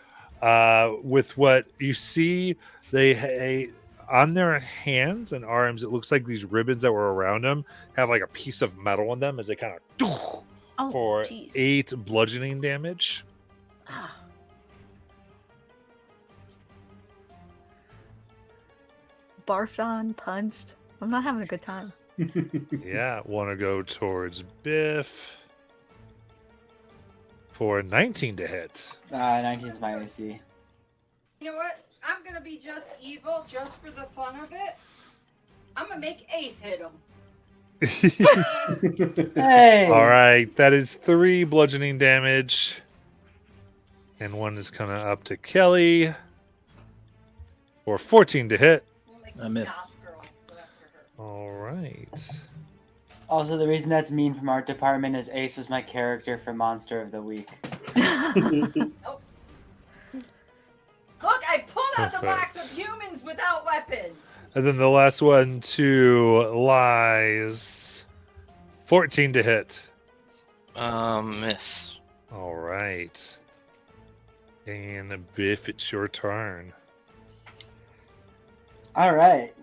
with what you see they on their hands and arms. It looks like these ribbons that were around them have like a piece of metal in them as they kind of Oh, for jeez. 8 bludgeoning damage. Ah. Barfed on, punched. I'm not having a good time. Yeah, want to go towards Biff for a 19 to hit. 19 is my AC. You know what? I'm gonna be just evil, just for the fun of it. I'm gonna make Ace hit him. Hey. All right, that is 3 bludgeoning damage. And one is kind of up to Kelly for 14 to hit. We'll make I miss. Stop Girl go after her. All right. Also, the reason that's mean from art department is Ace was my character for Monster of the Week. Look, I pulled out the box Perfect. of humans without weapons. And then the last one to Lies. 14 to hit. Miss. All right. And Biff, it's your turn. All right.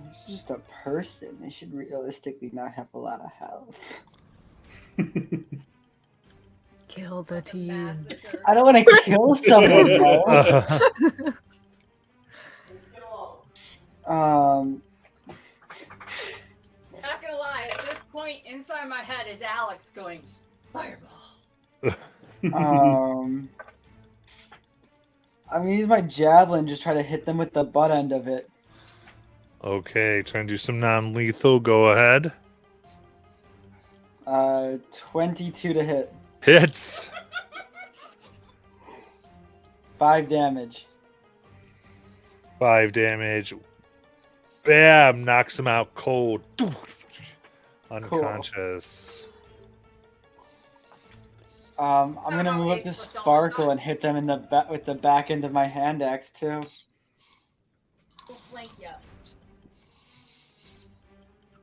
This is just a person. They should realistically not have a lot of health. Kill the team. I don't want to kill someone, though. Not gonna lie, inside my head is Alex going, fireball. I'm gonna use my javelin, just try to hit them with the butt end of it. Okay, trying to do some non-lethal. Go ahead. 22 to hit. Hits. 5 damage. 5 damage. Bam! Knocks him out cold. Unconscious. I'm gonna move up to Sparkle and hit them in the back with the back end of my hand axe too. We'll flank you.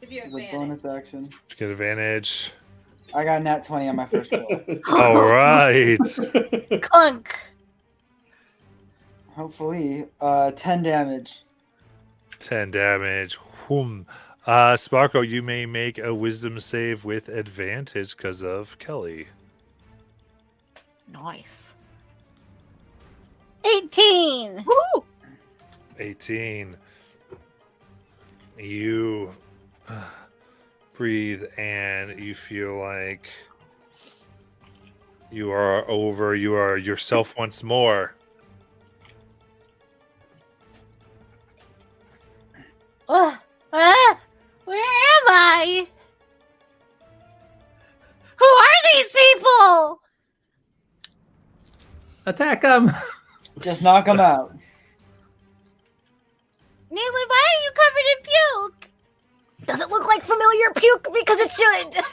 Give you With advantage. bonus action. Get advantage. I got a nat 20 on my first roll. All right. Clunk. Hopefully, 10 damage. 10 damage. Whoom. Sparkle, you may make a wisdom save with advantage because of Kelly. Nice. 18. Woo! 18. You breathe and you feel like you are over. You are yourself once more. Where am I? Who are these people? Attack him! Just knock them out. Neely, why are you covered in puke? Does it look like familiar puke? Because it should.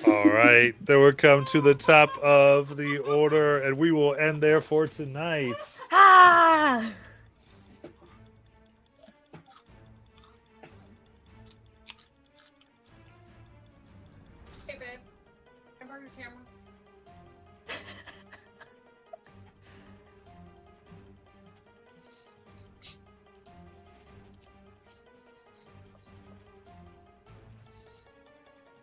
All right. Then we're come to the top of the order, and we will end there for tonight. Ah!